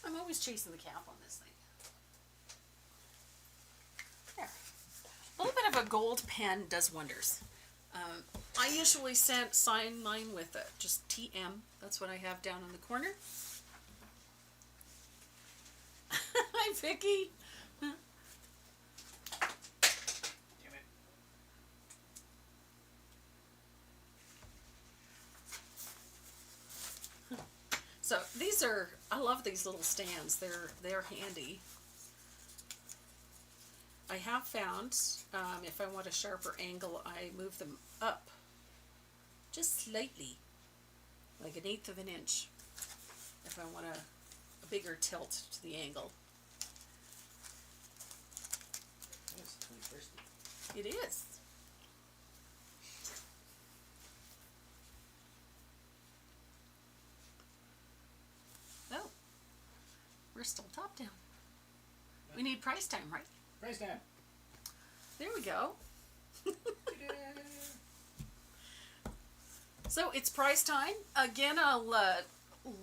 I'm always chasing the cap on this thing. There. A little bit of a gold pen does wonders. I usually sign mine with just TM. That's what I have down in the corner. Hi, Vicky. Damn it. So these are, I love these little stands. They're handy. I have found, if I want a sharper angle, I move them up just slightly, like 1/8 of an inch, if I want a bigger tilt to the angle. It's 21st. It is. Oh, we're still top down. We need price time, right? Price time. There we go. So it's price time. Again, I'll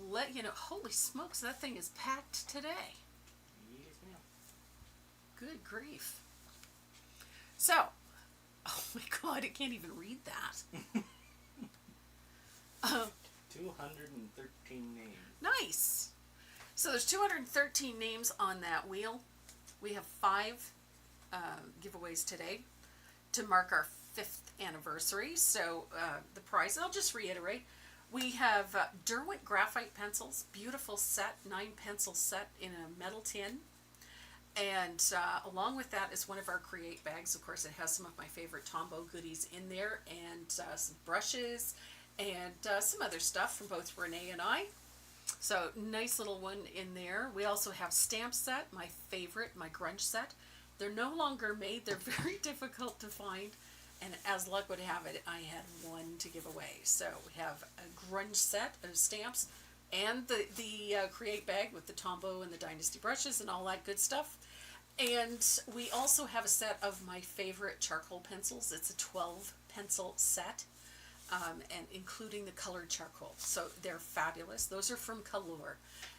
let you know. Holy smokes, that thing is packed today. Yes, ma'am. Good grief. So, oh my God, I can't even read that. 213 names. Nice. So there's 213 names on that wheel. We have 5 giveaways today to mark our 5th anniversary. So the prize, I'll just reiterate, we have Derwent graphite pencils, beautiful set, 9 pencil set in a metal tin. And along with that is one of our Create bags. Of course, it has some of my favorite Tombow goodies in there, and some brushes, and some other stuff from both Renee and I. So nice little one in there. We also have stamp set, my favorite, my grunge set. They're no longer made. They're very difficult to find. And as luck would have it, I had one to give away. So we have a grunge set of stamps and the Create bag with the Tombow and the Dynasty brushes and all that good stuff. And we also have a set of my favorite charcoal pencils. It's a 12 pencil set, and including the colored charcoal. So they're fabulous. Those are from Color.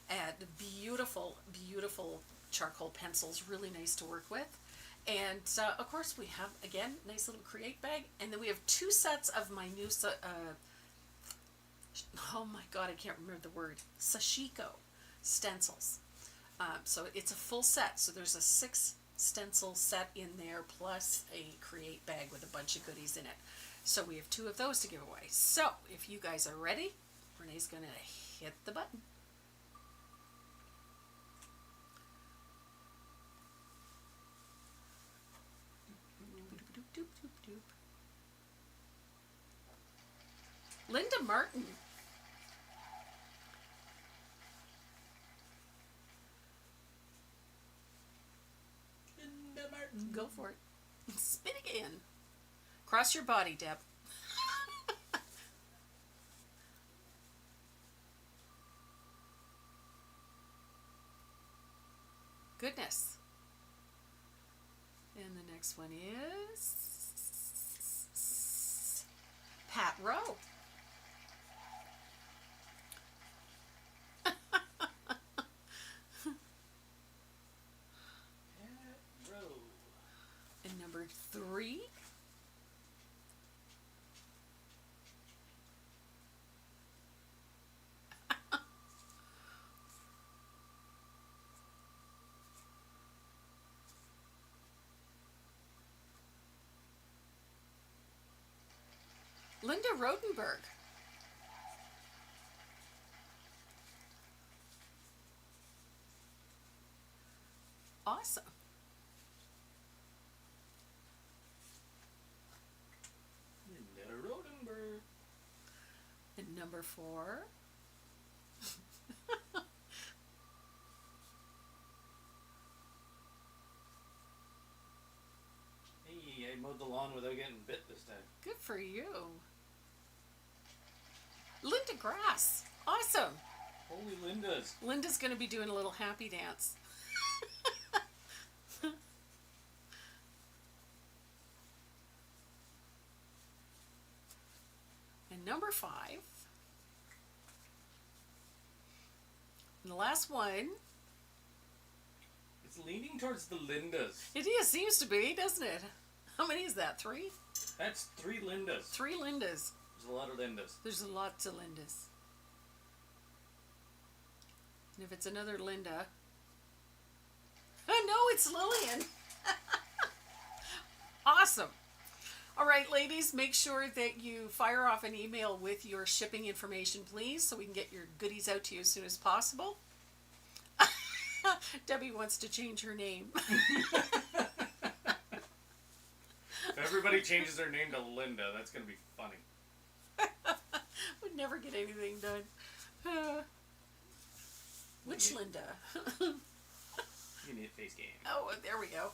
And beautiful, beautiful charcoal pencils, really nice to work with. And of course we have, again, nice little Create bag. And then we have 2 sets of my new, oh my God, I can't remember the word, sashiko stencils. So it's a full set. So there's a 6 stencil set in there, plus a Create bag with a bunch of goodies in it. So we have 2 of those to give away. So if you guys are ready, Renee's going to hit the button. Linda Martin. Linda Martin. Go for it. Spin again. Cross your body, Deb. Goodness. And the next one is Pat Rowe. Row. And number 3 Linda Rodenberg. Awesome. Linda Rodenberg. And number 4. Hey, I mowed the lawn without getting bit this time. Good for you. Linda Grass. Awesome. Holy Lindas. Linda's going to be doing a little happy dance. And number 5. And the last one. It's leaning towards the Lindas. It is, seems to be, doesn't it? How many is that? 3? That's 3 Lindas. 3 Lindas. There's a lot of Lindas. There's lots of Lindas. And if it's another Linda. Oh, no, it's Lillian. Awesome. All right, ladies, make sure that you fire off an email with your shipping information, please, so we can get your goodies out to you as soon as possible. Debbie wants to change her name. If everybody changes their name to Linda, that's going to be funny. Would never get anything done. Which Linda? You need a face game. Oh, there we go.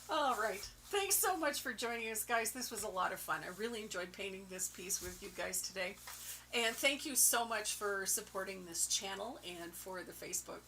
All right. Thanks so much for joining us, guys. This was a lot of fun. I really enjoyed painting this piece with you guys today. And thank you so much for supporting this channel and for the Facebook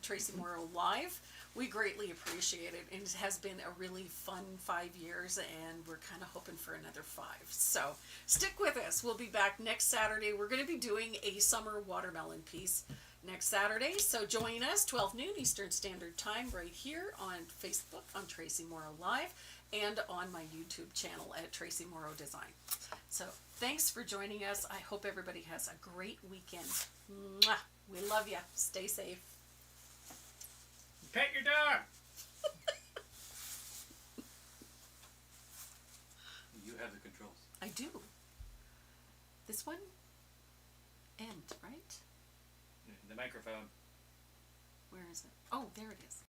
Tracy Morrow Live. We greatly appreciate it. And it has been a really fun 5 years, and we're kind of hoping for another 5. So stick with us. We'll be back next Saturday. We're going to be doing a summer watermelon piece next Saturday. So join us 12 noon Eastern Standard Time right here on Facebook on Tracy Morrow Live and on my YouTube channel at Tracy Morrow Design. So thanks for joining us. I hope everybody has a great weekend. Mwah! We love you. Stay safe. Pet your dog! You have the controls. I do. This one? End, right? The microphone. Where is it? Oh, there it is.